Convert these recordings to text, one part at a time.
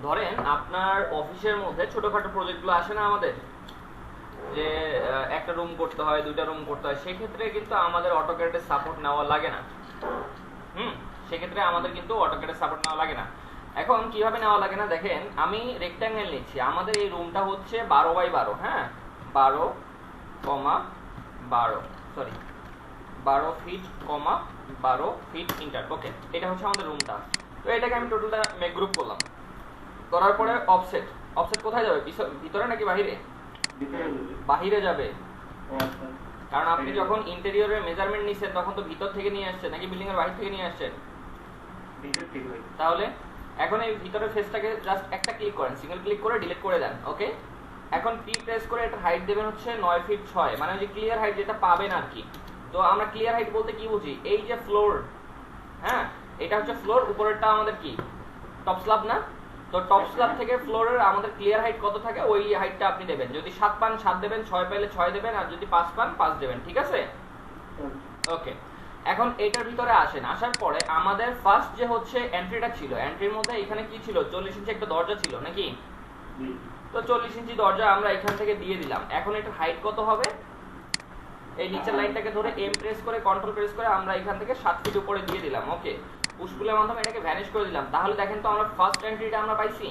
ধরেন আপনার অফিসের মধ্যে ছোটখাটো প্রজেক্টগুলো আসে না আমাদের, যে একটা রুম করতে হয়, দুইটা রুম করতে হয়, সেক্ষেত্রে কিন্তু আমাদের অটোক্যাডের সাপোর্ট নেওয়া লাগে না। সেক্ষেত্রে আমাদের কিন্তু অটোক্যাডের সাপোর্ট নেওয়া লাগে না। এখন কিভাবে নেওয়া লাগে না দেখেন, আমি রেক্ট্যাঙ্গেল নিচ্ছি। আমাদের এই রুমটা হচ্ছে 12x12, হ্যাঁ, 12, সরি 12 ফিট, 12 ফিট ইন্টার। ওকে, এটা হচ্ছে আমাদের রুমটা। তো এটাকে আমি টোটালটা মেক গ্রুপ করলাম, করার পরে অফসেট। অফসেট কোথায় যাবে, ভিতরে নাকি বাহিরে? বাহিরে যাবে, কারণ আপনি যখন ইন্টেরিয়রের মেজারমেন্ট নিছেন তখন তো ভিতর থেকে নিয়ে আসছেন নাকি বিল্ডিং এর বাহির থেকে নিয়ে আসছেন? তাহলে এখন এই ভিতরের ফেসটাকে জাস্ট একটা ক্লিক করেন, সিঙ্গেল ক্লিক করে ডিলিট করে দেন। ওকে, এখন পি প্রেস করে এটা হাইট দেবেন হচ্ছে 9 ফিট 6, মানে ওই যে ক্লিয়ার হাইট যেটা পাবেন আর কি। তো আমরা ক্লিয়ার হাইট বলতে কি বুঝি, এই যে ফ্লোর, হ্যাঁ এটা হচ্ছে ফ্লোর, উপরেরটা আমাদের কি টপ স্ল্যাব না? তো টপ স্ল্যাব থেকে ফ্লোরের আমাদের ক্লিয়ার হাইট কত থাকে ওই হাইটটা আপনি দেবেন। যদি 7 পান 7 দেবেন, 6 পাইলে 6 দেবেন, আর যদি 5 পান 5 দেবেন, ঠিক আছে? ওকে, এখন এটার ভিতরে আসেন। আসার পরে আমাদের ফার্স্ট যে হচ্ছে এন্ট্রিটা ছিল, এন্ট্রির মধ্যে এখানে কি ছিল, 40 ইঞ্চি একটা দরজা ছিল নাকি? তো 40 ইঞ্চি দরজা আমরা এখান থেকে দিয়ে দিলাম। এখন এটার হাইট কত হবে, এই নিচের লাইনটাকে ধরে এম প্রেস করে কন্ট্রোল প্রেস করে আমরা এখান থেকে 7 ফিট উপরে দিয়ে দিলাম। ওকে, পুশ পুলের মাধ্যমে এটাকে ভ্যানিশ করে দিলাম। তাহলে দেখেন তো আমরা ফার্স্ট এন্ট্রিটা আমরা পাইছি।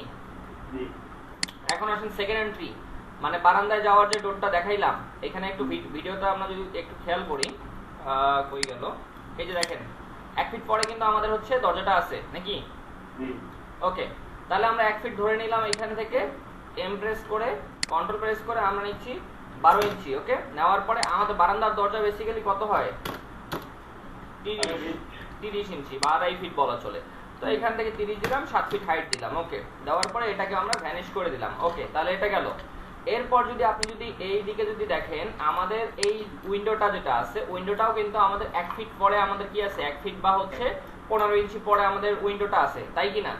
এখন আসেন সেকেন্ড এন্ট্রি, মানে বারান্দায় যাওয়ার যে ডোরটা দেখাইলাম, এখানে একটু ভিডিওটা আমরা যদি একটু খেয়াল করি, কই গেল, এই যে দেখেন 1 ফিট পরে কিন্তু আমাদের হচ্ছে দরজাটা আছে নাকি? ওকে, তাহলে আমরা 1 ফিট ধরে নিলাম এখান থেকে, এম প্রেস করে কন্ট্রোল প্রেস করে আমরা নিচ্ছি 12 ইঞ্চি। ওকে, নেওয়ার পরে আমাদের বারান্দার দরজা বেসিক্যালি কত হয়, 30 ইঞ্চি বা 2.5 ফিট বলা চলে। তো এখান থেকে 30 দিলাম, 7 ফিট হাইট দিলাম। ওকে, দেওয়ার পরে এটাকে আমরা ভ্যানিশ করে দিলাম। ওকে, তাহলে এটা গেল। এরপর যদি আপনি যদি এই দিকে যদি দেখেন, আমাদের এই উইন্ডোটা যেটা আছে, উইন্ডোটাও কিন্তু আমাদের 1 ফিট পরে আমাদের কি আছে, 1 ফিট বা হচ্ছে 15 ইঞ্চি পরে আমাদের উইন্ডোটা আছে, তাই কি না?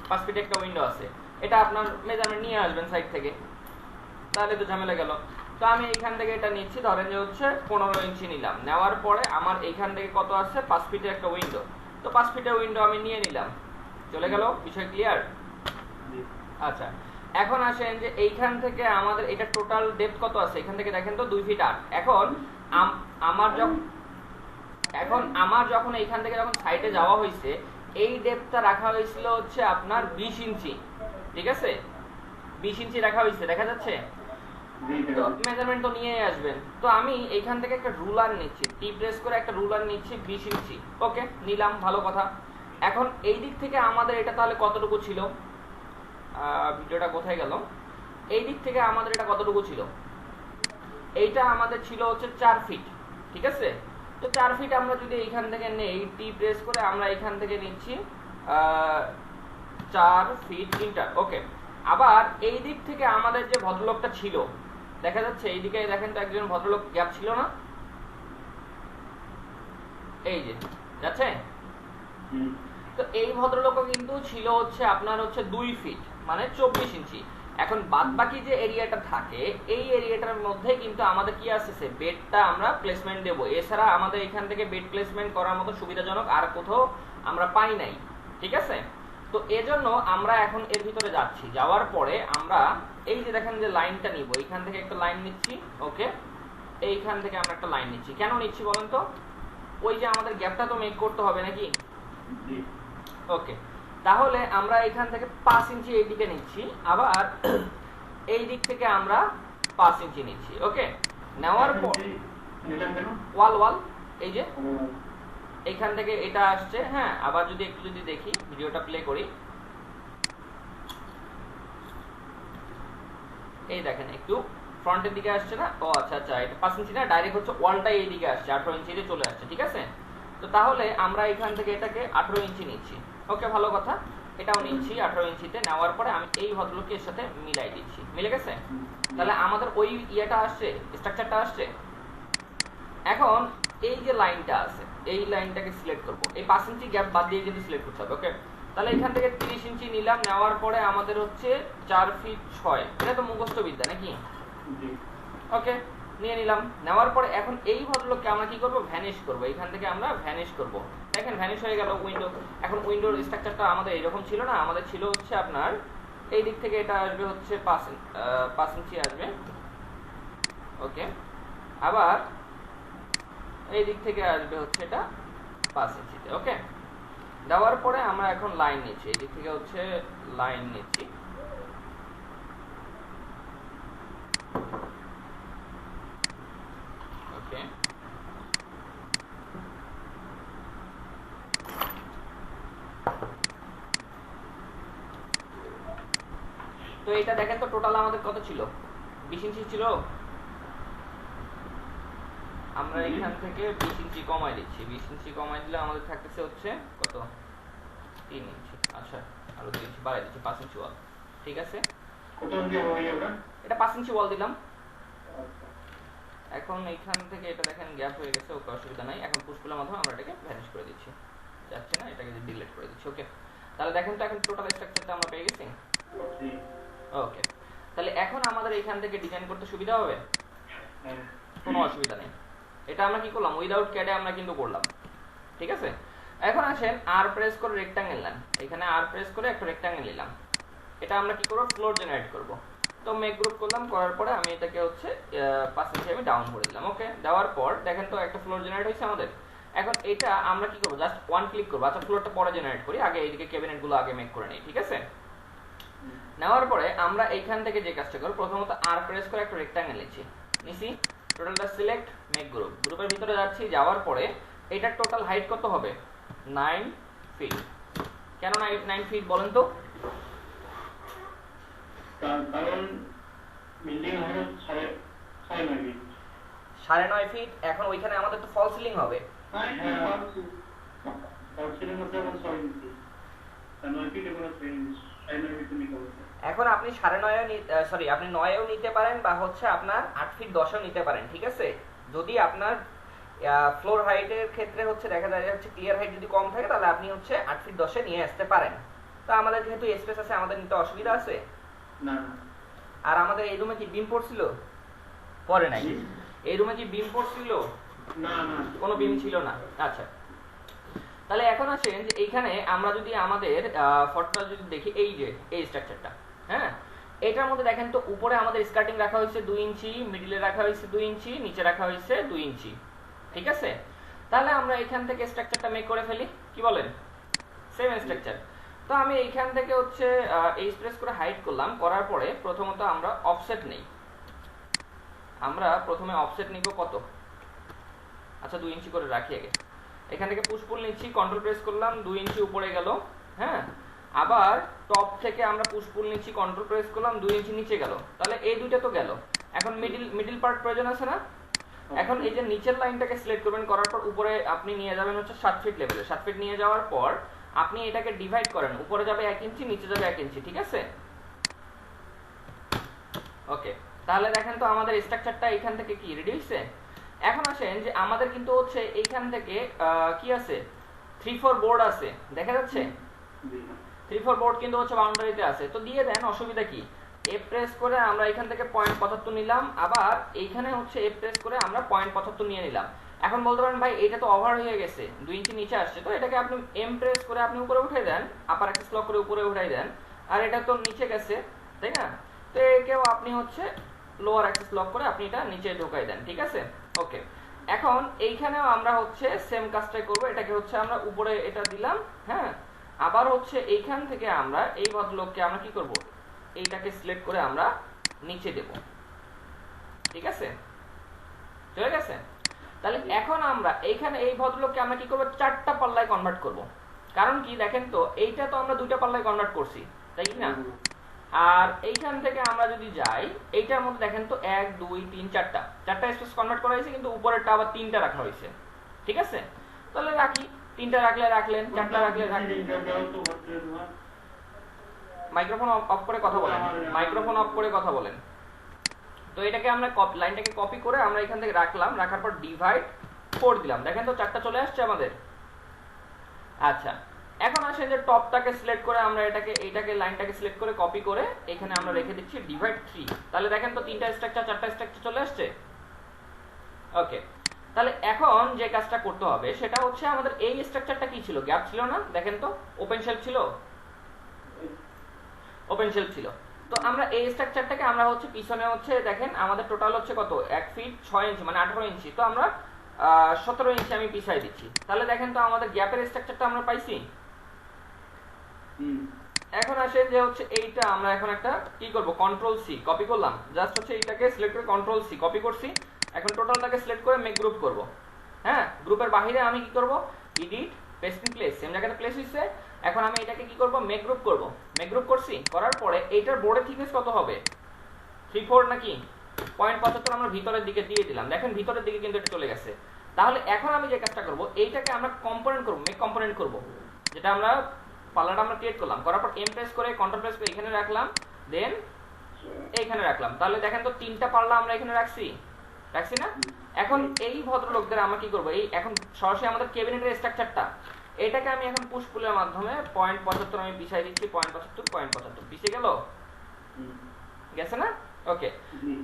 5 ফিট একটা উইন্ডো আছে, এটা আপনার মেজারমেন্ট নিয়ে আসবেন সাইড থেকে, তাহলে তো ঝামেলা গেল। তো আমি এইখান থেকে এটা নিচ্ছি, ধরেন যে হচ্ছে 15 ইঞ্চি নিলাম। নেওয়ার পরে আমার এইখান থেকে কত আছে, 5 ফিটের একটা উইন্ডো, তো 5 ফিটের উইন্ডো আমি নিয়ে নিলাম, চলে গেল, বিষয় ক্লিয়ার? আচ্ছা, এখন আসেন যে এইখান থেকে আমাদের এটা টোটাল ডেপথ কত আছে, এখান থেকে দেখেন তো 2 ফিট 8। এখন আমার যখন এইখান থেকে যখন সাইডে যাওয়া হয়েছে, এই ডেপথটা রাখা হয়েছিল হচ্ছে আপনার 20 ইঞ্চি, ঠিক আছে? 20 ইঞ্চি রাখা হয়েছে, দেখা যাচ্ছে? তো মেজারমেন্ট তো নিয়ে আসবেন। তো আমি এইখান থেকে একটা রুলার নিচ্ছি, টি প্রেস করে একটা রুলার নিচ্ছি 20 ইঞ্চি। ওকে, নিলাম, ভালো কথা। এখন এই দিক থেকে আমাদের এটা তাহলে কতটুকু ছিল, ভিডিওটা কোথায় গেল, এই দিক থেকে আমাদের এটা কতটুকু ছিল, এইটা আমাদের ছিল হচ্ছে 4 ফিট, ঠিক আছে? তো 4 ফিট আমরা যদি এইখান থেকে নেই, টি প্রেস করে আমরা এইখান থেকে নিচ্ছি 4 ফিট ইন্টার। ওকে, আবার এই দিক থেকে আমাদের যে ভদ্রলোকটা ছিল, দেখা যাচ্ছে এইদিকে দেখেন তো একজন ভদ্রলোক গ্যাপ ছিল না, এই যে যাচ্ছে। তো এই ভদ্রলোকও কিন্তু ছিল হচ্ছে আপনার হচ্ছে 2 ফিট মানে 24 ইঞ্চি। এখন বাদ বাকি যে এরিয়াটা থাকে, এই এরিয়াটার মধ্যে কিন্তু আমাদের কি আসছে, বেডটা আমরা প্লেসমেন্ট দেবো। এছাড়া আমাদের এখান থেকে বেড প্লেসমেন্ট করার মতো সুবিধাজনক আর কোথাও আমরা পাই নাই, ঠিক আছে? তো এজন্য আমরা এখন এর ভিতরে যাচ্ছি। যাওয়ার পরে আমরা এই যে দেখেন যে লাইনটা নিব, এইখান থেকে একটা লাইন নিচ্ছি। ওকে, এইখান থেকে আমরা একটা লাইন নিচ্ছি, কেন নিচ্ছি বলেন তো? ওই যে আমাদের গ্যাপটা তো মেক করতে হবে নাকি? ওকে, তাহলে আমরা এখান থেকে 5 ইঞ্চি এই দিকে নিচ্ছি, আবার এই দিক থেকে আমরা 5 ইঞ্চি নিচ্ছি। ওকে, নেওয়ার পর ওয়াল এই যে এইখান থেকে এটা আসছে। হ্যাঁ, আবার যদি একটু যদি দেখি, ভিডিওটা প্লে করি, এই দেখেন একটু ফ্রন্টের দিকে আসছে না? ও আচ্ছা আচ্ছা, এটা 5 ইঞ্চি না, ডাইরেক্ট হচ্ছে ওয়ালটাই এই দিকে আসছে, 18 ইঞ্চিতে চলে আসছে, ঠিক আছে? তো তাহলে আমরা এখান থেকে এটাকে 18 ইঞ্চি নিচ্ছি। ওকে, ভালো কথা, এটাও নিচ্ছি 18 ইঞ্চিতে। নেওয়ার পরে আমি এই ভদ্রলোকের সাথে মিলাই দিচ্ছি, মিলে গেছে। তাহলে আমাদের ওই ইয়েটা আসছে, স্ট্রাকচারটা আসছে। এখন এই যে লাইনটা আছে, এই লাইনটাকে সিলেক্ট করব, এই 5 ইঞ্চি গ্যাপ বাদ দিয়ে কিন্তু সিলেক্ট করতে হবে। ওকে, তাহলে এখান থেকে 30 ইঞ্চি নিলাম। নেওয়ার পরে আমাদের হচ্ছে 4 ফিট 6, এটা তো মুখস্থ বিদ্যা নাকি? ওকে, নিয়ে নিলাম। নেওয়ার পরে এখন এই ভদ্রলোককে আমরা কি করব, ভ্যানিশ করব। এখান থেকে আমরা ভ্যানিশ করব। দেখেন ভ্যানিশ হয়ে গেল উইন্ডো। এখন উইন্ডোর স্ট্রাকচারটা আমাদের এরকম ছিল না, আমাদের ছিল হচ্ছে আপনার এই দিক থেকে এটা আসবে হচ্ছে 5 ইঞ্চি আসবে, ওকে। আবার এই দিক থেকে আসবে হচ্ছে এটা 5 ইঞ্চিতে, ওকে। দেওয়ার পরে আমরা এখন লাইন নিচ্ছি, এই দিক থেকে হচ্ছে লাইন নিচ্ছি, ওকে। তো এটা দেখেন তো টোটাল আমাদের কত ছিল, 20 ইঞ্চি ছিল। আমরা এখান থেকে 20 ইঞ্চি কমাই দিচ্ছি, 20 ইঞ্চি কমাই দিলে আমাদের থাকতেছে হচ্ছে কত, 3 ইঞ্চি। আচ্ছা আরো 2 ইঞ্চি বাড়াই দিচ্ছি, 5 ইঞ্চি ওয়াল, ঠিক আছে। এটা 5 ইঞ্চি ওয়াল দিলাম। এখন এইখান থেকে এটা দেখেন গ্যাপ হয়ে গেছে, ওকে অসুবিধা নাই। এখন পুশ পুলের মাধ্যমে আমরা এটাকে ভ্যানিশ করে দিচ্ছি, যাচ্ছে না, এটাকে ডিলিট করে দিচ্ছি, ওকে। তাহলে দেখেন তো এখন টোটাল স্ট্রাকচারটা আমরা পেয়ে গেছি, ওকে। তাহলে এখন আমাদের এখান থেকে ডিজাইন করতে সুবিধা হবে, কোনো অসুবিধা নেই। এটা আমরা কি করলাম, উইদাউট ক্যাডে আমরা কিন্তু করলাম, ঠিক আছে। এখন আসেন আর প্রেস করে রেক্টাঙ্গেল নেন, এখানে আর প্রেস করে একটা রেক্টাঙ্গেল নিলাম। এটা আমরা কি করব, ফ্লোর জেনারেট করব। তো মেক গ্রুপ করলাম, করার পরে আমি এটাকে হচ্ছে 5 ইঞ্চি আমি ডাউন করে দিলাম, ওকে। দেওয়ার পর দেখেন তো একটা ফ্লোর জেনারেট হয়েছে আমাদের। এখন এটা আমরা কি করব, জাস্ট ওয়ান ক্লিক করব। আচ্ছা ফ্লোরটা পরে জেনারেট করি, আগে এইদিকে ক্যাবিনেটগুলো আগে মেক করে নেই, ঠিক আছে। নেওয়ার পরে আমরা এইখান থেকে যে কাজটা করব, প্রথমত আর প্রেস করে একটা রেক্টাঙ্গেল নিছি, টোটালটা সিলেক্ট, মেক গ্রুপ, গ্রুপের ভিতরে যাচ্ছি। যাওয়ার পরে এটার টোটাল হাইট কত হবে, 9 ফিট। কেন 9 ফিট বলেন তো? কারণ বিল্ডিং হাইট 9.5 ফিট। এখন ওইখানে আমাদের তো ফল সিলিং হবে, এখন আপনি 9.5 সরি আপনি 9ও নিতে পারেন বা হচ্ছে আপনার 8 ফিট 10ও নিতে পারেন, ঠিক আছে। যদি আপনার ফ্লোর হাইটের ক্ষেত্রে হচ্ছে দেখা যায় হচ্ছে ক্লিয়ার হাইট যদি কম থাকে, তাহলে আপনি হচ্ছে 8 ফিট 10এ নিয়ে আসতে পারেন। তো আমাদের যেহেতু স্পেস আছে, আমাদের নিতে অসুবিধা আছে না। আর আমাদের এই রুমে কি বিম পড়ছিল, পরে নাই। এই রুমে কি বিম পড়ছিল, না না, কোনো বিম ছিল না। আচ্ছা তাহলে এখন আসেন যে এইখানে আমরা যদি আমাদের ফটোটা যদি দেখি, এই যে এই স্ট্রাকচারটা, হ্যাঁ, এটার মধ্যে দেখেন তো উপরে আমাদের স্কার্টিং রাখা হয়েছে 2 ইঞ্চি, মিডলে রাখা হয়েছে 2 ইঞ্চি, নিচে রাখা হয়েছে 2 ইঞ্চি, ঠিক আছে। তাহলে আমরা এখান থেকে স্ট্রাকচারটা মেক করে ফেলি, কি বলেন, সেম স্ট্রাকচার। তো আমি এইখান থেকে হচ্ছে এই প্রেস করে হাইড করলাম, করার পরে প্রথমত আমরা অফসেট নেই। আমরা প্রথমে অফসেট নিব কত, আচ্ছা 2 ইঞ্চি করে রাখি আগে। এখান থেকে পুশ পুল নিচ্ছি, কন্ট্রোল প্রেস করলাম, 2 ইঞ্চি উপরে গেল, হ্যাঁ। আবার টপ থেকে আমরা পুশ পুল নিচ্ছি, কন্ট্রোল প্রেস করলাম, 2 ইঞ্চি নিচে গেল। তাহলে এই দুইটা তো গেল। এখন মিডল পার্ট প্রয়োজন আছে না। এখন এই যে নিচের লাইনটাকে সিলেক্ট করবেন, করার পর উপরে আপনি নিয়ে যাবেন হচ্ছে 7 ফিট লেভেলে। 7 ফিট নিয়ে যাওয়ার পর আপনি এটাকে ডিভাইড করেন, উপরে যাবে 1 ইঞ্চি, নিচে যাবে 1 ইঞ্চি, ঠিক আছে, ওকে। তাহলে দেখেন তো আমাদের স্ট্রাকচারটা এখান থেকে কি রেডি হয়েছে। এখন আসেন যে আমাদের কিন্তু হচ্ছে এইখান থেকে কি আছে, 3-4 বোর্ড আছে, দেখা যাচ্ছে 3-4 বোর্ড কিন্তু হচ্ছে বাউন্ডারিতে আছে। তো দিয়ে দেন, অসুবিধা কি, এফ প্রেস করে আমরা এখান থেকে 0.75 নিলাম, আবার এইখানে হচ্ছে এফ প্রেস করে আমরা 0.75 নিয়ে নিলাম। এখন বলতে পারেন ভাই এটা তো ওভার হয়ে গেছে, 2 ইঞ্চি নিচে আসছে, তো এটাকে আপনি এম প্রেস করে আপনি উপরে উঠাই দেন, আপার অ্যাক্সেস লক করে উপরে উঠাই দেন, আর এটা তো নিচে গেছে, তাই না। তো একেও আপনি হচ্ছে লোয়ার অ্যাক্সেস লক করে আপনি এটা নিচে ঢোকাই দেন, ঠিক আছে, ওকে। এখন এইখানেও আমরা হচ্ছে সেম কাজটাই করব, এটাকে হচ্ছে আমরা উপরে এটা দিলাম, হ্যাঁ। আবার হচ্ছে এইখান থেকে আমরা এই ভদ্রলোককে আমরা কি করব, এইটাকে সিলেক্ট করে আমরা নিচে দেব, ঠিক আছে, চলে গেছে। তাহলে এখন আমরা এইখানে এই ভদ্রলোককে আমরা কি করব, 4টা পাল্লায় কনভার্ট করব। কারণ কি দেখেন তো, এইটা তো আমরা 2টা পাল্লায় কনভার্ট করছি, তাই কি না। আর এইখান থেকে আমরা যদি যাই, এইটার মধ্যে দেখেন তো 1 2 3 4টা স্পেস কনভার্ট করা হয়েছে, কিন্তু উপরেরটা আবার 3টা রাখা হয়েছে, ঠিক আছে। তাহলে রাখি, 3টা রাখলে রাখলেন, 4টা রাখলে রাখলেন। মাইক্রোফোন অফ করে কথা বলেন, মাইক্রোফোন অফ করে কথা বলেন। তো এটাকে আমরা লাইনটাকে কপি করে আমরা এখান থেকে রাখলাম, রাখার পর ডিভাইড 4 দিলাম, দেখেন তো 4টা চলে আসছে আমাদের। আচ্ছা এখন আসে যে টপটাকে সিলেক্ট করে আমরা এইটাকে লাইনটাকে সিলেক্ট করে কপি করে এখানে আমরা রেখে দিচ্ছি ডিভাইড 3। তাহলে দেখেন তো 3টা স্ট্রাকচার 4টা স্ট্রাকচার চলে আসছে, ওকে, তাহলে এখন যে কাজটা করতে হবে সেটা হচ্ছে আমাদের এই স্ট্রাকচারটা কি ছিল, গ্যাপ ছিল না, দেখেন তো ওপেন শেলফ ছিল, ওপেন শেলফ ছিল। তো আমরা এই স্ট্রাকচারটাকে আমরা হচ্ছে পিছনে হচ্ছে দেখেন আমাদের টোটাল হচ্ছে কত 1 ফিট 6 ইঞ্চি মানে 18 ইঞ্চি, তো আমরা 17 ইঞ্চি আমি পিছাই দিচ্ছি। তাহলে দেখেন তো আমাদের গ্যাপের স্ট্রাকচারটা আমরা পাইছি। এখন আসেন যে হচ্ছে এইটা আমরা এখন একটা কি করব, কন্ট্রোল সি কপি করলাম, জাস্ট হচ্ছে এইটাকে সিলেক্ট করে কন্ট্রোল সি কপি করছি। এখন টোটালটাকে সিলেক্ট করে মেক গ্রুপ করব। হ্যাঁ, গ্রুপের বাইরে আমি কি করব, edit paste in place, same জায়গাতে প্লেস হইছে। এখন আমি এটাকে কি করব, মেক গ্রুপ করব। মেক গ্রুপ করছি, করার পরে এইটার বোর্ডের থিকনেস কত হবে, 3/4 নাকি 0.75 আমরা ভিতরের দিকে দিয়ে দিলাম। দেখেন ভিতরের দিকে কিন্তু এটা চলে গেছে। তাহলে এখন আমি যে কাজটা করব, এইটাকে আমরা কম্পোনেন্ট করব, মেক কম্পোনেন্ট করব, যেটা আমরা পাল্লাটা আমরা ক্রিয়েট করলাম। করার পর এম প্রেস করে কন্ট্রোল প্রেস করে এখানে রাখলাম, দেন এইখানে রাখলাম। তাহলে দেখেন তো 3টা পাল্লা আমরা এখানে রাখছি না। এখন এই ভদ্রলোকদের আমরা কি করব, এই এখন সরাসরি আমাদের ক্যাবিনেটের স্ট্রাকচারটা এটাকে আমি এখন পুশ পুলের মাধ্যমে 0.75 আমি পিছাই দিচ্ছি, 0.75 পিছিয়ে গেল, গেছে না। ওকে,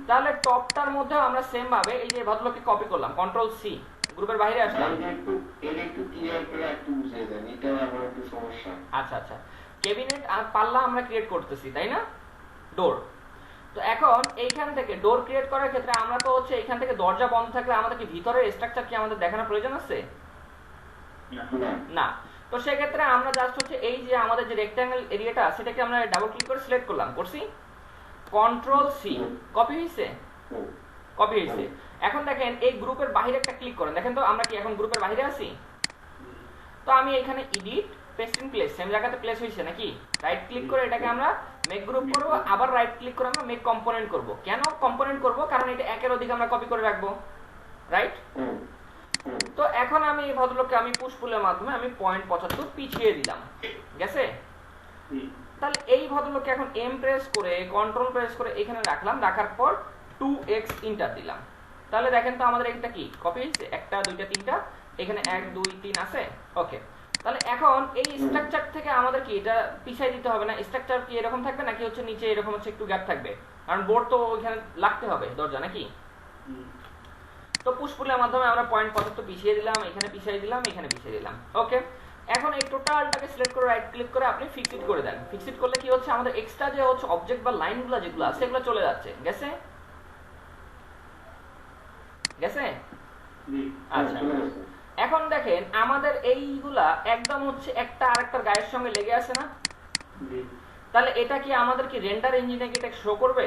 তাহলে টপটার মধ্যে আমরা সেম ভাবে এই যে ভদ্রলোককে কপি করলাম, কন্ট্রোল সি, গ্রুপের বাইরে আসলাম। আচ্ছা আচ্ছা, ক্যাবিনেট আর পাল্লা আমরা ক্রিয়েট করতেছি তাই না, ডোর। তো এখন এইখান থেকে ডোর ক্রিয়েট করার ক্ষেত্রে আমরা তো হচ্ছে এইখান থেকে দরজা বন্ধ থাকলে আমাদের কি ভিতরের স্ট্রাকচার কি আমাদের দেখানোর প্রয়োজন আছে না। তো সেক্ষেত্রে আমরা জাস্ট হচ্ছে এই যে আমাদের যে রেক্ট্যাঙ্গেল এরিয়াটা সেটাকে আমরা ডাবল ক্লিক করে সিলেক্ট করলাম, করছি কন্ট্রোল সি, কপি হইছে, কপি হইছে। এখন দেখেন এই গ্রুপের বাইরে একটা ক্লিক করেন, দেখেন তো আমরা কি এখন গ্রুপের বাইরে আছি। তো আমি এখানে edit paste in place, same জায়গাতে প্লেস হইছে নাকি, রাইট ক্লিক করে এটাকে আমরা মেক গ্রুপ করব, আবার রাইট ক্লিক করে আমরা মেক কম্পোনেন্ট করব। কেন কম্পোনেন্ট করব, কারণ এটা একের অধিক আমরা কপি করে রাখবো, রাইট। তো এখন আমি এই ভদ্রলোককে আমি পুশ পুলের মাধ্যমে আমি 0.75 পিছিয়ে দিলাম, গেছে। তাহলে এই ভদ্রলোককে এখন এম প্রেস করে কন্ট্রোল প্রেস করে এখানে রাখলাম, রাখার পর 2x ইন্টার দিলাম। তাহলে দেখেন তো আমাদের এটা কি কপি হয়েছে, 1 2 3 4, এখানে 1 2 3 আছে। ওকে, তাহলে এখন এই স্ট্রাকচার থেকে আমাদের কি এটা পিছাই দিতে হবে না, স্ট্রাকচার কি এরকম থাকবে নাকি হচ্ছে নিচে এরকম হচ্ছে একটু গ্যাপ থাকবে, কারণ বোর্ড তো ওইখানে লাগতে হবে দরজা নাকি। তো পুশ পুলের মাধ্যমে আমরা 0.75 পিছিয়ে দিলাম, এখানে পিছিয়ে দিলাম, এখানে পিছিয়ে দিলাম। ওকে, এখন এই টোটালটাকে সিলেক্ট করে রাইট ক্লিক করে আপনি ফিক্স ইট করে দেন। ফিক্স ইট করলে কি হচ্ছে, আমাদের এক্সট্রা যে হচ্ছে অবজেক্ট বা লাইনগুলো যেগুলো আছে সেগুলো চলে যাচ্ছে, গেছে গেছে। আচ্ছা, এখন দেখেন আমাদের এইগুলা একদম হচ্ছে একটা আরেকটার গায়ের সঙ্গে লেগে আছে না। তাহলে এটা কি আমাদের কি রেন্ডার ইঞ্জিনে কি এটা শো করবে,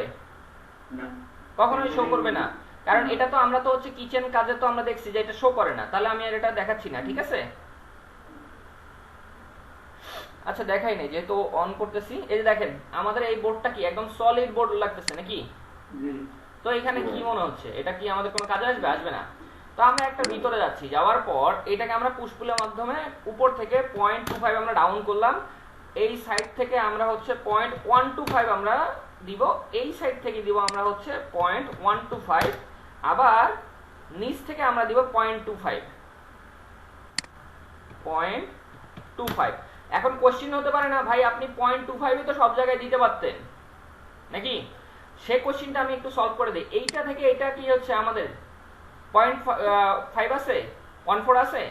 কখনোই শো করবে না, কারণ এটা তো আমরা তো হচ্ছে কিচেন কাজে তো আমরা দেখছি যে এটা শো করে না। তাহলে আমি আর এটা দেখাচ্ছি না, ঠিক আছে। আচ্ছা দেখাই নেই, যেহেতু অন করতেছি। এই যে দেখেন আমাদের এই বোর্ডটা কি একদম সলিড বোর্ড লাগতেছে নাকি। তো এখানে কি মনে হচ্ছে, এটা কি আমাদের কোনো কাজে আসবে, আসবে না। তো আমরা একটা ভিতরে যাচ্ছি, যাওয়ার পর এটাকে আমরা পুশ পুলের মাধ্যমে উপর থেকে 0.25 আমরা ডাউন করলাম, এই সাইড থেকে আমরা হচ্ছে 0.125 আমরা দিব, এই সাইড থেকে দিব আমরা হচ্ছে 0.125, আবার নিচ থেকে আমরা দিব 0.25। এখন কোশ্চেন হতে পারে না ভাই আপনি 0.25 তো সব জায়গায় দিতে পারতেন নাকি, সে কোশ্চেনটা আমি একটু সলভ করে দিই। এইটা থেকে এটা কি হচ্ছে আমাদের 0.5 আছে, 1/4 আছে,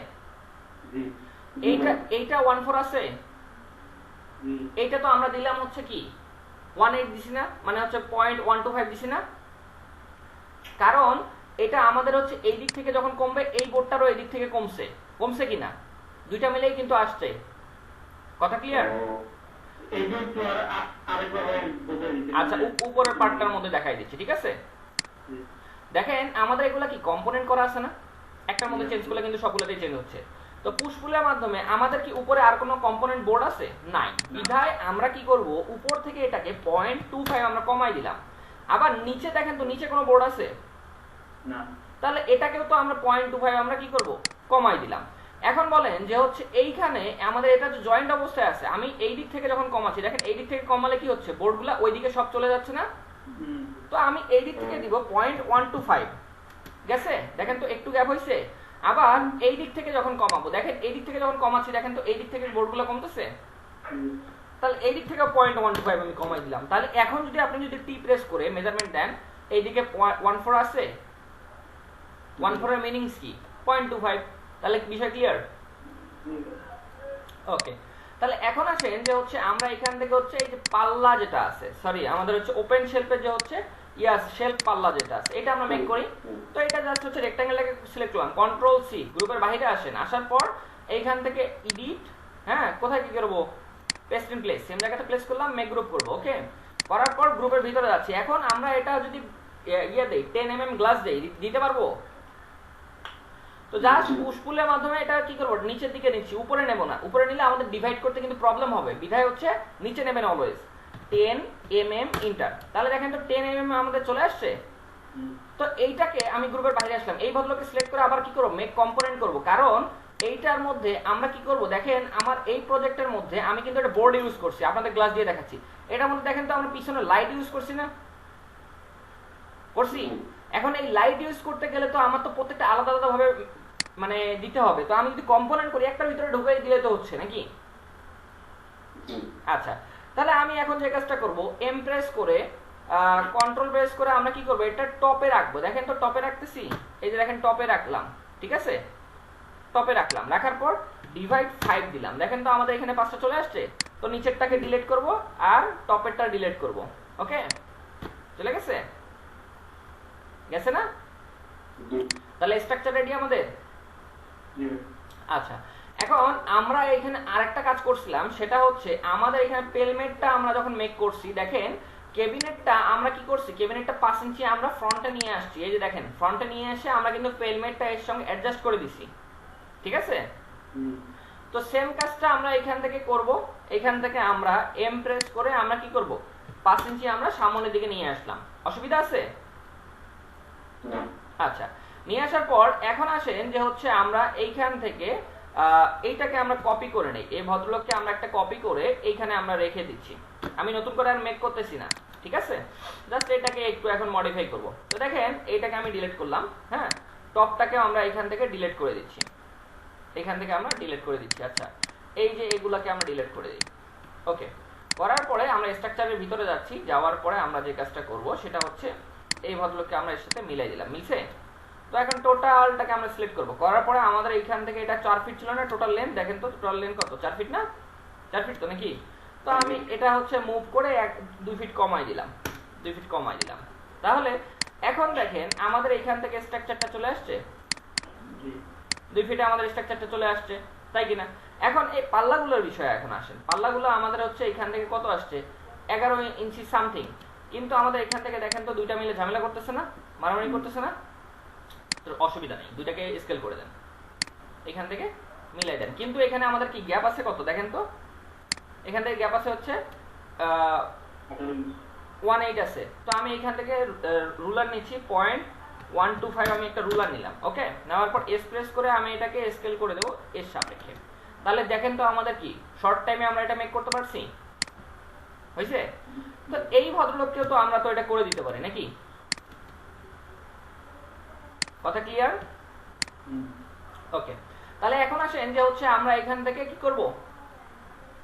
এইটা 1/4 আছে, এইটা তো আমরা দিলাম হচ্ছে কি 1/8 দিছি না, মানে হচ্ছে 0.125 দিছি না। কারণ এটা আমাদের হচ্ছে এই দিক থেকে যখন কমবে এই বোর্ডটারও এই দিক থেকে কমছে কিনা, দুইটা মিলেই কিন্তু আসছে। কথা ক্লিয়ার? আচ্ছা, উপরের পার্টটার মধ্যে দেখাই দিচ্ছি, ঠিক আছে। দেখেন আমাদের এগুলা কি কম্পোনেন্ট করা আছে না, একটার মধ্যে চেঞ্জ করলে কিন্তু সবগুলোতেই চেঞ্জ হচ্ছে। তো পুশ পুলের মাধ্যমে আমাদের কি উপরে আর কোনো কম্পোনেন্ট বোর্ড আছে নাই, বিধায় আমরা কি করব, উপর থেকে এটাকে 0.25 আমরা কমাই দিলাম। আবার নিচে দেখেন তো নিচে কোনো বোর্ড আছে না, তাহলে এটাকেও তো আমরা 0.25 আমরা কি করব, কমাই দিলাম। এখন বলেন যে হচ্ছে এইখানে আমাদের এটা যে জয়েন্ট অবস্থায় আছে, আমি এই দিক থেকে যখন কমাচ্ছি, দেখেন এই দিক থেকে কমালে কি হচ্ছে, বোর্ডগুলো ওই দিকে সব চলে যাচ্ছে না। তো আমি এই দিক থেকে দিব 0.125, গেছে। দেখেন তো একটু গ্যাপ হয়েছে। আবার এই দিক থেকে যখন কমাবো, দেখেন এই দিক থেকে যখন কমাচ্ছি, দেখেন তো এই দিক থেকে বোর্ডগুলো কমতেছে। তাহলে এই দিক থেকে 0.125 আমি কমাই দিলাম। তাহলে এখন যদি আপনি যদি টি প্রেস করে মেজারমেন্ট দেন, এইদিকে 1/4 আছে, 1/4 এর মিনিংস কি 0.25, তাহলে বিষয় ক্লিয়ার? ওকে, তাহলে এখন আসেন যে হচ্ছে আমরা এখান থেকে হচ্ছে এই যে পাল্লা যেটা আছে, সরি আমাদের হচ্ছে ওপেন শেলফের যে হচ্ছে শেলফ পাল্লা যেটা আছে এটা আমরা মেক করি। তো এটা জাস্ট হচ্ছে রেক্ট্যাঙ্গেলটাকে সিলেক্ট করলাম, কন্ট্রোল সি, গ্রুপের বাইরে আসেন, আসার পর এইখান থেকে এডিট, হ্যাঁ কোথায় কি করব, পেস্ট ইন প্লেস, সেম জায়গাতে প্লেস করলাম, মেক গ্রুপ করব। ওকে, করার পর গ্রুপের ভিতরে যাচ্ছি। এখন আমরা এটা যদি দেই 10 mm গ্লাস দেই, দিতে পারবো? তো জাস্ট পুশ পুলের মাধ্যমে এটা কি করব, নিচের দিকে নিচ্ছি, উপরে নেব না, উপরে নিলে আমাদের ডিভাইড করতে কিন্তু প্রবলেম হবে, বিধায় হচ্ছে নিচে নেবেন অলওয়েজ। 10 mm ইন্টার, তাহলে দেখেন তো 10 mm আমাদের চলে আসছে। তো এইটাকে আমি গ্রুপের বাইরে আসলাম, এই ভদ্রলোককে সিলেক্ট করে আবার কি করব, মেক কম্পোনেন্ট করব, কারণ এইটার মধ্যে আমরা কি করব, দেখেন আমার এই প্রজেক্টের মধ্যে আমি কিন্তু একটা বোর্ড ইউজ করছি, আপনাদের গ্লাস দিয়ে দেখাচ্ছি। এটার মধ্যে দেখেন তো আমরা পিছনে লাইট ইউজ করছি না, করছি? এখন এই লাইট ইউজ করতে গেলে তো আমার তো প্রত্যেকটা আলাদা আলাদা ভাবে মানে দিতে হবে, তো আমি যদি কম্পোনেন্ট করি একটার ভিতরে ঢুকাই দিলে তো হচ্ছে নাকি? আচ্ছা, তাহলে আমি এখন যে কাজটা করব, এম প্রেস করে কন্ট্রোল প্রেস করে আমরা কি করব, এটা টপে রাখবো। দেখেন তো টপে রাখতেছি, এই যে দেখেন টপে রাখলাম, ঠিক আছে? টপে রাখলাম, রাখার পর ডিভাইড 5 দিলাম, দেখেন তো আমাদের এখানে 5টা চলে আসছে। তো নিচেরটাকে ডিলিট করব আর টপেরটা ডিলিট করব। ওকে, চলে গেছে? গেছে না? তাহলে স্ট্রাকচার রেডি আমাদের। আচ্ছা, এখন আমরা এখানে আরেকটা কাজ করছিলাম, সেটা হচ্ছে আমাদের এখানে পেলমেটটা আমরা যখন মেক করছি, দেখেন ক্যাবিনেটটা আমরা কি করছি, ক্যাবিনেটটা 5 ইঞ্চি আমরা ফ্রন্টে নিয়ে আসছি, এই যে দেখেন ফ্রন্টে নিয়ে এসে আমরা কিন্তু পেলমেটটা এর সঙ্গে অ্যাডজাস্ট করে দিছি, ঠিক আছে? তো সেম কাজটা আমরা এখান থেকে করব, এখান থেকে আমরা এম প্রেস করে আমরা কি করব, 5 ইঞ্চি আমরা সামনের দিকে নিয়ে আসলাম। অসুবিধা আছে? আচ্ছা, নিয়ে আসার পর এখন আসেন যে হচ্ছে আমরা এইখান থেকে এইটাকে আমরা কপি করে নেই, এই ভদ্রলোককে আমরা একটা কপি করে এইখানে আমরা রেখে দিচ্ছি, আমি নতুন করে আর মেক করতেছি না, ঠিক আছে? জাস্ট এটাকে একটু এখন মডিফাই করব। তো দেখেন এইটাকে আমি ডিলিট করলাম, হ্যাঁ, টপটাকে আমরা এখান থেকে ডিলিট করে দিচ্ছি, এখান থেকে আমরা ডিলিট করে দিচ্ছি। আচ্ছা, এই যে এগুলাকে আমরা ডিলিট করে দিই। ওকে, করার পরে আমরা স্ট্রাকচারের ভিতরে যাচ্ছি, যাওয়ার পরে আমরা যে কাজটা করব সেটা হচ্ছে এই ভদ্রলোককে আমরা এর সাথে মিলাই দিলাম, মিলছে? তো এখন টোটালটাকে আমরা সিলেক্ট করব, করার পরে আমাদের এইখান থেকে এটা 4 ফিট ছিল না টোটাল লেন্থ, দেখেন তো টোটাল লেন্থ কত, 4 ফিট না? 4 ফিট তো নাকি? তো আমি এটা হচ্ছে মুভ করে 2 ফিট কমাই দিলাম, 2 ফিট কমাই দিলাম। তাহলে এখন দেখেন আমাদের এইখান থেকে স্ট্রাকচারটা চলে আসছে, 2 ফিটে আমাদের স্ট্রাকচারটা চলে আসছে, তাই কিনা? এখন এই পাল্লাগুলোর বিষয়ে এখন আসেন, পাল্লাগুলো আমাদের হচ্ছে এখান থেকে কত আসছে, 11 ইঞ্চি সামথিং, কিন্তু আমাদের এখান থেকে দেখেন তো দুইটা মিলে ঝামেলা করতেছে না, মারামারি করতেছে না? অসুবিধা নেই, দুইটাকে স্কেল করে দেন, এখান থেকে মিলাই দেন। কিন্তু এখানে আমাদের কি গ্যাপ আছে কত, দেখেন তো এখান থেকে গ্যাপ আছে হচ্ছে 1.8 আছে। তো আমি এখান থেকে রুলার নিচ্ছি 0.125, আমি একটা রুলার নিলাম। ওকে, নেওয়ার পর এস প্রেস করে আমি এটাকে স্কেল করে দেবো এর সাপেক্ষে। তাহলে দেখেন তো আমাদের কি শর্ট টাইমে আমরা এটা মেক করতে পারছি, হয়েছে? তো এই ভদ্রলোককেও তো আমরা তো এটা করে দিতে পারি নাকি? কথা ক্লিয়ার? ওকে, তাহলে এখন আসেন যে হচ্ছে আমরা এখান থেকে কি করব,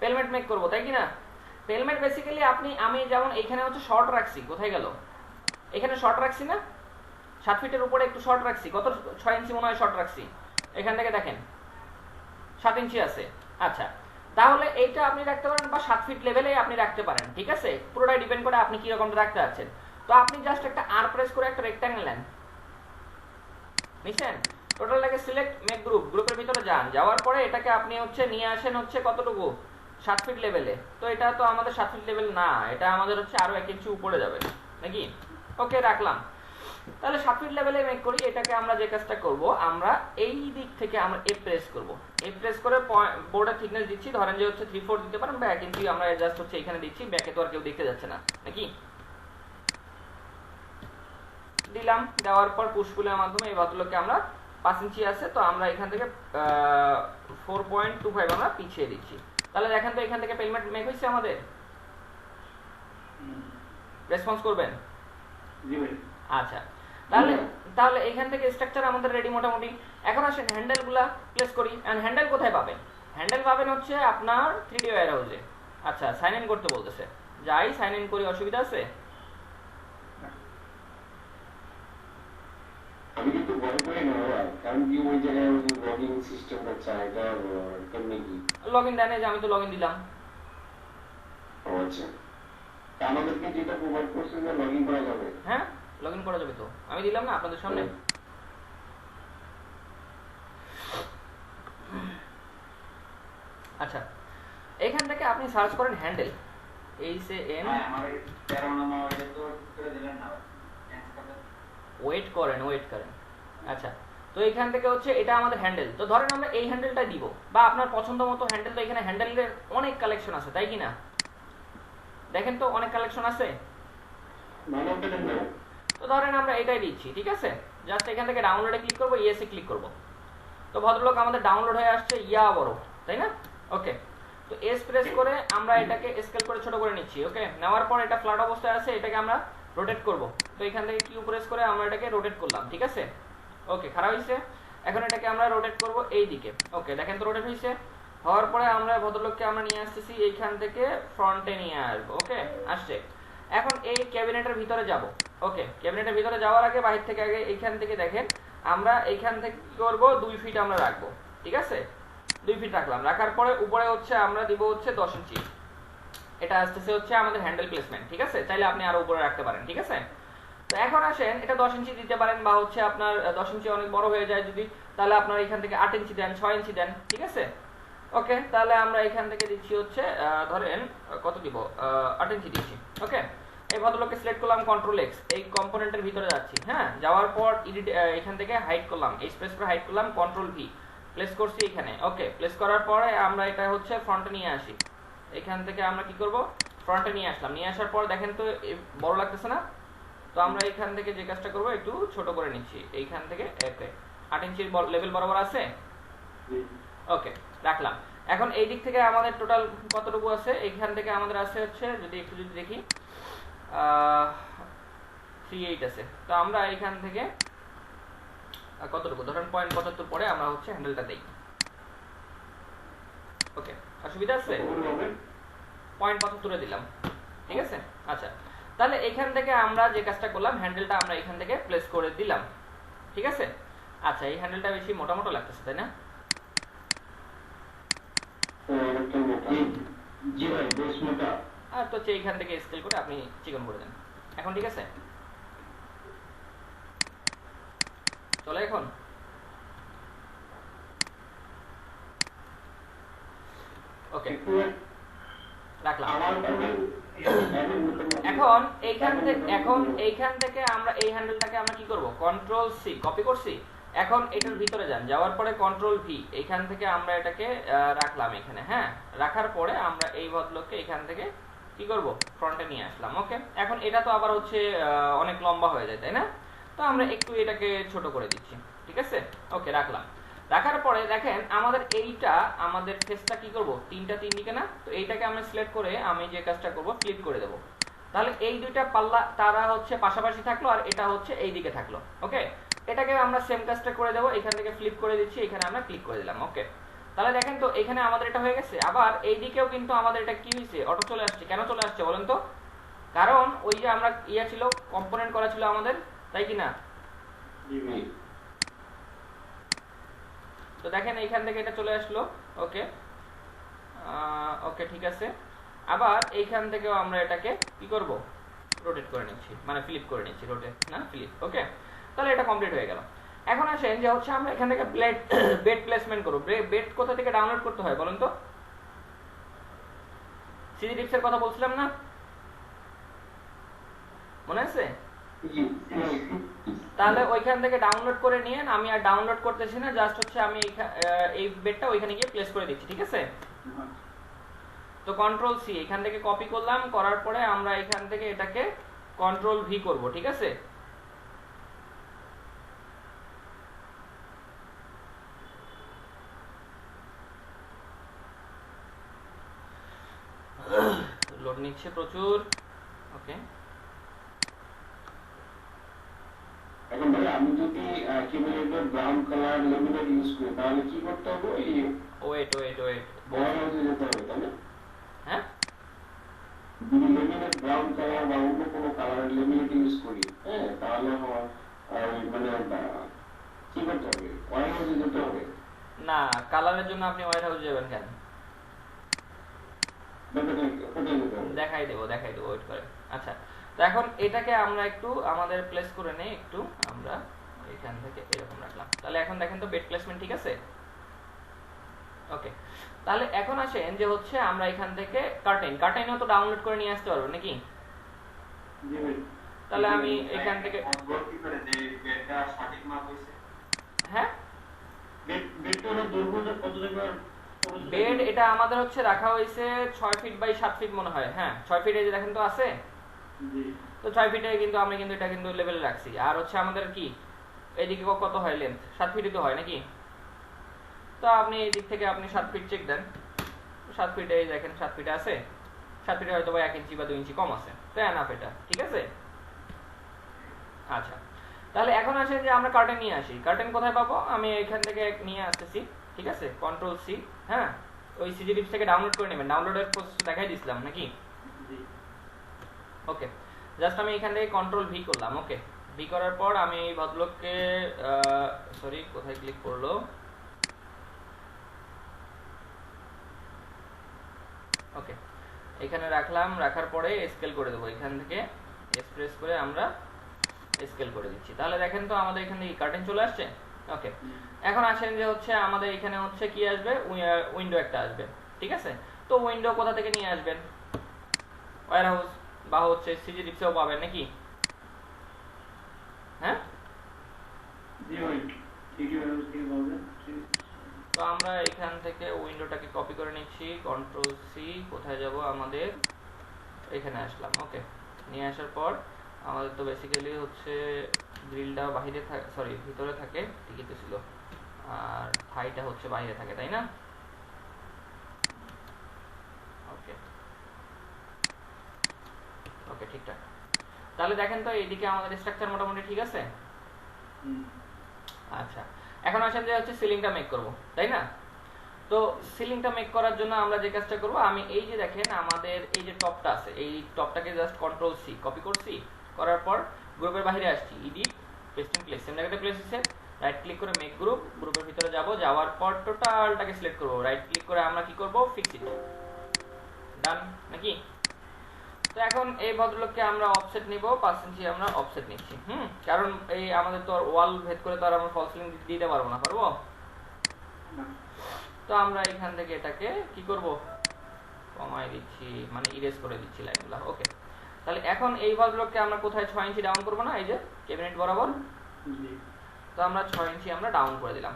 পেলমেট মেক করব, তাই কি না? পেলমেট বেসিক্যালি আমি যেমন এখানে হচ্ছে শর্ট রাখছি, কোথায় গেল, এখানে শর্ট রাখছি না, 7 ফিটের উপরে একটু শর্ট রাখছি, কত 6 ইঞ্চি মনে হয় শর্ট রাখছি, এখান থেকে দেখেন 7 ইঞ্চি আছে। আচ্ছা, তাহলে এইটা আপনি রাখতে পারেন বা 7 ফিট লেভেলে আপনি রাখতে পারেন, ঠিক আছে? পুরোটাই ডিপেন্ড করে আপনি কি রকম রাখতে যাচ্ছেন। তো আপনি জাস্ট একটা আর প্রেস করে একটা রেক্ট্যাঙ্গেল নেন, নিছেন, টোটালটাকে সিলেক্ট, মেক গ্রুপ, গ্রুপের ভিতরে যান, যাওয়ার পরে এটাকে আপনি হচ্ছে নিয়ে আসেন হচ্ছে কতটুকু, 7 ফিট লেভেলে। তো এটা তো আমাদের 7 ফিট লেভেল না, এটা আমাদের হচ্ছে আরো 1 ইঞ্চি উপরে যাবে নাকি? ওকে, রাখলাম। তাহলে 7 ফিট লেভেলে মেক করি, এটাকে আমরা যে কাজটা করব, আমরা এই দিক থেকে আমরা এ প্রেস করব, এ প্রেস করে বোর্ডের থিকনেস দিচ্ছি, ধরেন যে হচ্ছে 3/4 দিতে পারেন বা 1 ইঞ্চি আমরা জাস্ট হচ্ছে এখানে দিচ্ছি, ব্যাকে তো আর কেউ দেখতে যাচ্ছে না নাকি? দিলাম, দেওয়ার পর পুশ পুলের মাধ্যমে এই ভদ্রলোককে আমরা 5 ইঞ্চি আছে, তো আমরা এখান থেকে 4.25 আমরা পিছিয়ে দিচ্ছি। তাহলে দেখেন তো এখান থেকে পেলমেট মেক হয়েছে আমাদের, রেসপন্স করবেন? আচ্ছা, তাহলে এখান থেকে স্ট্রাকচার আমাদের রেডি মোটামুটি। এখন আসেন হ্যান্ডেলগুলা প্লেস করি। এন্ড হ্যান্ডেল কোথায় পাবেন? হ্যান্ডেল পাবেন হচ্ছে আপনার 3D ওয়্যারহাউসে। আচ্ছা, সাইন ইন করতে বলতেছে, যাই সাইন ইন করি, অসুবিধা আছে? আমি কিন্তু ভয় করি না বাবা, কারণ কি ওই জায়গায় ওই লগইন সিস্টেমটা চাই, এটা কেমনি কি? লগইন দেন, এই যে আমি তো লগইন দিলাম। ও আচ্ছা, তা আমাদেরকে যেটা প্রোভাইড করছে যে লগইন করা যাবে? হ্যাঁ লগইন করা যাবে তো, আমি দিলাম না আপনাদের সামনে। আচ্ছা এখান থেকে আপনি সার্চ করেন হ্যান্ডেল, HAN। আমার 13 নম্বর এটা তো করে দিলেন না, ওয়েট করেন। আচ্ছা তো এখান থেকে হচ্ছে এটা আমাদের হ্যান্ডেল। তো ধরেন আমরা এই হ্যান্ডেলটা দিব, বা আপনার পছন্দ মতো হ্যান্ডেল। তো এখানে হ্যান্ডেলের অনেক কালেকশন আছে, তাই কি না? দেখেন তো অনেক কালেকশন আছে। তো ধরেন আমরা এটাই দিচ্ছি, ঠিক আছে। জাস্ট এখান থেকে ডাউনলোডে ক্লিক করবো, ইয়েসে ক্লিক করবো। তো ভদ্রলোক আমাদের ডাউনলোড হয়ে আসছে, ইয়া বড়, তাই না? ওকে, তো এস প্রেস করে আমরা এটাকে স্কেল করে ছোট করে নিচ্ছি। ওকে, নেওয়ার পর এটা ফ্ল্যাট অবস্থায় আছে, এটাকে আমরা রোটেট করব। তো এখান থেকে কিউ প্রেস করে আমরা এটাকে রোটেট করলাম, ঠিক আছে। ওকে, খারাপ হয়েছে। এখন এটাকে আমরা রোটেট করব এই দিকে। ওকে, দেখেন তো রোটেট হয়েছে। হওয়ার পরে আমরা ভদ্রলোককে আমরা নিয়ে আসতেছি এইখান থেকে ফ্রন্টে নিয়ে আসবো। ওকে, আসছে। এখন এই ক্যাবিনেটের ভিতরে যাব। ওকে, ক্যাবিনেটের ভিতরে যাওয়ার আগে বাহির থেকে আগে এইখান থেকে দেখেন আমরা এইখান থেকে কি করবো, 2 ফিট আমরা রাখবো, ঠিক আছে। 2 ফিট রাখলাম। রাখার পরে উপরে হচ্ছে আমরা দিব হচ্ছে 10 ইঞ্চি। এটা আসতেছে হচ্ছে আমাদের হ্যান্ডেল প্লেসমেন্ট, ঠিক আছে। চাইলে আপনি আরো উপরে রাখতে পারেন, ঠিক আছে। তো এখন আসেন, এটা 10 ইঞ্চি দিতে পারেন, বা হচ্ছে আপনার 10 ইঞ্চি অনেক বড় হয়ে যায় যদি, তাহলে আপনার এখান থেকে 8 ইঞ্চি দেন, 6 ইঞ্চি দেন, ঠিক আছে। ওকে, তাহলে আমরা এখান থেকে দিচ্ছি হচ্ছে ধরেন কত দিব, 8 ইঞ্চি দিচ্ছি। ওকে, এই ভদ্রলোককে সিলেক্ট করলাম, কন্ট্রোল এক্স, এই কম্পোনেন্টের ভিতরে যাচ্ছি। হ্যাঁ, যাওয়ার পর এডিট, এখান থেকে হাইড করলাম, এই স্পেস করে হাইড করলাম, কন্ট্রোল ভি প্লেস করছি এখানে। ওকে, প্লেস করার পরে আমরা এটা হচ্ছে ফ্রন্টে নিয়ে আসি। এখান থেকে আমরা কি করব, ফ্রন্টে নিয়ে আসলাম। নিয়ে আসার পর দেখেন তো বড় লাগতেছে না? তো আমরা এখান থেকে যে কাজটা করব, একটু ছোট করে নিচ্ছি এইখান থেকে। 8 ইঞ্চির লেভেল বরাবর আছে। ওকে, রাখলাম। এখন এই দিক থেকে আমাদের টোটাল কতটুকু আছে, এইখান থেকে আমাদের আছে হচ্ছে, যদি একটু যদি দেখি 38 আছে। তো আমরা এইখান থেকে কতটুকু, ধরেন 0.75 পরে আমরা হচ্ছে হ্যান্ডেলটা দেই। ওকে, অসুবিধা আছে? 0.75 দিলাম, ঠিক আছে। আচ্ছা, তাহলে এখান থেকে আমরা যে কাজটা করলাম, হ্যান্ডেলটা আমরা এখান থেকে প্লেস করে দিলাম, ঠিক আছে। আচ্ছা, এই হ্যান্ডেলটা বেশি মোটা মোটা লাগতেছে, তাই না? আর তো এইখান থেকে স্কেল করে আপনি চিকন করে দেন। এখন ঠিক আছে, চলে এখন। ওকে, রাখলাম। এখন এইখান থেকে আমরা এই হ্যান্ডেলটাকে আমরা কি করব, কন্ট্রোল সি কপি করছি। এখন এটার ভিতরে যান, যাওয়ার পরে কন্ট্রোল ভি, এইখান থেকে আমরা এটাকে রাখলাম এখানে। হ্যাঁ, রাখার পরে আমরা এই বদলকে এখান থেকে কি করব, ফ্রন্টে নিয়ে আসলাম। ওকে, এখন এটা তো আবার হচ্ছে অনেক লম্বা হয়ে যায়, তাই না? তো আমরা একটু এটাকে ছোট করে দিচ্ছি, ঠিক আছে। ওকে, রাখলাম। রাখার পরে দেখেন আমাদের এইটা, আমাদের ফেসটা কি করব, 3টা 3 দিকে না। তো এইটাকে আমরা সিলেক্ট করে আমি যে কাজটা করব, ফ্লিপ করে দেব। তাহলে এই দুইটা পাল্লা তারা হচ্ছে পাশাপাশি থাকলো, আর এটা হচ্ছে এই দিকে থাকলো। ওকে, এটাকে আমরা সেম কাজটা করে দেব। এখান থেকে ফ্লিপ করে দিচ্ছি, এখানে আমরা ক্লিক করে দিলাম। ওকে, তাহলে দেখেন তো এখানে আমাদের এটা হয়ে গেছে। আবার এই দিকেও কিন্তু আমাদের এটা কি হয়েছে, অটো চলে আসছে। কেন চলে আসছে বলেন তো? কারণ ওই যে আমরা ইয়া ছিল, কম্পোনেন্ট করা ছিল আমাদের, তাই কি না? তো দেখেন এইখান থেকে এটা চলে আসলো। ওকে, ওকে, ঠিক আছে। আবার এইখান থেকেও আমরা এটাকে কি করব, রোটেট করে নিচ্ছি, মানে ফ্লিপ করে নিচ্ছি, রোটেট না ফ্লিপ। ওকে, তাহলে এটা কমপ্লিট হয়ে গেল। এখন আসেন যে হচ্ছে আমরা এখান থেকে বেড প্লেসমেন্ট করব। বেড কোথা থেকে ডাউনলোড করতে হয় বলেন তো? সিজি টিপস এর কথা বলছিলাম না, মনে আছে? তাহলে ওইখান থেকে ডাউনলোড করে নিয়েন। আমি আর ডাউনলোড করতেছি না, জাস্ট হচ্ছে আমি এই বেডটা ওইখানে গিয়ে প্লেস করে দিচ্ছি, ঠিক আছে। তো কন্ট্রোল সি এখান থেকে কপি করলাম, করার পরে আমরা এখান থেকে এটাকে কন্ট্রোল ভি করব, ঠিক আছে। লোড নিচ্ছে প্রচুর। ওকে, এখন ভাই আমি যদি কিবোর্ডের ব্রাউন কালার লেমিনেট ইউজ করি, তাহলে কি করতে হবে? ওয়েট বড় হয়ে যেতে হবে, তাই না? হ্যাঁ, যদি লেমিনেট ব্রাউন কালার বা অন্য কোনো কালারের লেমিনেট ইউজ করি, হ্যাঁ, তাহলে আমার মানে কি করতে হবে? ওয়ার হাউসে যেতে হবে। না, কালারের জন্য আপনি হোয়াইট হাউস যাবেন কেন? ব্যাপারটা কোথায় যেতে হবে? দেখাই দেবো ওয়েট করে। আচ্ছা, তো এখন এটাকে আমরা একটু আমাদের প্লেস করে নেই, একটু আমরা এখান থেকে এরকম রাখলাম। তাহলে এখন দেখেন তো বেড প্লেসমেন্ট ঠিক আছে? ওকে, তাহলে এখন আসেন যে হচ্ছে আমরা এখান থেকে কার্টেনও তো ডাউনলোড করে নিয়ে আসতে পারবো নাকি? জি ভাই। তাহলে আমি এখান থেকে কি করে যে বেডটা সঠিক মাপ হইছে? হ্যাঁ, বেডটা হলো দৈর্ঘ্যটা কত দেখবার? বেড এটা আমাদের হচ্ছে রাখা হয়েছে 6 ফিট বাই 7 ফিট মনে হয়। হ্যাঁ, 6 ফিট এই যে দেখেন তো আছে। জি। তো 6 ফিটে কিন্তু আমরা কিন্তু এটা কিন্তু লেভেলে রাখছি। আর হচ্ছে আমাদের কি এইদিকে কত হয় লেন্থ? 7 ফিটই তো হয় নাকি? তো আপনি এই দিক থেকে আপনি 7 ফিট চেক দেন। 7 ফিটে এই দেখেন 7 ফিটে আছে। 7 ফিটে হয়তো বা 1 ইঞ্চি বা 2 ইঞ্চি কম আছে। তো এনাফ এটা, ঠিক আছে? আচ্ছা, তাহলে এখন আসেন যে আমরা কার্টেন নিয়ে আসি। কার্টেন কোথায় পাবো? আমি এখান থেকে নিয়ে আসতেছি, ঠিক আছে? কন্ট্রোল সি, হ্যাঁ, ওই সিজি টিপস থেকে ডাউনলোড করে নেবেন। ডাউনলোডের প্রসেস দেখাই দিছিলাম নাকি? জি। ওকে, জাস্ট আমি এখান থেকে কন্ট্রোল ভি করলাম। ওকে, ভি করার পর আমি এই ভদ্রলোককে সরি কোথায় ক্লিক করলো, ওকে, এখানে রাখলাম। রাখার পরে স্কেল করে দেবো। এখান থেকে এক্সপ্রেস করে আমরা স্কেল করে দিচ্ছি। তাহলে দেখেন তো আমাদের এখানে কার্টেন চলে আসছে। ওকে, এখন আসেন যে হচ্ছে আমাদের এখানে হচ্ছে কি আসবে, উইন্ডো একটা আসবে, ঠিক আছে? তো উইন্ডো কোথা থেকে নিয়ে আসবেন? ওয়্যার হাউস বা হচ্ছে সিজি টিপসেও পাবেন নাকি? হ্যাঁ, জি ভাই। ঠিকই ওয়ার হাউস থেকে পাবেন। তো আমরা এখান থেকে উইন্ডোটাকে কপি করে নিচ্ছি। কন্ট্রোল সি, কোথায় যাব? আমাদের এখানে আসলাম। ওকে, নিয়ে আসার পর আমাদের তো বেসিক্যালি হচ্ছে গ্রিলটা বাইরে থাকে, সরি ভিতরে থাকে, ঠিকই তো ছিল, আর থাইটা হচ্ছে বাইরে থাকে, তাই না? ওকে ওকে, ঠিকঠাক। তাহলে দেখেন তো এইদিকে আমাদের স্ট্রাকচার মোটামুটি ঠিক আছে। আচ্ছা, এখন আসেন যে হচ্ছে সিলিংটা মেক করব, তাই না? তো সিলিংটা মেক করার জন্য আমরা যে কাজটা করব, আমি এই যে দেখেন আমাদের এই যে টপটা আছে, এই টপটাকে জাস্ট কন্ট্রোল সি কপি করছি। করার পর গ্রুপের বাইরে আসছি, এডিট পেস্টিং প্লেস, সেম জায়গাতে প্লেস হচ্ছে। রাইট ক্লিক করে মেক গ্রুপ, গ্রুপের ভিতরে যাব। যাওয়ার পর টোটালটাকে সিলেক্ট করব। রাইট ক্লিক করে আমরা কি করব, ফিক্স ইট, ডান নাকি? তো এখন এই ভদ্রলোককে আমরা অফসেট নিব, 5 ইঞ্চি আমরা অফসেট নিচ্ছি। কারণ এই আমাদের তো আর ওয়াল ভেদ করে তো আর আমরা ফলস সিলিং দিতে পারবো না, পারবো? তো আমরা এখান থেকে এটাকে কি করব, কমাই দিচ্ছি, মানে ইরেজ করে দিচ্ছি লাইনগুলো। ওকে, তাহলে এখন এই ভদ্রলোককে আমরা কোথায় 6 ইঞ্চি ডাউন করব না, এই যে ক্যাবিনেট বরাবর। তো আমরা 6 ইঞ্চি আমরা ডাউন করে দিলাম।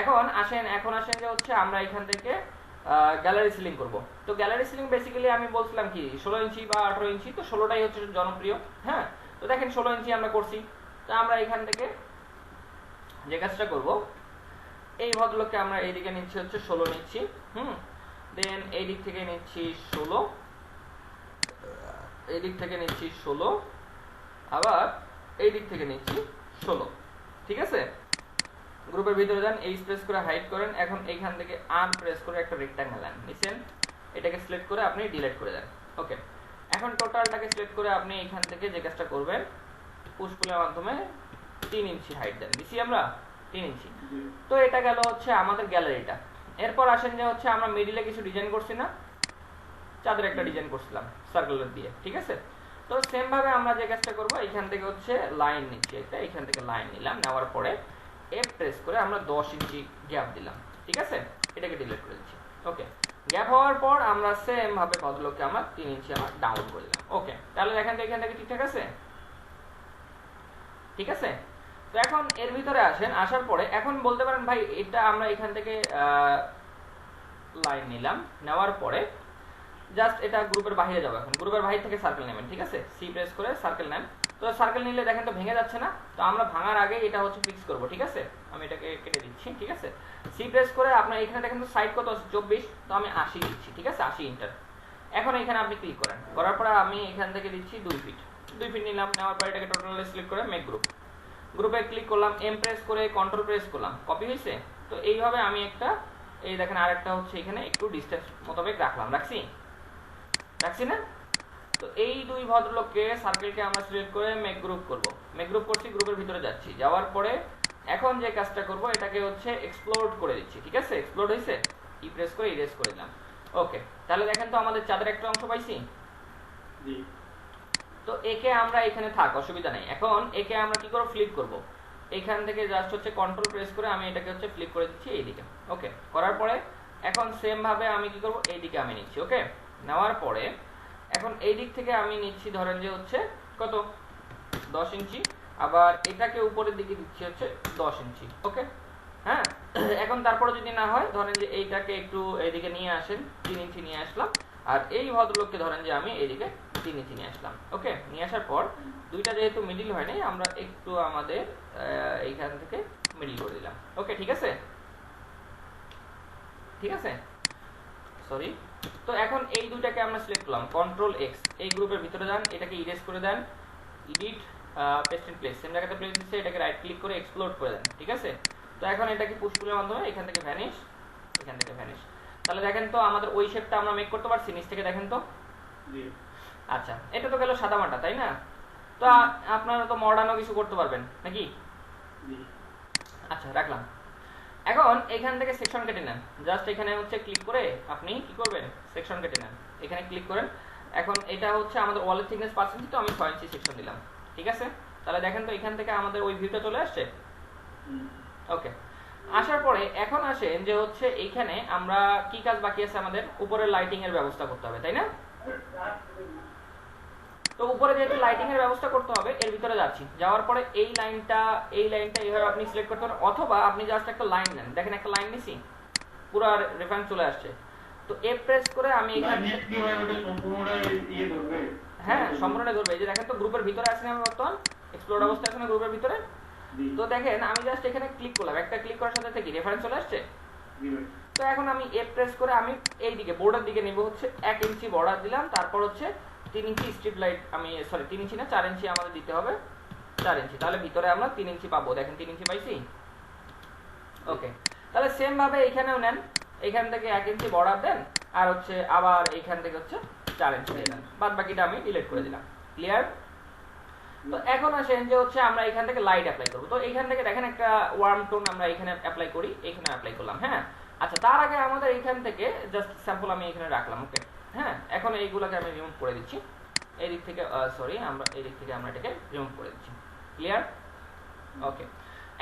এখন আসেন যে হচ্ছে আমরা এখান থেকে গ্যালারি সিলিং করব। তো গ্যালারি সিলিং বেসিক্যালি আমি বলছিলাম কি 16 ইঞ্চি বা 18 ইঞ্চি, তো 16টাই হচ্ছে জনপ্রিয়। হ্যাঁ, তো দেখেন 16 ইঞ্চি আমরা করছি। তো আমরা এখান থেকে যে কাজটা করব, এই ভদ্রলোককে আমরা এইদিকে নিচ্ছি হচ্ছে 16 নিচ্ছি। দেন এই দিক থেকে নিচ্ছি 16, এই দিক থেকে নিচ্ছি 16, আবার এই দিক থেকে নিচ্ছি 16, ঠিক আছে? গ্রুপের ভিতরে যান, এই প্রেস করে হাইড করেন। এখন এইখান থেকে আর প্রেস করে একটা রেক্ট্যাঙ্গেল আন, নিছেন, এটাকে সিলেক্ট করে আপনি ডিলিট করে দেন। ওকে, এখন টোটালটাকে সিলেক্ট করে আপনি এখান থেকে যে কাজটা করবেন, পুশ পুলের মাধ্যমে 3 ইঞ্চি হাইট দেন, দিছি আমরা 3 ইঞ্চি। তো এটা গেল হচ্ছে আমাদের গ্যালারিটা। এরপর আসেন যে হচ্ছে আমরা মিডিলে কিছু ডিজাইন করছি না, চাঁদের একটা ডিজাইন করছিলাম সার্কেলের দিয়ে, ঠিক আছে? তো সেম ভাবে আমরা যে কাজটা করব, এখান থেকে হচ্ছে লাইন নিচ্ছি একটা, এখান থেকে লাইন নিলাম, নেওয়ার পরে এফ প্রেস করে আমরা 10 ইঞ্চি গ্যাপ দিলাম, ঠিক আছে? এটাকে ডিলিট করে দিচ্ছি। ওকে, গ্যাপ হওয়ার পর আমরা সেম ভাবে বদলকে আমরা 3 ইঞ্চি আমরা ডাউন করে দিলাম। ওকে, তাহলে দেখেন তো এখান থেকে ঠিকঠাক আছে, ঠিক আছে? তো এখন এর ভিতরে আসেন, আসার পরে এখন বলতে পারেন ভাই এটা আমরা এখান থেকে লাইন নিলাম, নেওয়ার পরে জাস্ট এটা গ্রুপের বাইরে যাবো। এখন গ্রুপের বাইরে থেকে সার্কেল নেবেন, ঠিক আছে? সি প্রেস করে সার্কেল নেন। তো সার্কেল নিলে দেখেন তো ভেঙে যাচ্ছে না, তো আমরা ভাঙার আগে এটা হচ্ছে ফিক্স করব, ঠিক আছে? আমি এটাকে কেটে দিচ্ছি, ঠিক আছে? সি প্রেস করে আপনার এখানে দেখেন তো সাইড কত আছে, 24, তো আমি 80 দিচ্ছি, ঠিক আছে? 80 ইন্টার। এখন এখানে আপনি ক্লিক করেন, করার পরে আমি এখান থেকে দিচ্ছি 2 ফিট, 2 ফিট নিলাম। নেওয়ার পর এটাকে টোটালি সিলেক্ট করে মেক গ্রুপ, গ্রুপে ক্লিক করলাম, এম প্রেস করে কন্ট্রোল প্রেস করলাম, কপি হয়েছে। তো এইভাবে আমি একটা, এই দেখেন আরেকটা হচ্ছে এখানে একটু ডিসটেন্স মোতাবেক রাখলাম, রাখছি না? তো এই দুই ভদ্রলোককে সার্কেলকে আমরা সিলেক্ট করে মেক গ্রুপ করব। মেক গ্রুপ করছি, গ্রুপের ভিতরে যাচ্ছি, যাওয়ার পরে এখন যে কাজটা করব এটাকে হচ্ছে এক্সপ্লোড করে দিচ্ছি, ঠিক আছে? এক্সপ্লোড হয়েছে, ই প্রেস করে ইরেজ করে দিলাম। ওকে, তাহলে দেখেন তো আমাদের চাঁদের একটা অংশ পাইছি। জি তো একে আমরা এখানে থাক, অসুবিধা নেই। এখন একে আমরা কি করব, ফ্লিপ করব। এইখান থেকে জাস্ট হচ্ছে কন্ট্রোল প্রেস করে আমি এটাকে হচ্ছে ফ্লিপ করে দিচ্ছি এইদিকে। ওকে, করার পরে এখন সেম ভাবে আমি কি করব, এইদিকে আমি নিচ্ছি। ওকে, নেওয়ার পরে এখন এই দিক থেকে আমি নিচ্ছি ধরেন যে হচ্ছে কত, 10 ইঞ্চি, আবার এটাকে উপরের দিকে দিচ্ছি হচ্ছে 10 ইঞ্চি। ওকে, হ্যাঁ। এখন তারপরে যদি না হয় ধরেন যে এইটাকে একটু এইদিকে নিয়ে আসেন, 3 ইঞ্চি নিয়ে আসলাম, আর এই ভদ্রলোককে ধরেন যে আমি এইদিকে 3 ইঞ্চি নিয়ে আসলাম। ওকে, নিয়ে আসার পর দুইটা যেহেতু মিডিল হয় নাই, আমরা একটু আমাদের এইখান থেকে মিডিল করে দিলাম। ওকে, ঠিক আছে, ঠিক আছে, সরি। তো এখন এই দুইটাকে আমরা সিলেক্ট করলাম, কন্ট্রোল এক্স, এই গ্রুপের ভিতরে যান, এটাকে ইরেজ করে দেন, edit paste and place, same জায়গাতে প্লেস দিচ্ছে, এটাকে রাইট ক্লিক করে এক্সপ্লোড করে দেন, ঠিক আছে? তো এখন এটাকে পুশ পুলের মাধ্যমে এখান থেকে ভ্যানিশ, এখান থেকে ভ্যানিশ। তাহলে দেখেন তো আমাদের ওই শেপটা আমরা মেক করতে পারছি, নিচ থেকে দেখেন তো। জি আচ্ছা, এটা তো গেল সাদা মাটা, তাই না? তো আপনারা তো মডার্নও কিছু করতে পারবেন নাকি? জি আচ্ছা, রাখলাম। এখন এখান থেকে সেকশন কেটে নেন, জাস্ট এখানে হচ্ছে ক্লিক করে আপনি কি করবেন, সেকশন কেটে নেন, এখানে ক্লিক করেন। এখন এটা হচ্ছে আমাদের ওয়ালের থিকনেস 5 ইঞ্চি, তো আমি 6 ইঞ্চি সেকশন দিলাম, ঠিক আছে? তাহলে দেখেন তো এখান থেকে আমাদের ওই ভিউটা চলে আসছে। ওকে, আসার পরে এখন আসেন যে হচ্ছে এইখানে আমরা কি কাজ বাকি আছে, আমাদের উপরে লাইটিং এর ব্যবস্থা করতে হবে, তাই না? তো উপরে যেহেতু লাইটিং এর ব্যবস্থা করতে হবে, এর ভিতরে যাচ্ছি, যাওয়ার পরে এই লাইনটা এইভাবে আপনি সিলেক্ট করতে পারেন, অথবা আপনি জাস্ট একটা লাইন নেন। দেখেন একটা লাইন নিছি, পুরো রেফারেন্স চলে আসছে। তো এ প্রেস করে আমি এখানে, হ্যাঁ সম্পূর্ণ ধরবে। এই যে দেখেন তো গ্রুপের ভিতরে আছি আমি বর্তমান, এক্সপ্লোর অবস্থায় আছি না গ্রুপের ভিতরে। তো দেখেন আমি জাস্ট এখানে ক্লিক করলাম, একটা ক্লিক করার সাথে থেকে রেফারেন্স চলে আসছে। তো এখন আমি এ প্রেস করে আমি এই দিকে বোর্ডের দিকে নিব হচ্ছে 1 ইঞ্চি বর্ডার দিলাম, তারপর হচ্ছে 3 ইঞ্চি স্ট্রিপ লাইট, আমি সরি 3 ইঞ্চি না 4 ইঞ্চি আমাদের দিতে হবে, 4 ইঞ্চি। তাহলে ভিতরে আমরা 3 ইঞ্চি পাবো, দেখেন 3 ইঞ্চি পাইছি। ওকে, তাহলে সেম ভাবে এখানেও নেন, এখান থেকে 1 ইঞ্চি বর্ডার দেন, আর হচ্ছে আবার এইখান থেকে হচ্ছে 4 ইঞ্চি দিয়ে দেন, বাদ বাকিটা আমি ডিলিট করে দিলাম। ক্লিয়ার? তো এখন আসেন যে হচ্ছে আমরা এখান থেকে লাইট অ্যাপ্লাই করব। তো এখান থেকে দেখেন একটা ওয়ার্ম টোন আমরা এখানে অ্যাপ্লাই করি, এখানে অ্যাপ্লাই করলাম, হ্যাঁ। আচ্ছা, তার আগে আমাদের এখান থেকে জাস্ট স্যাম্পল আমি এখানে রাখলাম। ওকে, হ্যাঁ, এখন এইগুলোকে আমি রিমুভ করে দিচ্ছি এই দিক থেকে, সরি আমরা এই দিক থেকে আমরা এটাকে রিমুভ করে দিচ্ছি। ক্লিয়ার? ওকে,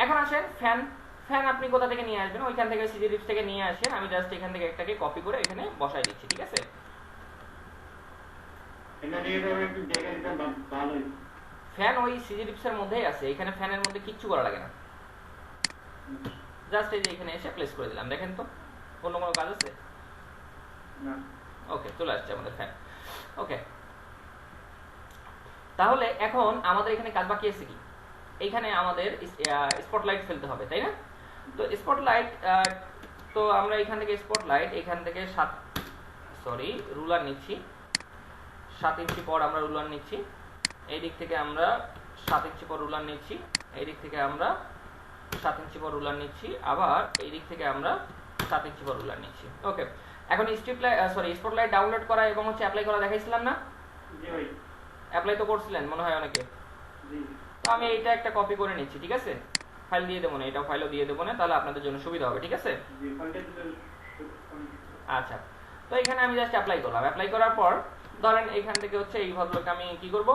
এখন আসেন ফ্যান। ফ্যান আপনি কোথা থেকে নিয়ে আসবেন, ওইখান থেকে সিজি রিপস থেকে নিয়ে আসেন, আমি জাস্ট এখান থেকে একটাকে কপি করে এখানে বসাই দিচ্ছি, ঠিক আছে? ফ্যান ওই সিজি রিপসের মধ্যেই আছে, এখানে ফ্যানের মধ্যে কিচ্ছু করা লাগে না, জাস্ট এই যে এখানে এসে প্লেস করে দিলাম। দেখেন তো অন্য কোনো কাজ আছে? ওকে, চলে আসছে আমাদের ফ্যান। ওকে, তাহলে এখন আমাদের এখানে কাজ বাকি আছে কি, এইখানে আমাদের স্পটলাইট ফেলতে হবে, তাই না? তো স্পটলাইট, তো আমরা এখান থেকে স্পটলাইট এখান থেকে রুলার নিচ্ছি, 7 ইঞ্চি পর আমরা রুলার নিচ্ছি, এই দিক থেকে আমরা 7 ইঞ্চি পর রুলার নিচ্ছি, এই দিক থেকে আমরা 7 ইঞ্চি পর রুলার নিচ্ছি, আবার এই দিক থেকে আমরা 7 ইঞ্চি পর রুলার নিচ্ছি। ওকে, এখন স্পটলাইট ডাউনলোড করা এবং হচ্ছে অ্যাপ্লাই করা দেখাইছিলাম না? অ্যাপ্লাই তো করছিলেন মনে হয় অনেকে। তো আমি এইটা একটা কপি করে নিচ্ছি, ঠিক আছে? ফাইল দিয়ে দেবো না, এটা ফাইলও দিয়ে দেবো না, তাহলে আপনাদের জন্য সুবিধা হবে, ঠিক আছে? আচ্ছা, তো এখানে আমি জাস্ট অ্যাপ্লাই করলাম। অ্যাপ্লাই করার পর ধরেন এখান থেকে হচ্ছে এই ভদ্রলোকে আমি কি করব,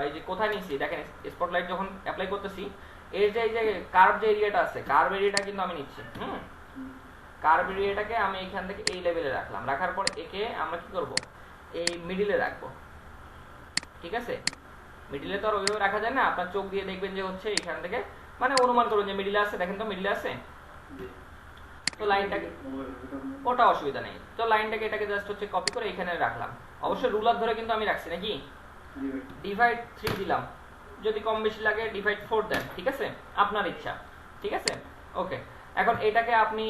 এই যে কোথায় নিচ্ছি দেখেন, স্পটলাইট যখন অ্যাপ্লাই করতেছি, এই যে কার্ভ যে এরিয়াটা আছে, কার্ভ এরিয়াটা কিন্তু আমি নিচ্ছি। কার্ভ এরিয়াটাকে আমি এখান থেকে এই লেভেলে রাখলাম, রাখার পর একে আমরা কি করব, এই মিডিলে রাখবো, ঠিক আছে? মিডিলে তো আর ওইভাবে রাখা যায় না, আপনার চোখ দিয়ে দেখবেন যে হচ্ছে এখান থেকে মানে অনুমান করুন যে মিডিলে আছে, দেখেন তো মিডিলে আছে। তো লাইনটাকে, ওটা অসুবিধা নেই, তো লাইনটাকে এটাকে জাস্ট হচ্ছে কপি করে এখানে রাখলাম। অবশ্যই রুলার ধরে কিন্তু আমি রাখছি নাকি, ডিভাইড 3 দিলাম, যদি কম বেশি লাগে ডিভাইড 4 দেন, ঠিক আছে? আপনার ইচ্ছা, ঠিক আছে? ওকে, এখন এটাকে আপনি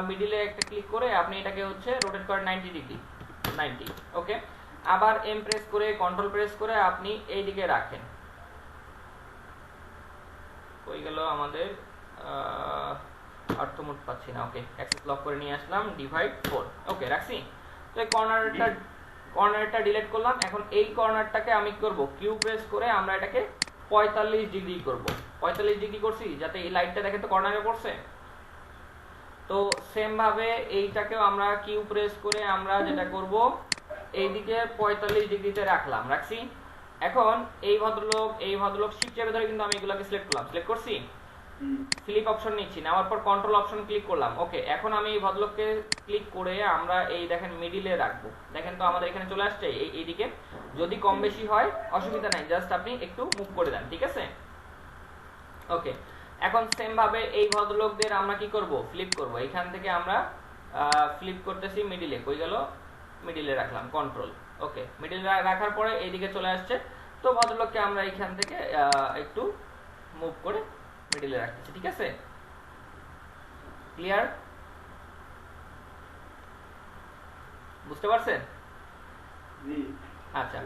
মিডিলে একটা ক্লিক করে আপনি এটাকে হচ্ছে রোটেট করেন 90 ডিগ্রি, 90। ওকে, আবার এম প্রেস করে কন্ট্রোল প্রেস করে আপনি এই দিকে রাখেন। কই গেল আমাদের অর্থমোট পাচ্ছি না। ওকে, অ্যাক্সেস লক করে নিয়ে আসলাম, ডিভাইড 4। ওকে, রাখছি। তো এই কর্নারটা ডিলিট করলাম। এখন এই কর্নারটাকে আমি করব কিউ প্রেস করে আমরা এটাকে 45 ডিগ্রি করব। 45 ডিগ্রি করছি যাতে এই লাইটটা দেখেন তো কর্নারে পড়ছে। তো সেম ভাবে এইটাকেও আমরা কিউ প্রেস করে আমরা যেটা করব এইদিকে 45 ডিগ্রিতে রাখছি। এখন এই ভদ্রলোক শিফট চেপে ধরে কিন্তু আমি এগুলোকে সিলেক্ট করছি ফ্লিপ অপশন নিচ্ছি, নেওয়ার পর কন্ট্রোল অপশন ক্লিক করলাম। ওকে, এখন আমি এই ভদ্রলোককে ক্লিক করে আমরা এই দেখেন মিডিলে রাখবো। দেখেন তো আমাদের এখানে চলে আসছে এইদিকে। যদি কম বেশি হয় অসুবিধা নাই, জাস্ট আপনি একটু মুভ করে দেন, ঠিক আছে। ওকে, এখন সেম ভাবে এই ভদ্রলোকদের আমরা কি করব, ফ্লিপ করব। এখান থেকে আমরা ফ্লিপ করতেছি মিডিলে, কই গেল, মিডিলে রাখলাম কন্ট্রোল। ওকে, মিডিলে রাখার পরে এইদিকে চলে আসছে। তো ভদ্রলোককে আমরা এখান থেকে একটু মুভ করে মিডিলে রাখতেছি, ঠিক আছে। ক্লিয়ার, বুঝতে পারছেন? জি। আচ্ছা,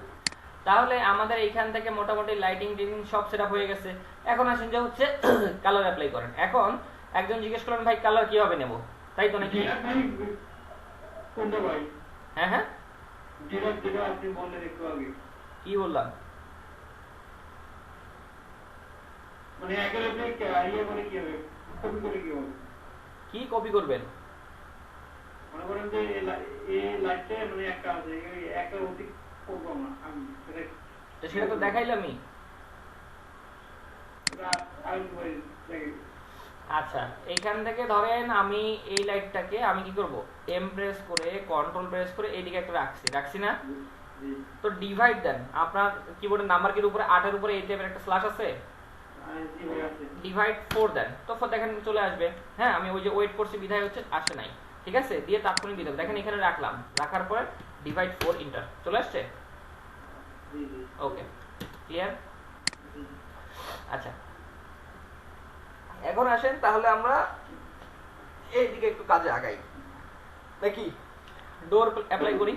তাহলে আমাদের এইখান থেকে মোটামুটি লাইটিং টিটিং সব সেটআপ হয়ে গেছে। এখন আসেন যে হচ্ছে কালার অ্যাপ্লাই করেন। এখন একজন জিজ্ঞেস করেন ভাই কালার কিভাবে নেব, তাই তো নাকি? কোনটা ভাই? হ্যাঁ হ্যাঁ, যেটা আপনি বললেন একটু আগে, কি বললাম? মানে একের আপনি ইয়ে করে কি হবে, কপি করে কি হবে? কি কপি করবেন? মনে করেন যে এই লাইটটা মানে একটা আছে, একটা অধিক করবো না আমি, সেটা তো দেখাইলামই। আচ্ছা, এইখান থেকে ধরেন আমি এই লাইটটাকে আমি কি করব, এম প্রেস করে কন্ট্রোল প্রেস করে এইদিকে একটা রাখছি না? তো ডিভাইড দেন। আপনার কিবোর্ডের নাম্বার কির উপরে 8 এর উপরে এই টাইপের একটা স্ল্যাশ আছে, ডিভাইড 4 দেন। তো দেখেন চলে আসবে। হ্যাঁ, আমি ওই যে ওয়েট করছি বিধায় হচ্ছে আসে নাই, ঠিক আছে। দিয়ে তাৎক্ষণিক দিতে হবে। দেখেন এখানে রাখলাম, রাখার পরে ডিভাইড 4 এন্টার চলে আসছে। ওকে, ক্লিয়ার। আচ্ছা, এখন আসেন তাহলে আমরা এইদিকে একটু কাজে আগাই নাকি, ডোর অ্যাপ্লাই করি।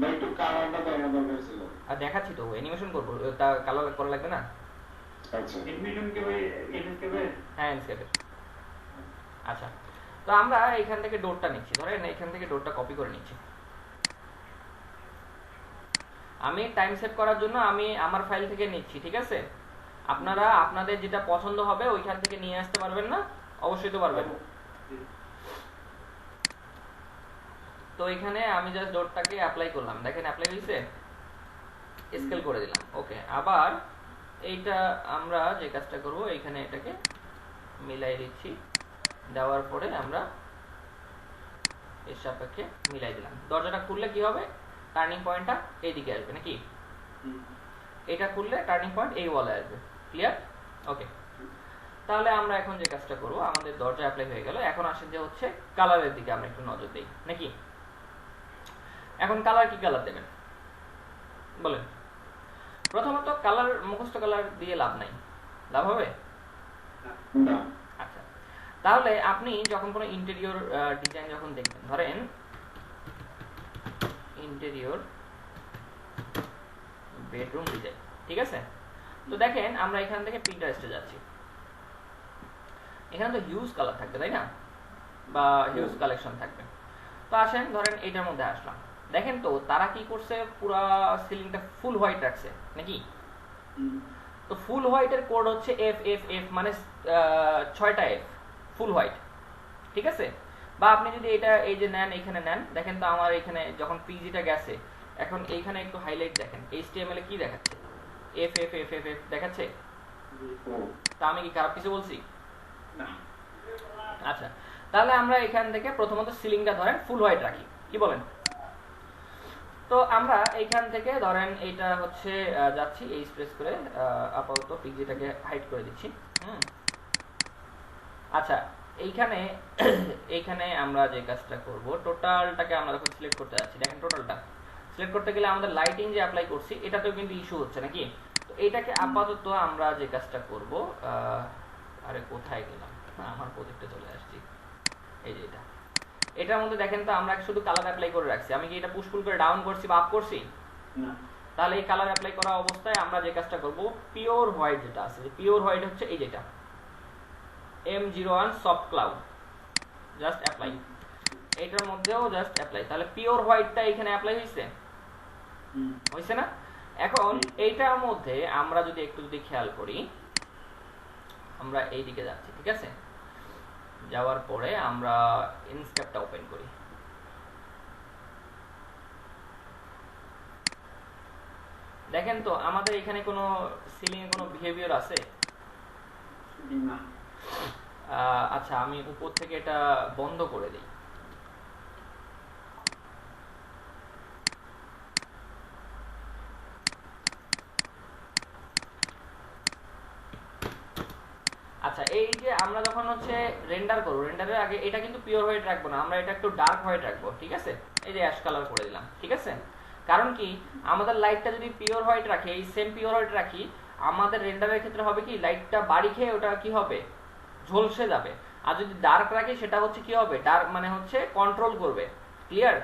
ভাই একটু কালারটা দেখা দরকার ছিল। আর দেখাচ্ছি তো, অ্যানিমেশন করবো, তা কালার করা লাগবে না? আচ্ছা, এডমিশন কে ভাই, এনএসকে হ্যাঁ, এনস্কেপে। আচ্ছা, তো আমরা এখান থেকে ডোরটা নিচ্ছি, ধরেন এখান থেকে ডোরটা কপি করে নিচ্ছি। আমি টাইম সেভ করার জন্য আমি আমার ফাইল থেকে নিচ্ছি, ঠিক আছে। আপনারা আপনাদের যেটা পছন্দ হবে ওইখান থেকে নিয়ে আসতে পারবেন না? অবশ্যই তো পারবেন। তো এখানে আমি জাস্ট ডটটাকে অ্যাপ্লাই করলাম, দেখেন অ্যাপ্লাই হয়েছে, স্কেল করে দিলাম। ওকে, আবার এইটা আমরা যে কাজটা করব, এখানে এটাকে মিলাই দিচ্ছি, দেওয়ার পরে আমরা এর সাপেক্ষে মিলাই দিলাম। দরজাটা খুললে কি হবে, টার্নিং পয়েন্টটা এইদিকে আসবে নাকি, এটা খুললে টার্নিং পয়েন্ট এই ওয়ালে আসবে। ক্লিয়ার? ওকে, তাহলে আমরা এখন যে কাজটা করব, আমাদের দরজা অ্যাপ্লাই হয়ে গেল। এখন আসেন যে হচ্ছে কালারের দিকে আমরা একটু নজর দেই নাকি। এখন কালার কি কালার দেবেন বলেন? প্রথমত কালার মুখস্থ কালার দিয়ে লাভ নাই, লাভ হবে না। আচ্ছা, তাহলে আপনি যখন কোনো ইন্টেরিয়র ডিজাইন যখন দেখবেন, ধরেন ইন্টেরিয়র বেডরুম ডিজাইন, ঠিক আছে। তো দেখেন আমরা এখান থেকে পিন্টারেস্টে যাচ্ছি, এখানে তো হিউজ কালার থাকবে তাই না, বা হিউজ কালেকশন থাকবে। তো আসেন ধরেন এইটার মধ্যে আসলাম, দেখেন তো তারা কি করছে, পুরা সিলিংটা ফুল হোয়াইট রাখছে নাকি। তো ফুল হোয়াইটের কোড হচ্ছে এফ এফ এফ, মানে 6টা এফ, ফুল হোয়াইট, ঠিক আছে। বা আপনি যদি এটা এই যে নেন, এখানে নেন, দেখেন তো আমার এখানে যখন পিজিটা গেছে, এখন এইখানে একটু হাইলাইট দেখেন, এইচটিএমএল এ কি দেখাচ্ছে, F F F F F দেখাচ্ছে। তা আমি কি খারাপ কিছু বলছি? না। আচ্ছা, তাহলে আমরা এখান থেকে প্রথমত সিলিংটা ধরেন ফুল হোয়াইট রাখি, কি বলেন? তো আমরা এইখান থেকে ধরেন এইটা হচ্ছে যাচ্ছি, এই স্প্রেস করে আপাতত পিজিটাকে হাইড করে দিচ্ছি। আচ্ছা, এইখানে এইখানে আমরা যে কাজটা করব, টোটালটাকে আমরা যখন সিলেক্ট করতে যাচ্ছি, দেখেন টোটালটা সিলেক্ট করতে গেলে আমাদের লাইটিং যে অ্যাপ্লাই করছি এটাতেও কিন্তু ইস্যু হচ্ছে নাকি। তো এইটাকে আপাতত আমরা যে কাজটা করব, আরে কোথায় গেলাম, আমার প্রজেক্টে চলে আসছি, এই যে এটা, এটার মধ্যে দেখেন তো আমরা শুধু কালার অ্যাপ্লাই করে রাখছি। আমি কি এটা পুশ পুল করে ডাউন করছি বা আপ করছি? না। তাহলে এই কালার অ্যাপ্লাই করা অবস্থায় আমরা যে কাজটা করব, পিওর হোয়াইট যেটা আছে, পিওর হোয়াইট হচ্ছে এই যেটা M01 soft cloud, just apply, এটার মধ্যেও জাস্ট অ্যাপ্লাই। তাহলে পিওর হোয়াইটটা এখানে অ্যাপ্লাই হইছে, হইছে না? এখন এইটার মধ্যে আমরা যদি একটু খেয়াল করি, আমরা এই দিকে যাচ্ছি, ঠিক আছে? যাওয়ার পরে আমরা ইনস্কেপটা ওপেন করি। দেখেন তো আমাদের এখানে কোনো সিলিং এ কোনো বিহেভিয়ার আছে? না। আচ্ছা, আমি উপর থেকে এটা বন্ধ করে দিই। আচ্ছা, এই যে আমরা যখন হচ্ছে রেন্ডার করব, রেন্ডারের আগে এটা কিন্তু পিওর হোয়াইট রাখবো না, আমরা এটা একটু ডার্ক হোয়াইট রাখবো, ঠিক আছে? এই যে অ্যাশ কালার করে দিলাম, ঠিক আছে? কারণ কি, আমাদের লাইটটা যদি পিওর হোয়াইট রাখি, এই সেম পিওর হোয়াইট রাখি, আমাদের রেন্ডারের ক্ষেত্রে হবে কি, লাইটটা বাড়ি খেয়ে ওটা কি হবে, ঝলসে যাবে। আর যদি ডার্ক রাখি সেটা হচ্ছে কি হবে, ডার্ক মানে হচ্ছে কন্ট্রোল করবে। ক্লিয়ার?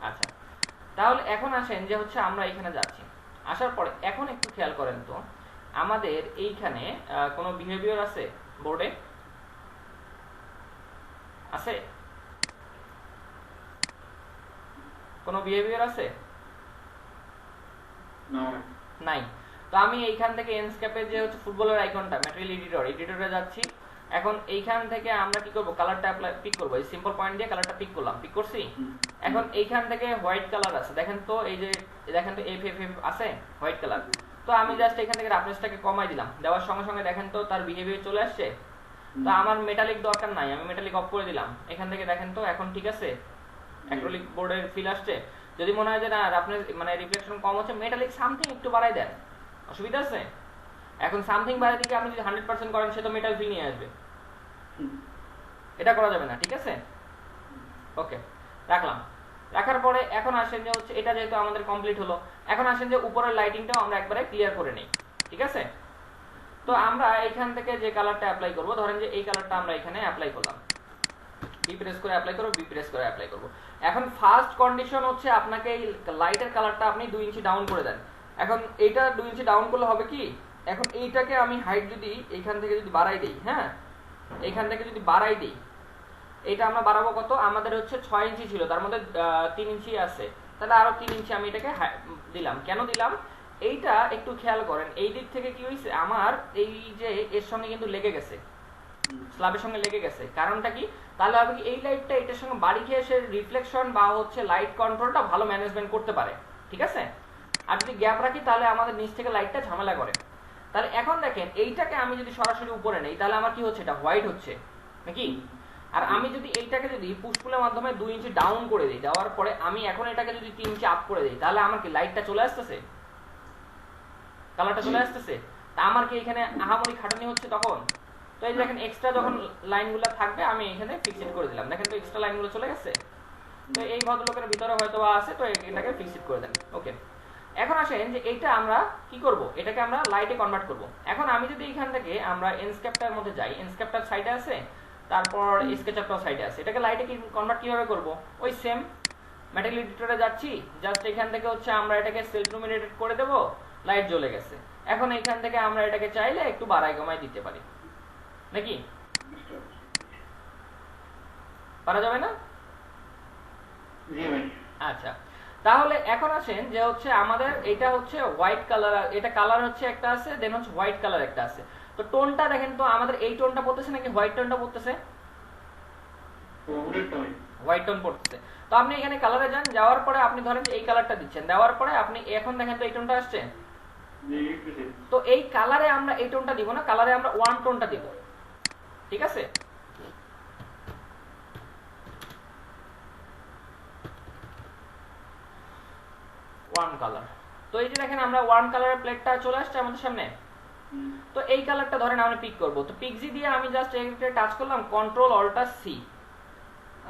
আচ্ছা, তাহলে এখন আসেন যে হচ্ছে আমরা এখানে যাচ্ছি, আসার পরে এখন একটু খেয়াল করেন তো আমাদের এইখানে কোনো বিহেভিয়ার আছে বোর্ডে? আছে? কোনো বিহেভিয়ার আছে? নাই। তো আমি এইখান থেকে এন্ডস্কেপে যে হচ্ছে ফুটবলের আইকনটা, ম্যাটেরিয়াল এডিটরে যাচ্ছি। এখন এইখান থেকে আমরা কি করব, কালারটা পিক করব। এই সিম্পল পয়েন্ট দিয়ে কালারটা পিক করলাম, পিক করছি। এখন এইখান থেকে হোয়াইট কালার আছে, দেখেন তো, এই যে দেখেন তো এফ আছে হোয়াইট কালার। তো আমি জাস্ট এখান থেকে রাফনেসটাকে কমাই দিলাম, দেওয়ার সঙ্গে সঙ্গে দেখেন তো তার বিহেভিয়ার চলে আসছে। তো আমার মেটালিক দরকার নাই, আমি মেটালিক অফ করে দিলাম। এখান থেকে দেখেন তো এখন ঠিক আছে, অ্যাক্রিলিক বোর্ডের ফিল আসছে। যদি মনে হয় যে না রাফনেস মানে রিফ্লেকশন কম হচ্ছে, মেটালিক সামথিং একটু বাড়াই দেন, অসুবিধা আছে? এখন সামথিং বাড়াই দিকে আপনি যদি 100% করেন, সে তো মেটাল ফিল নিয়ে আসবে, এটা করা যাবে না, ঠিক আছে? ওকে, রাখলাম। রাখার পরে এখন আসেন যে হচ্ছে এটা যেহেতু আমাদের কমপ্লিট হলো, এখন আসেন যে উপরের লাইটিংটাও আমরা একবারে ক্লিয়ার করে নেই, ঠিক আছে? তো আমরা এইখান থেকে যে কালারটা অ্যাপ্লাই করব, ধরেন যে এই কালারটা আমরা এখানে অ্যাপ্লাই করলাম, বি প্রেস করে অ্যাপ্লাই করব, বি প্রেস করে অ্যাপ্লাই করব। এখন ফার্স্ট কন্ডিশন হচ্ছে আপনাকে এই লাইটের কালারটা আপনি 2 ইঞ্চি ডাউন করে দেন। এখন এইটা 2 ইঞ্চি ডাউন করলে হবে কি, এখন এইটাকে আমি হাইট যদি এইখান থেকে যদি বাড়াই দেই, হ্যাঁ, এইখান থেকে যদি বাড়াই দিই, এটা আমরা বাড়াবো কত, আমাদের হচ্ছে 6 ইঞ্চি ছিল, তার মধ্যে 3 ইঞ্চি আছে, তাহলে আরো 3 ইঞ্চি আমি এটাকে দিলাম। কেন দিলাম এইটা একটু খেয়াল করেন, এই দিক থেকে কি হয়েছে, আমার এই যে এর সঙ্গে কিন্তু লেগে গেছে, স্ল্যাবের সঙ্গে লেগে গেছে। কারণটা কি, তাহলে হবে কি, এই লাইটটা এটার সঙ্গে বাড়ি খেয়ে সে রিফ্লেকশন বা হচ্ছে লাইট কন্ট্রোলটা ভালো ম্যানেজমেন্ট করতে পারে, ঠিক আছে? আর যদি গ্যাপ রাখি তাহলে আমাদের নিচ থেকে লাইটটা ঝামেলা করে। তাহলে এখন দেখেন এইটাকে আমি যদি সরাসরি উপরে নেই, তাহলে আমার কি হচ্ছে, এটা হোয়াইট হচ্ছে নাকি? আর আমি যদি এইটাকে যদি পুশ পুলের মাধ্যমে 2 ইঞ্চি ডাউন করে দিই, দেওয়ার পরে আমি এখন এটাকে যদি 3 ইঞ্চি আপ করে দিই, তাহলে আমার কি লাইটটা চলে আসতেছে, কালারটা চলে আসতেছে? তা আমার কি এখানে আহামরি খাটানি হচ্ছে তখন? তো এই দেখেন এক্সট্রা যখন লাইনগুলো থাকবে আমি এখানে ফিক্সড করে দিলাম, দেখেন তো এক্সট্রা লাইনগুলো চলে গেছে। তো এই ভদ্রলোকের ভিতরে হয়তো আছে, তো এটাকে ফিক্সড করে দেন। ওকে, এখন আসেন যে এইটা আমরা কি করব, এটাকে আমরা লাইটে কনভার্ট করব। এখন আমি যদি এখান থেকে আমরা এনস্কেপটার মধ্যে যাই, এনস্কেপটার সাইডে আছে, তারপর স্কেচআপটাও সাইডে আছে, এটাকে লাইটে কি কনভার্ট কিভাবে করব, ওই সেম ম্যাটেরিয়াল এডিটরে যাচ্ছি, জাস্ট এখান থেকে হচ্ছে আমরা এটাকে সেলফ লুমিনেটেড করে দেব, লাইট জ্বলে গেছে। এখন এখান থেকে আমরা এটাকে চাইলে একটু বাড়াই কমাই দিতে পারি নাকি? পারা যাবে না? আচ্ছা, তাহলে এখন আসেন যে হচ্ছে আমাদের এটা হচ্ছে হোয়াইট কালার, এটা কালার হচ্ছে একটা আছে, দেন হচ্ছে হোয়াইট কালার একটা আছে। তো টোনটা দেখেন তো আমাদের এই টোনটা পড়তেছে নাকি হোয়াইট টোনটা পড়তেছে? হোয়াইট টোন পড়তেছে। তো আপনি এখানে কালারে যান, যাওয়ার পরে আপনি ধরেন যে এই কালারটা দিচ্ছেন, দেওয়ার পরে আপনি এখন দেখেন তো এই টোনটা আসছে। তো এই কালারে আমরা এই টোনটা দিব না, কালারে আমরা ওয়ান টোনটা দিব, ঠিক আছে? One colour. তো এই যে দেখেন আমরা ওয়ান কালারের প্লেটটা চলে আসছে আমাদের সামনে। তো এই কালারটা ধরেন আমরা পিক করব, তো পিক জি দিয়ে আমি জাস্ট এটাকে টাচ করলাম, কন্ট্রোল অল্টার সি,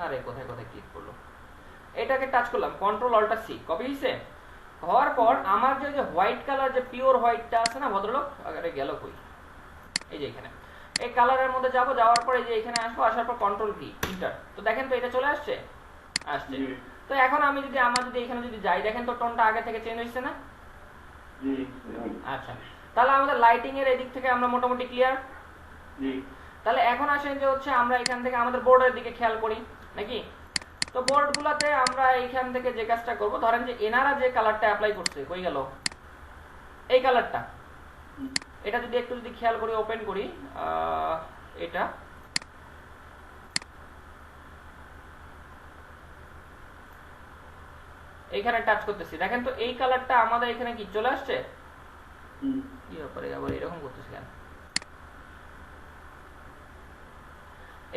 আরে কোথায় কোথায় ক্লিক করলো, এটাকে টাচ করলাম, কন্ট্রোল অল্টার সি, কপি হইছে। হওয়ার পর আমার যে হোয়াইট কালার, যে পিওর হোয়াইটটা আছে না ভদ্রলোক, আরে গেল কই, এই যে এখানে এই কালারের মধ্যে যাব, যাওয়ার পরে যে এখানে আসবো, আসার পর কন্ট্রোল কি এন্টার। তো দেখেন তো এটা চলে আসছে, আসছে। তো এখন আমি যদি এখানে যদি যাই, দেখেন তো টোনটা আগে থেকে চেঞ্জ হইছে না? আচ্ছা, তাহলে আমাদের লাইটিং এর এদিক থেকে আমরা মোটামুটি ক্লিয়ার। তাহলে এখন আসেন যে হচ্ছে আমরা এখান থেকে আমাদের বোর্ডের দিকে খেয়াল করি নাকি? তো বোর্ডগুলোতে আমরা এইখান থেকে যে কাজটা করব, ধরেন যে এনারা যে কালারটা অ্যাপ্লাই করছে, কই গেল এই কালারটা, এটা যদি একটু যদি খেয়াল করি, ওপেন করি এটা, এইখানে টাচ করতেছি, দেখেন তো এই কালারটা আমাদের এখানে কি চলে আসছে? কি ব্যাপারে আবার এরকম করতেছি কেন?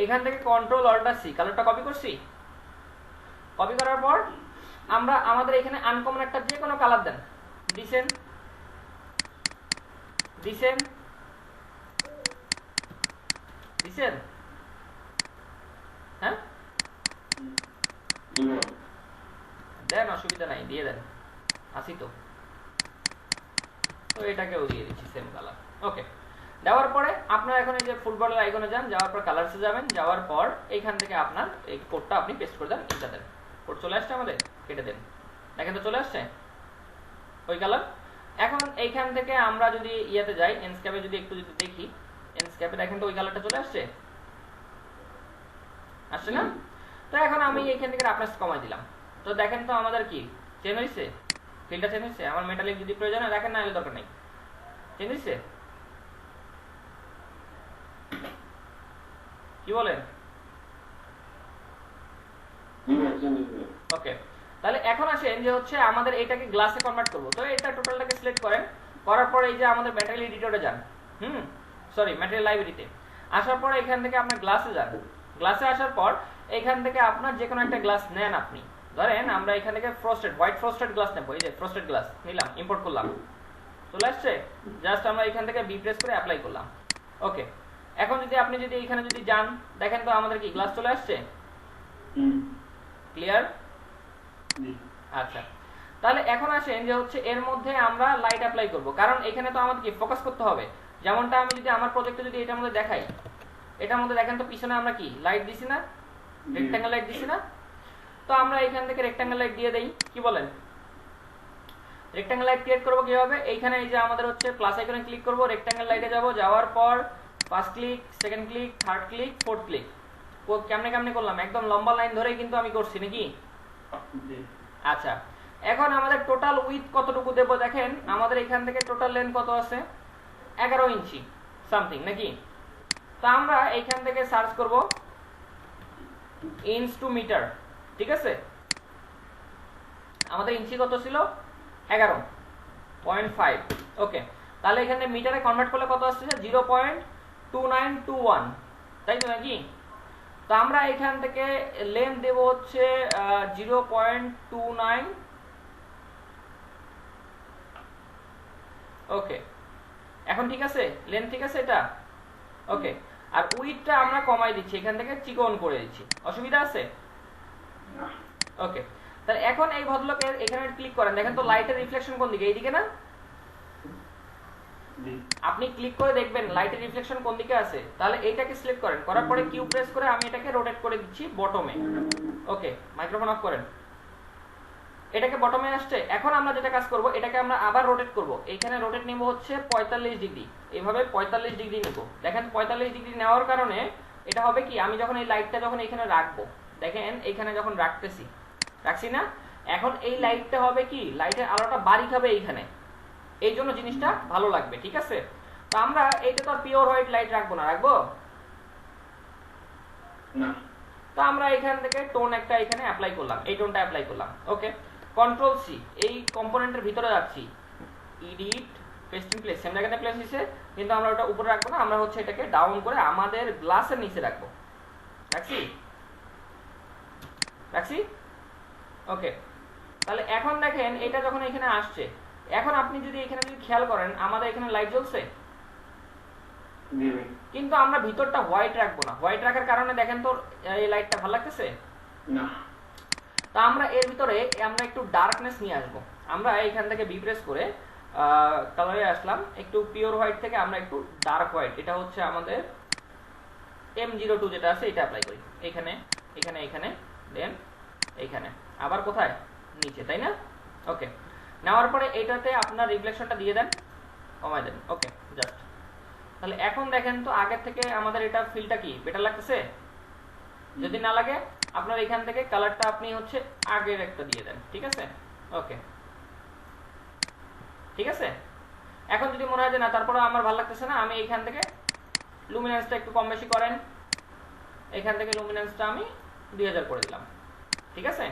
এইখান থেকে কন্ট্রোল অল্টার সি কালারটা কপি করছি। কপি করার পর আমরা আমাদের এখানে আনকমন একটা যে কোনো কালার দেন, দিছেন দিছেন দিছেন, হ্যাঁ দেন, অসুবিধা নাই, দিয়ে দেন, আসি তো। তো এটাকেও দিয়ে দিচ্ছি সেম কালার। ওকে, দেওয়ার পরে আপনার এখন এই যে ফুটবলের আইকনে যান, যাওয়ার পর কালারসে যাবেন, যাওয়ার পর এইখান থেকে আপনার এই কোডটা আপনি পেস্ট করে দেন, এটা দেন, কোড চলে আসছে আমাদের, কেটে দেন, দেখেন তো চলে আসছে ওই কালার। এখন এইখান থেকে আমরা যদি ইয়াতে যাই, এনস্ক্যাপে যদি একটু যদি দেখি, এনস্ক্যাপে দেখেন তো ওই কালারটা চলে আসছে, আসছে না? তো এখন আমি এইখান থেকে রাফনেস কমাই দিলাম, তো দেখেন তো আমাদের কি চেঞ্জ হয়েছে, ফিলটা চেঞ্জ হয়েছে। আমার মেটালিক যদি প্রয়োজন হয় দেখেন, না হলে দরকার নেই, চেঞ্জ হয়েছে। কি বলেন? ওকে, তাহলে এখন আসেন যে হচ্ছে আমাদের এটাকে গ্লাসে কনভার্ট করব। তো এটা টোটালটাকে সিলেক্ট করেন, করার পরে এই যে আমাদের ম্যাটেরিয়াল এডিটরে যান, সরি ম্যাটেরিয়াল লাইব্রেরিতে আসার পরে এখান থেকে আপনার গ্লাসে যান। গ্লাসে আসার পর এখান থেকে আপনার যে কোনো একটা গ্লাস নেন আপনি, ধরেন আমরা এখান থেকে ফ্রস্টেড, হোয়াইট ফ্রস্টেড গ্লাস নেব, এই যে ফ্রস্টেড গ্লাস নিলাম, ইম্পোর্ট করলাম, চলে আসছে। জাস্ট আমরা এখান থেকে বি প্রেস করে অ্যাপ্লাই করলাম। ওকে, এখন যদি আপনি যদি এখানে যদি যান, দেখেন তো আমাদের কি গ্লাস চলে আসছে, ক্লিয়ার? আচ্ছা, তাহলে এখন আসেন যে হচ্ছে এর মধ্যে আমরা লাইট অ্যাপ্লাই করব, কারণ এখানে তো আমাদের কি ফোকাস করতে হবে। যেমনটা আমি যদি আমার প্রজেক্টে যদি এটার মধ্যে দেখাই, এটার মধ্যে দেখেন তো পিছনে আমরা কি লাইট দিছি না, রেক্ট্যাঙ্গেল লাইট দিছি না? তো আমরা এখান থেকে রেক্ট্যাঙ্গেল লাইট দিয়ে দেই, কি বলেন? রেক্ট্যাঙ্গেল লাইট ক্রিয়েট করব কিভাবে? এইখানে এই যে আমাদের হচ্ছে প্লাস আইকনে ক্লিক করব, রেক্ট্যাঙ্গেল লাইটে যাব, যাওয়ার পর first click, second click, third click, fourth click. কেমনে কেমনে করলাম? একদম লম্বা লাইন ধরেই কিন্তু আমি করছি নাকি? আচ্ছা, এখন আমাদের টোটাল উইথ কতটুকু দেব দেখেন, আমাদের এখান থেকে টোটাল লেন্থ কত আছে? 11 ইঞ্চি সামথিং নাকি? তো আমরা এইখান থেকে সার্চ করব ইঞ্চ টু মিটার, ঠিক আছে? আমাদের ইঞ্চি কত ছিল? 11.5। ওকে, তাহলে এখানে মিটারে কনভার্ট করলে কত আসছে? 0.2921, তাই তো নাকি? তো আমরা এখান থেকে লেন্থ দেব হচ্ছে 0.29। ওকে, এখন ঠিক আছে, লেন্থ ঠিক আছে এটা? ওকে, আর উইডটা আমরা কমাই দিচ্ছি, এখান থেকে চিকন করে দিচ্ছি, অসুবিধা আছে? ওকে, তাহলে এখন এই ভদ্রলোকের এখানে ক্লিক করেন, দেখেন তো লাইটের রিফ্লেকশন কোন দিকে? এইদিকে না? আপনি ক্লিক করে দেখবেন লাইটের রিফ্লেকশন কোন দিকে আছে। তাহলে এইটাকে সিলেক্ট করেন, করার পরে কিউ প্রেস করে আমি এটাকে রোটেট করে দিচ্ছি বটমে। ওকে, মাইক্রোফোন অফ করেন, এটাকে বটমে আসছে। এখন আমরা যেটা কাজ করব, এটাকে আমরা আবার রোটেট করব। এইখানে রোটেট নেব হচ্ছে 45 ডিগ্রি, এইভাবে 45 ডিগ্রি নেব। দেখেন 45 ডিগ্রি নেওয়ার কারণে এটা হবে কি, আমি যখন এই লাইটটা যখন এখানে রাখবো, দেখেন এইখানে যখন রাখছি না, এখন এই লাইটটা হবে কি, লাইটের আলোটা বাড়ি খাবে এইখানে, এই জন্য জিনিসটা ভালো লাগবে, ঠিক আছে? তো আমরা এইটা তো পিওর হোয়াইট লাইট রাখবো না, রাখবো না? তো আমরা এখান থেকে টোন একটা এখানে অ্যাপ্লাই করলাম, এই টোনটা অ্যাপ্লাই করলাম। ওকে, কন্ট্রোল সি, এই কম্পোনেন্টের ভিতরে যাচ্ছি, edit, paste in place, same জায়গাতে প্লেস দিছে, কিন্তু আমরা ওটা উপরে রাখবো না, আমরা হচ্ছে এটাকে ডাউন করে আমাদের গ্লাসের নিচে রাখবো। রাখছি? ওকে, তাহলে এখন দেখেন এটা যখন এখানে আসছে, এখন আপনি যদি এখানে যদি খেয়াল করেন, আমাদের এখানে লাইট জ্বলছে, কিন্তু আমরা ভিতরটা হোয়াইট রাখবো না। হোয়াইট রাখার কারণে দেখেন তো এই লাইটটা ভালো লাগতেছে না। তা আমরা এর ভিতরে আমরা একটু ডার্কনেস নিয়ে আসবো। আমরা এখান থেকে বি প্রেস করে কালারে আসলাম, একটু পিওর হোয়াইট থেকে আমরা একটু ডার্ক হোয়াইট, এটা হচ্ছে আমাদের M02 যেটা আছে, এটা অ্যাপ্লাই করি এখানে, এখানে, এখানে, দেন এইখানে, আবার কোথায়? নিচে, তাই না? ওকে, নেওয়ার পরে এইটাতে আপনার রিফ্লেকশনটা দিয়ে দেন, কমাই দেন। ওকে, জাস্ট তাহলে এখন দেখেন তো আগের থেকে আমাদের এটা ফিলটা কি বেটার লাগতেছে? যদি না লাগে আপনার এখান থেকে কালারটা আপনি হচ্ছে আগের একটা দিয়ে দেন, ঠিক আছে? ওকে, ঠিক আছে। এখন যদি মনে হয় যে না তারপরে আমার ভালো লাগতেছে না, আমি এইখান থেকে লুমিনেন্সটা একটু কম বেশি করেন, এখান থেকে লুমিনেন্সটা আমি 2000 করে দিলাম, ঠিক আছে?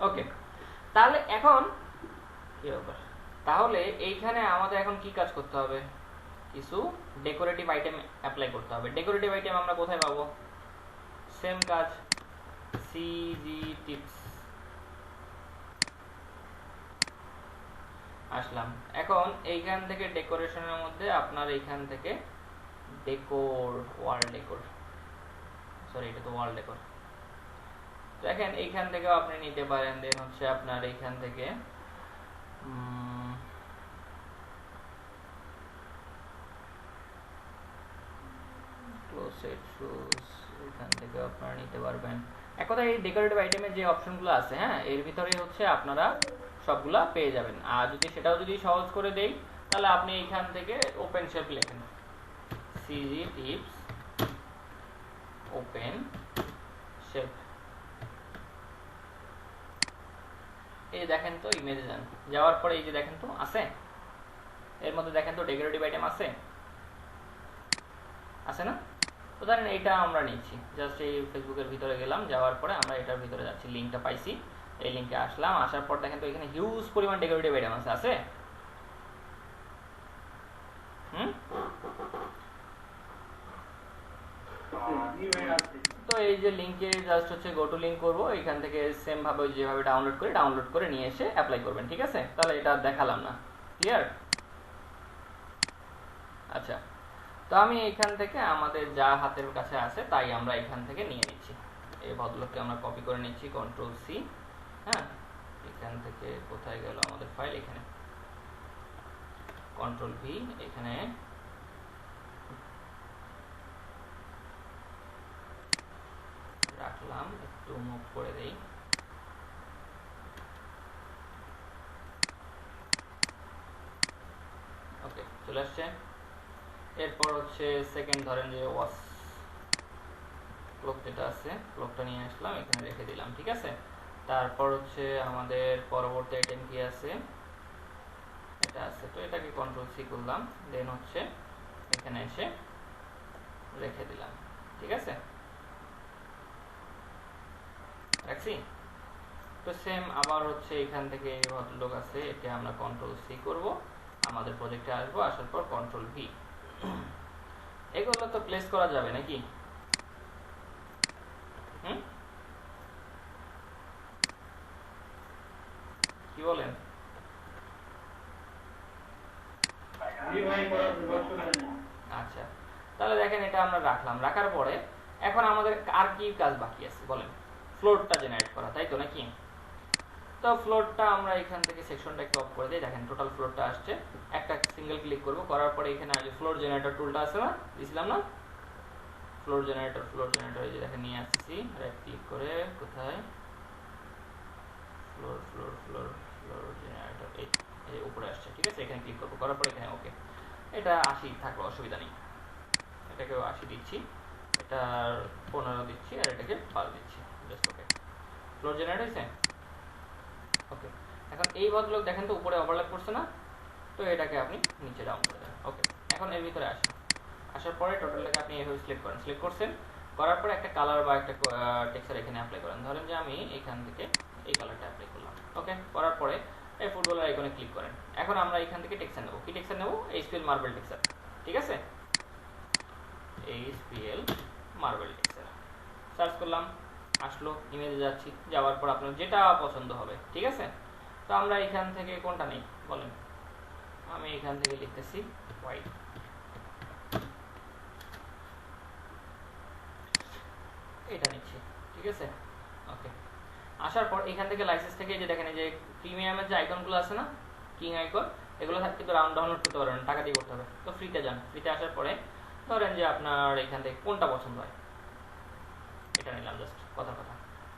ওকে, তাহলে এখন কি ব্যাপার, তাহলে এইখানে আমাদের এখন কি কাজ করতে হবে, কিছু ডেকোরেটিভ আইটেম অ্যাপ্লাই করতে হবে। ডেকোরেটিভ আইটেম আমরা কোথায় পাবো? সেম কাজ, সিজি টিপস আসলাম। এখন এইখান থেকে ডেকোরেশনের মধ্যে আপনার এইখান থেকে ডেকোর, ওয়াল ডেকোর, সরি এটা তো ওয়াল ডেকোর, দেখেন এইখান থেকেও আপনি নিতে পারেন। দেন হচ্ছে আপনার এইখান থেকে ক্লোসেট শুজ, এখান থেকে আপনারা নিতে পারবেন। এক কথায় এই ডেকোরেটিভ আইটেমের যে অপশনগুলো আছে, হ্যাঁ, এর ভিতরে হচ্ছে আপনারা সবগুলা পেয়ে যাবেন। আর যদি সেটাও যদি সহজ করে দেই, তাহলে আপনি এইখান থেকে ওপেন শেপ লেখেন, সিজি টিপস ওপেন শেপ, এই দেখেন তো ইমেজে যান, যাওয়ার পরে এই যে দেখেন তো আছে, এর মধ্যে দেখেন তো ডেকোরেটিভ আইটেম আছে, আছে না? তো ধরেন এইটা আমরা নিচ্ছি, জাস্ট এই ফেসবুকের ভিতরে গেলাম, যাওয়ার পরে আমরা এটার ভিতরে যাচ্ছি, লিঙ্কটা পাইছি, এই লিঙ্কে আসলাম, আসার পর দেখেন তো এখানে হিউজ পরিমাণ ডেকোরেটিভ আইটেম আছে, তো এই যে লিঙ্কে জাস্ট হচ্ছে গো টু লিঙ্ক করবো, এখান থেকে সেম ভাবে যেভাবে ডাউনলোড করে নিয়ে এসে অ্যাপ্লাই করবেন, ঠিক আছে? তাহলে এটা দেখালাম না, ক্লিয়ার? আচ্ছা, তো আমি এইখান থেকে আমাদের যা হাতের কাছে আছে তাই আমরা এখান থেকে নিয়ে নিচ্ছি। এই ভদ্রলোককে আমরা কপি করে নিচ্ছি, কন্ট্রোল সি, হ্যাঁ, এখান থেকে কোথায় গেল আমাদের ফাইল, এখানে কন্ট্রোল ভি, এখানে রাখলাম, একটু মুভ করে দেই, ওকে চলে আসছে। এরপর হচ্ছে সেকেন্ড ধরেন যে ওয়াশ ক্লক যেটা আছে, ক্লকটা নিয়ে আসলাম, এখানে রেখে দিলাম, ঠিক আছে? তারপর হচ্ছে আমাদের পরবর্তী আইটেম কি আছে, এটা আছে, তো এটাকে কন্ট্রোল সি করলাম, দেন হচ্ছে এখানে এসে রেখে দিলাম, ঠিক আছে? রাখছি। তো সেম আবার হচ্ছে এখান থেকে এই ভদ্রলোক আছে, এটা আমরা কন্ট্রোল সি করব, আমাদের প্রজেক্টে আসবো, আসার পর কন্ট্রোল ভি, এগুলো তো প্লেস করা যাবে নাকি? কি বলেন? আচ্ছা, তাহলে দেখেন এটা আমরা রাখলাম, রাখার পরে এখন আমাদের আর কি কাজ বাকি আছে বলেন? ফ্লোরটা জেনারেট করা, তাই তো নাকি? তো ফ্লোরটা আমরা এখান থেকে সেকশনটা একটু অফ করে দিই, দেখেন টোটাল ফ্লোরটা আসছে, একটা সিঙ্গেল ক্লিক করব, করার পরে এখানে যে ফ্লোর জেনারেটর টুলটা আছে না, দিছিলাম না, ফ্লোর জেনারেটর এই যে দেখেন নিয়ে আসছি, রাইট ক্লিক করে কোথায়, ফ্লোর জেনারেটর, এই উপরে আসছে, ঠিক আছে? এখানে ক্লিক করবো, করার পরে এখানে ওকে, এটা 80 থাকলো, অসুবিধা নেই, এটাকেও 80 দিচ্ছি, এটা 15 দিচ্ছি, আর এটাকে 12 দিচ্ছি, জাস্ট ওকে। ফ্লোর জেনারেট হয়েছে, ওকে। এখন এই ভদ্রলোক দেখেন তো উপরে ওভারল্যাপ করছে না, তো এটাকে আপনি নিচে ডাউন করে দেন, ওকে। এখন এর ভিতরে আসেন, আসার পরে টোটালটাকে আপনি এইভাবে সিলেক্ট করছেন, করার পরে একটা কালার বা একটা টেক্সচার এখানে অ্যাপ্লাই করেন, ধরেন যে আমি এখান থেকে এই কালারটা অ্যাপ্লাই করলাম, ওকে। করার পরে এই ফুটবলার আইকনে ক্লিক করেন, এখন আমরা এখান থেকে টেক্সচার নেব, কি টেক্সচার নেব? এইচপিএল মার্বেল টেক্সচার, ঠিক আছে? এইচপিএল মার্বেল টেক্সচার সার্চ করলাম, আসলো, ইমেজে যাচ্ছি, যাওয়ার পর আপনার যেটা পছন্দ হবে, ঠিক আছে? তো আমরা এখান থেকে কোনটা নেই বলেন? আমি এখান থেকে লিখতেছি হোয়াইট, এটা নিচ্ছি, ঠিক আছে? ওকে। আসার পর এখান থেকে লাইসেন্স থেকে যে দেখেন এই যে প্রিমিয়ামের যে আইকনগুলো আছে না, কিং আইকন, এগুলো থাকতে তো ডাউনলোড করতে পারবেন, টাকা দিয়ে করতে হবে। তো ফ্রিতে যান, ফ্রিতে আসার পরে ধরেন যে আপনার এখান থেকে কোনটা পছন্দ হয়, এটা নিলাম, জাস্ট কথা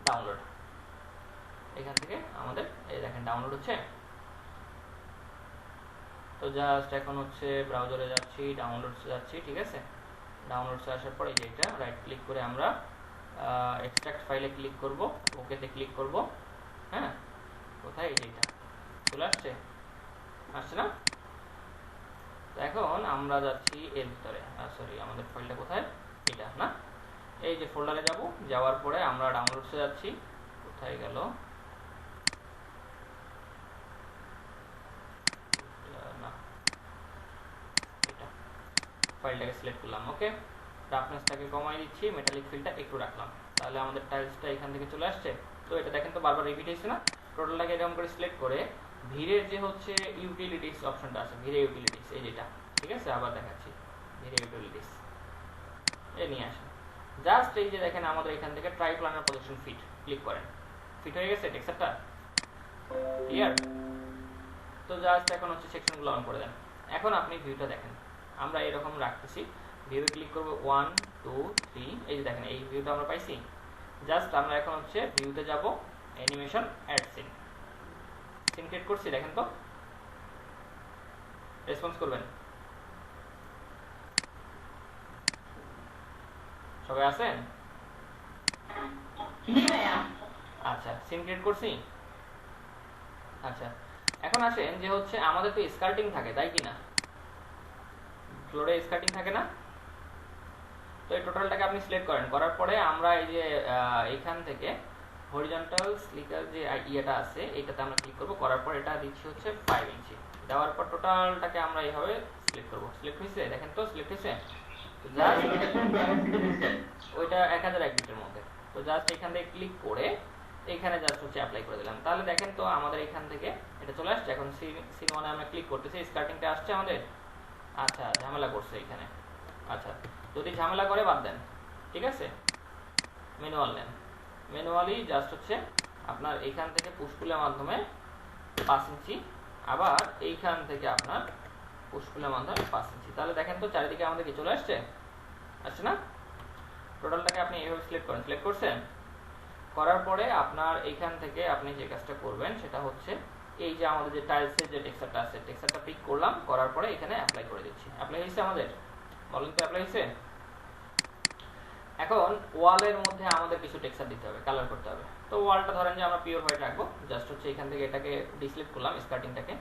ডাউনলোড, এখান থেকে আমাদের এই দেখেন ডাউনলোড হচ্ছে। তো জাস্ট এখন হচ্ছে ব্রাউজারে যাচ্ছি, ডাউনলোডসে যাচ্ছি, ঠিক আছে? ডাউনলোডসে আসার পর এই যে এটা রাইট ক্লিক করে আমরা এক্সট্রাক্ট ফাইলে ক্লিক করব, ওকেতে ক্লিক করব, হ্যাঁ, কোথায় এই যে এটা চলে আসছে, আসছে না? তো এখন আমরা যাচ্ছি এর ভিতরে, সরি আমাদের ফাইলটা কোথায়, এটা না, এই যে ফোল্ডারে যাব, যাওয়ার পরে আমরা ডাউনলোডসে যাচ্ছি, কোথায় গেল, না এটা, ফাইলটাকে সিলেক্ট করলাম, ওকে, রাফনেসটাকে কমাই দিচ্ছি, মেটালিক ফিলটা একটু রাখলাম, তাহলে আমাদের টাইলসটা এখান থেকে চলে আসছে। তো এটা দেখেন তো বারবার রিপিট হয়েছে না? টোটালটাকে এরকম করে সিলেক্ট করে ভিরের যে হচ্ছে ইউটিলিটিস অপশনটা আছে, ভিরে ইউটিলিটিস, এই যেটা, ঠিক আছে, আবার দেখাচ্ছি, ভিরে ইউটিলিটিস এ নিয়ে আসেন। জাস্ট এই যে দেখেন আমাদের এখান থেকে ট্রাইপ্লানার প্রজেকশন ফিট ক্লিক করেন, ফিট হয়ে গেছে টেক্সচারটা, ক্লিয়ার? তো জাস্ট এখন হচ্ছে সেকশনগুলো অন করে দেন। এখন আপনি ভিউটা দেখেন, আমরা এরকম রাখতেছি, ভিউয়ে ক্লিক করব 1 2 3, এই যে দেখেন এই ভিউটা আমরা পাইছি। জাস্ট আমরা এখন হচ্ছে ভিউতে যাব, animation add scene, scene create করছি, দেখেন তো, রেসপন্স করবেন, সবাই আছেন? আচ্ছা, সিন ক্রিয়েট করছি। আচ্ছা, এখন আসেন যে হচ্ছে আমাদের তো স্কার্টিং থাকে, তাই কি না? ফ্লোরে স্কার্টিং থাকে না? তো এই টোটালটাকে আপনি সিলেক্ট করেন, করার পরে আমরা এই যে এইখান থেকে হরিজন্টাল স্লিকার যে ইয়েটা আছে এটাতে আমরা ক্লিক করব, করার পর এটা দিচ্ছি হচ্ছে 5 ইঞ্চি, দেওয়ার পর টোটালটাকে আমরা এইভাবে সিলেক্ট করব। সিলেক্ট হয়েছে, দেখেন তো সিলেক্ট হয়েছে, জাস্ট ওইটা 1001 বিটের মধ্যে। তো জাস্ট এখান থেকে ক্লিক করে এখানে জাস্ট হচ্ছে অ্যাপ্লাই করে দিলাম, তাহলে দেখেন তো আমাদের এখান থেকে এটা চলে আসছে। এখন সিন ওয়ানে আমরা ক্লিক করতেছি, স্কার্টিংটা আসছে আমাদের। আচ্ছা, ঝামেলা করছে এখানে, আচ্ছা যদি ঝামেলা করে বাদ দেন, ঠিক আছে, ম্যানুয়াল নেন, ম্যানুয়ালি জাস্ট হচ্ছে আপনার এইখান থেকে পুশপুলের মাধ্যমে 5 ইঞ্চি, আবার এইখান থেকে আপনার পুশপুলের মাধ্যমে 5 ইঞ্চি, তাহলে দেখেন তো চারিদিকে আমাদের কি চলে আসছে, আসছে না? টোটালটাকে আপনি এইভাবে সিলেক্ট করেন, সিলেক্ট করছেন, করার পরে আপনার এইখান থেকে আপনি যে কাজটা করবেন সেটা হচ্ছে এই যে আমাদের যে টাইলসের যে টেক্সচারটা আছে, টেক্সচারটা পিক করলাম, করার পরে এখানে অ্যাপ্লাই করে দিচ্ছি। অ্যাপ্লাই হয়েছে আমাদের, বলেন তো অ্যাপ্লাই হয়েছে? এখন ওয়ালের মধ্যে আমাদের কিছু টেক্সচার দিতে হবে, কালার করতে হবে। তো ওয়ালটা ধরেন যে আমরা পিওর হোয়াইট রাখবো, জাস্ট হচ্ছে এখান থেকে এটাকে ডিসিলেক্ট করলাম, স্কার্টিংটাকে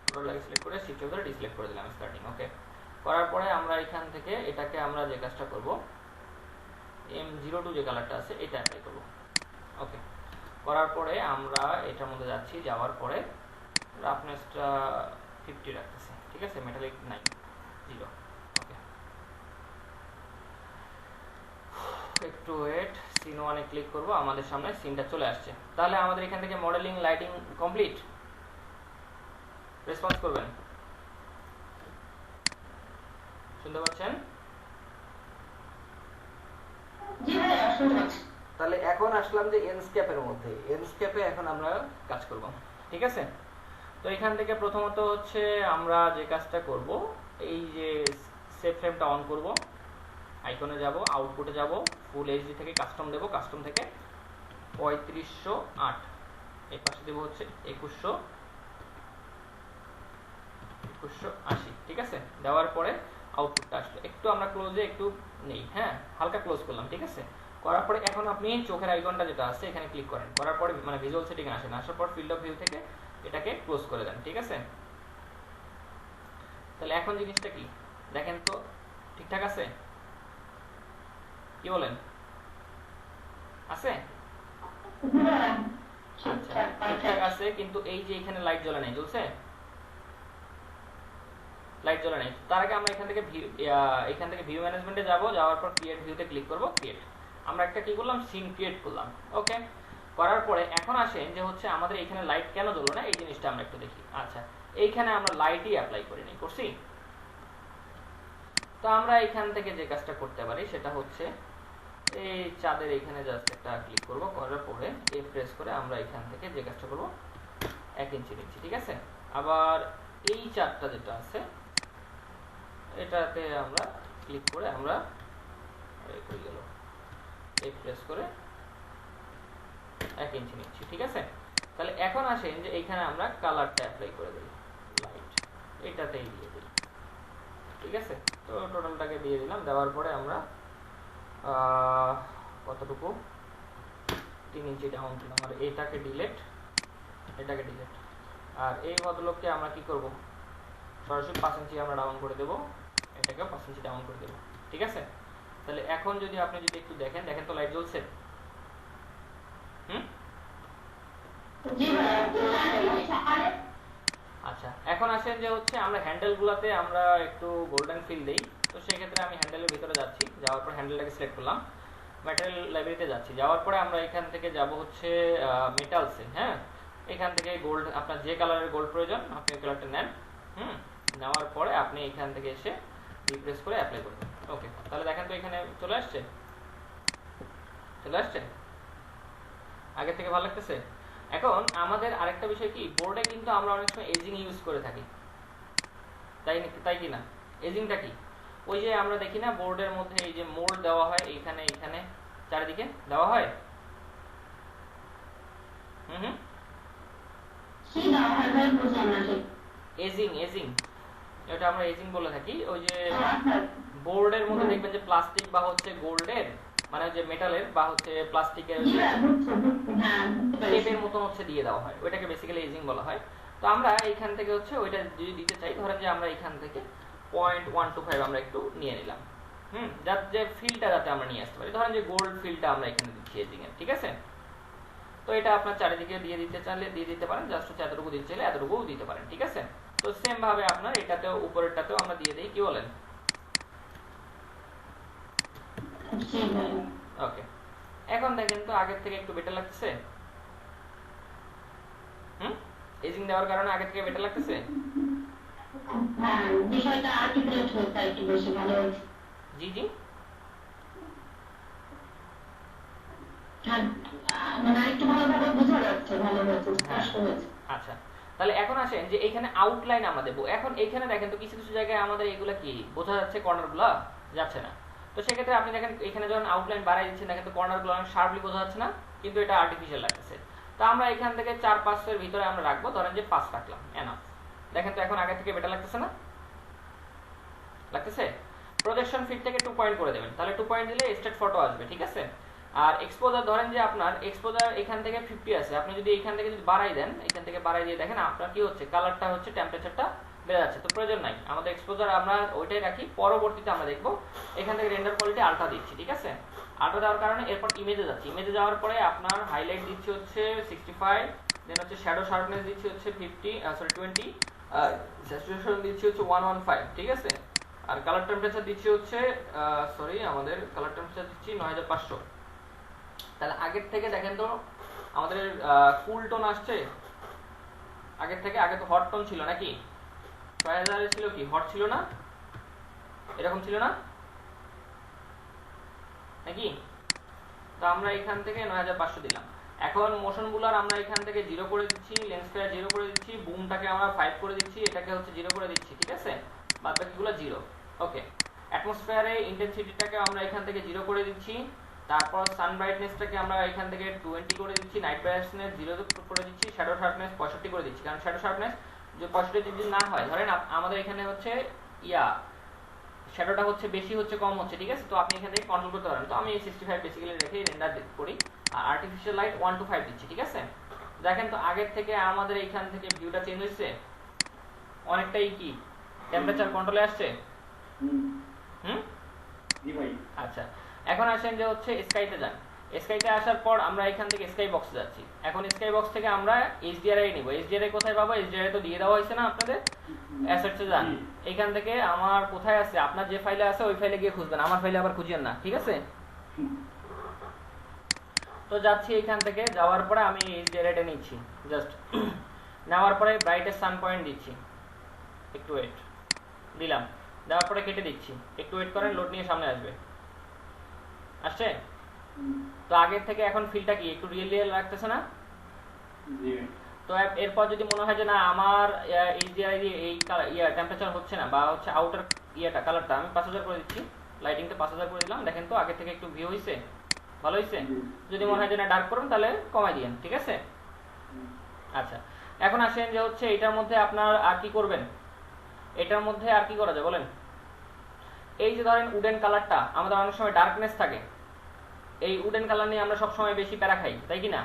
টোটালটাকে সিলেক্ট করে শিফট করে ডিসিলেক্ট করে দিলাম স্কার্টিং, ওকে। করার পরে আমরা এখান থেকে এটাকে আমরা যে কাজটা করব, M02 যে কালারটা আছে এটা অ্যাপ্লাই করব, ওকে। করার পরে আমরা এটার মধ্যে যাচ্ছি, যাওয়ার পরে রাফনেসটা 50 রাখতেছি, ঠিক আছে, মেটালিক 9 0, ওকে। একটু ওয়েট, সিন ওয়ানে ক্লিক করব, আমাদের সামনে সিনটা চলে আসছে। তাহলে আমাদের এখান থেকে মডেলিং লাইটিং কমপ্লিট, রেসপন্স করবেন, শুনতে পাচ্ছেন? তাহলে এখন আসলাম যে এনস্কেপের মধ্যে, এনস্কেপে এখন আমরা কাজ করব, ঠিক আছে। তো এখান থেকে প্রথমত হচ্ছে আমরা যে কাজটা করব, এই যে সেভ ফ্রেমটা অন করব, আইকনে যাব, আউটপুটে যাব, ফুল এইচডি থেকে কাস্টম দেব, কাস্টম থেকে 3508, এই পাশে দেব হচ্ছে 2180, ঠিক আছে। দেওয়ার পরে আউটপুটটা আসলো, একটু আমরা ক্লোজে একটু নেই, হ্যাঁ হালকা ক্লোজ করলাম, ঠিক আছে। করার পরে এখন আপনি চোখের আইকনটা যেটা আছে এখানে ক্লিক করেন, করার পরে মানে ভিজুয়াল সেটিং আসেন, আসার পর ফিল্ড অফ ভিউ থেকে এটাকে ক্লোজ করে দেন, ঠিক আছে। তাহলে এখন জিনিসটা কি দেখেন তো, ঠিকঠাক আছে? কি বলেন, আছে? আচ্ছা ঠিকঠাক আছে, কিন্তু এই যে এখানে লাইট জ্বলে নাই, জ্বলছে? লাইট জ্বলে নাই। তার আগে আমরা এখান থেকে ভিউ ম্যানেজমেন্টে যাব, যাওয়ার পর ক্রিয়েট ভিউতে ক্লিক করব, ক্রিয়েট, আমরা একটা কি করলাম, সিন ক্রিয়েট করলাম, ওকে। করার পরে এখন আসেন যে হচ্ছে আমাদের এখানে লাইট কেন জ্বললো না, এই জিনিসটা আমরা একটু দেখি। আচ্ছা, এইখানে আমরা লাইটই অ্যাপ্লাই করি নাই, করছি। তো আমরা এখান থেকে যে কাজটা করতে পারি সেটা হচ্ছে এই চাঁদের এখানে জাস্ট একটা ক্লিক করব, করার পরে এ প্রেস করে আমরা এখান থেকে যে কাজটা করব 1 ইঞ্চি নিচ্ছি, ঠিক আছে। আবার এই চাঁদটা যেটা আছে এটাতে আমরা ক্লিক করে আমরা কই গেল, এ প্রেস করে 1 ইঞ্চি নিচ্ছি, ঠিক আছে। তাহলে এখন আসেন যে এইখানে আমরা কালারটা অ্যাপ্লাই করে দিই, লাইট এটাতেই দিয়ে দিই, ঠিক আছে। তো টোটালটাকে দিয়ে দিলাম, দেওয়ার পরে আমরা কতটুকু 3 ইঞ্চি ডাউন করলাম, আর এটাকে ডিলিট, এটাকে ডিলিট। আর এই ভদ্রলোককে আমরা কি করব, সরাসরি 5 ইঞ্চি আমরা ডাউন করে দেব, এটাকে 5 ইঞ্চি ডাউন করে দেব, ঠিক আছে। তাহলে এখন যদি আপনি যদি একটু দেখেন, দেখেন তো লাইট জ্বলছে। আচ্ছা, এখন আসেন যে হচ্ছে আমরা হ্যান্ডেলগুলোতে আমরা একটু গোল্ডেন ফিল দেই। তো সেক্ষেত্রে আমি হ্যান্ডেলের ভিতরে যাচ্ছি, যাওয়ার পর হ্যান্ডেলটাকে সিলেক্ট করলাম, ম্যাটেরিয়াল লাইব্রেরিতে যাচ্ছি, যাওয়ার পরে আমরা এখান থেকে যাব হচ্ছে মেটালসে। হ্যাঁ, এখান থেকে গোল্ড, আপনার যে কালারের গোল্ড প্রয়োজন আপনি ওই কালারটা নেন। নেওয়ার পরে আপনি এখান থেকে এসে রিপ্লেস করে অ্যাপ্লাই করবেন। ওকে, তাহলে দেখেন তো এখানে চলে আসছে, চলে আসছে, আগে থেকে ভালো লাগতেছে। এখন আমাদের আরেকটা বিষয় কি, বোর্ডে কিন্তু আমরা অনেক সময় এজিং ইউজ করে থাকি, তাই কি না? এজিংটা কি, ওই যে আমরা দেখি না বোর্ডের মধ্যে এই যে মোল্ড দেওয়া হয়, এইখানে এইখানে চারিদিকে দেওয়া হয়। এজিং, এজিং, এটা আমরা এজিং বলে থাকি। ওই যে বোর্ডের মধ্যে দেখবেন যে প্লাস্টিক বা হচ্ছে গোল্ডের, মানে যে মেটালের বা হচ্ছে প্লাস্টিকের টেপের মতন হচ্ছে দিয়ে দেওয়া হয়, ওইটাকে বেসিক্যালি এজিং বলা হয়। তো আমরা এইখান থেকে হচ্ছে ওইটা যদি দিতে চাই, ধরেন যে আমরা এইখান থেকে 0.125 আমরা একটু নিয়ে নিলাম, যাতে যে ফিলটা যাতে আমরা নিয়ে আসতে পারি, ধরেন যে গোল্ড ফিলটা আমরা এখানে দিচ্ছি এজিং এর, ঠিক আছে। তো এটা আপনার চারিদিকে দিয়ে দিতে চাইলে দিয়ে দিতে পারেন, জাস্ট হচ্ছে এতটুকু দিতে চাইলে এতটুকুও দিতে পারেন, ঠিক আছে। তো সেম ভাবে আপনার এটাতেও উপরেরটাতেও আমরা দিয়ে দিই, কি বলেন? ওকে, এখন দেখেন তো আগের থেকে একটু বেটার লাগতেছে। এজিং দেওয়ার কারণে আগের থেকে বেটার লাগতেছে। বিষয়টা আর্টিকুলেট হয়েছে একটু বেশি ভালো হয়েছে। জি জি, মানে একটু ভালোভাবে বোঝা যাচ্ছে, ভালো হয়েছে, স্পষ্ট হয়েছে। আচ্ছা, তাহলে এখন আসেন যে এখানে আউটলাইন আমরা দেবো। এখন এখানে দেখেন তো কিছু কিছু জায়গায় আমাদের এগুলা কি বোঝা যাচ্ছে, কর্নারগুলো যাচ্ছে না। তো সেক্ষেত্রে আপনি দেখেন এখানে যখন আউটলাইন বাড়াই দিচ্ছেন, দেখেন তো কর্নারগুলো অনেক শার্পলি বোঝা যাচ্ছে না, কিন্তু এটা আর্টিফিশিয়াল লাগতেছে। তো আমরা এখান থেকে 4-5 ভিতরে আমরা রাখবো, ধরেন যে 5 রাখলাম, এনাফ। দেখেন তো এখন আগে থেকে বেটার লাগতেছে না? লাগতেছে। প্রজেকশন ফিট থেকে 2 পয়েন্ট করে দেবেন, তাহলে 2 পয়েন্ট দিলে স্ট্রেট ফটো আসবে, ঠিক আছে। আর এক্সপোজার ধরেন যে আপনার এক্সপোজার এখান থেকে 50 আছে, আপনি যদি এখান থেকে যদি বাড়াই দেন, এখান থেকে বাড়াই দিয়ে দেখেন আপনার কি হচ্ছে, কালারটা হচ্ছে, টেম্পারেচারটা বেড়ে যাচ্ছে। তো প্রয়োজন নাই, আমাদের এক্সপোজার আমরা ওইটাই রাখি, পরবর্তীতে আমরা দেখবো। এখান থেকে রেন্ডার কোয়ালিটি আলট্রা দিচ্ছি, ঠিক আছে। আলট্রা দেওয়ার কারণে এরপর ইমেজে যাচ্ছি, ইমেজে যাওয়ার পরে আপনার হাইলাইট দিচ্ছি হচ্ছে 65, দেন হচ্ছে শ্যাডো শার্পনেস দিচ্ছি হচ্ছে 20, স্যাচুরেশন দিচ্ছি হচ্ছে 115, ঠিক আছে। আর কালার টেম্পারেচার দিচ্ছি হচ্ছে আমাদের কালার টেম্পারেচার দিচ্ছি 9500। তাহলে আগের থেকে দেখেন তো আমাদের কুল টোন আসছে আগের থেকে। আগে তো হট টোন ছিল নাকি, 6000 ছিল, কি হট ছিল না, এরকম ছিল না নাকি? তো আমরা এখান থেকে 9500 দিলাম। এখন মোশন ব্লার আমরা এখান থেকে 0 করে দিচ্ছি, লেন্স ফ্লেয়ার 0 করে দিচ্ছি, বুমটাকে আমরা 5 করে দিচ্ছি, এটাকে হচ্ছে 0 করে দিচ্ছি, ঠিক আছে। বাদ বাকিগুলো 0। ওকে, অ্যাটমসফিয়ারে ইন্টেন্সিটিটাকে আমরা এখান থেকে 0 করে দিচ্ছি, তারপর সান ব্রাইটনেসটাকে আমরা এখান থেকে 20 করে দিচ্ছি, নাইট ব্রাইটনেস 0 করে দিচ্ছি, শ্যাডো শার্পনেস 65 করে দিচ্ছি। কারণ শ্যাডো শার্পনেস যে 65 যদি না হয়, ধরেন আমাদের এখানে হচ্ছে শ্যাডোটা হচ্ছে বেশি হচ্ছে কম হচ্ছে, ঠিক আছে। তো আপনি এখান থেকে কন্ট্রোল করতে পারেন। তো আমি 65 বেসিক্যালি রেখে রেন্ডার করি, আর আর্টিফিশিয়াল লাইট 1 to 5 দিচ্ছি, ঠিক আছে। দেখেন তো আগের থেকে আমাদের এখান থেকে ভিউটা চেঞ্জ হয়েছে অনেকটাই, কি টেম্পারেচার কন্ট্রোলে আসছে। জি ভাই। আচ্ছা, এখন আসেন যে হচ্ছে স্কাইতে যান। স্কাইতে আসার পর আমরা এখান থেকে স্কাই বক্সে যাচ্ছি। এখন স্কাই বক্স থেকে আমরা এইচডিআরআই নিব। এইচডিআরআই কোথায় পাবো? এইচডিআরআই তো দিয়ে দেওয়া হয়েছে না আপনাদের, অ্যাসেটসে যান। এখান থেকে আমার কোথায় আছে, আপনার যে ফাইলে আছে ওই ফাইলে গিয়ে খুঁজবেন, আমার ফাইলে আবার খুঁজেন না, ঠিক আছে। তো যাচ্ছি, এখান থেকে যাওয়ার পরে আমি এইচডিআরআইটা নিচ্ছি, জাস্ট নেওয়ার পরে ব্রাইটেস্ট সান পয়েন্ট দিচ্ছি, একটু ওয়েট দিলাম, দেওয়ার পরে কেটে দিচ্ছি, একটু ওয়েট করেন, লোড নিয়ে সামনে আসবে। আসছে তো আগের থেকে এখন ফিলটা কি একটু রিয়েল রিয়েল লাগতেছে না? তো এরপর যদি মনে হয় যে না আমার এইচডিআরআই দিয়ে এই টেম্পারেচার হচ্ছে না, বা হচ্ছে আউটার কালারটা আমি 5000 করে দিচ্ছি, লাইটিংটা 5000 করে দিলাম। দেখেন তো আগের থেকে একটু ভিউ হয়েছে, ভালো হয়েছে। যদি মনে হয় যে না ডার্ক করুন, তাহলে কমাই দিয়েন, ঠিক আছে। আচ্ছা, এখন আসেন যে হচ্ছে এটার মধ্যে আপনার আর কি করবেন, এটার মধ্যে আর কি করা যায় বলেন। এই যে ধরেন উডেন কালারটা আমাদের অনেক সময় ডার্কনেস থাকে, এই উডেন কালার নিয়ে আমরা সবসময় বেশি প্যারা খাই, তাই কি না?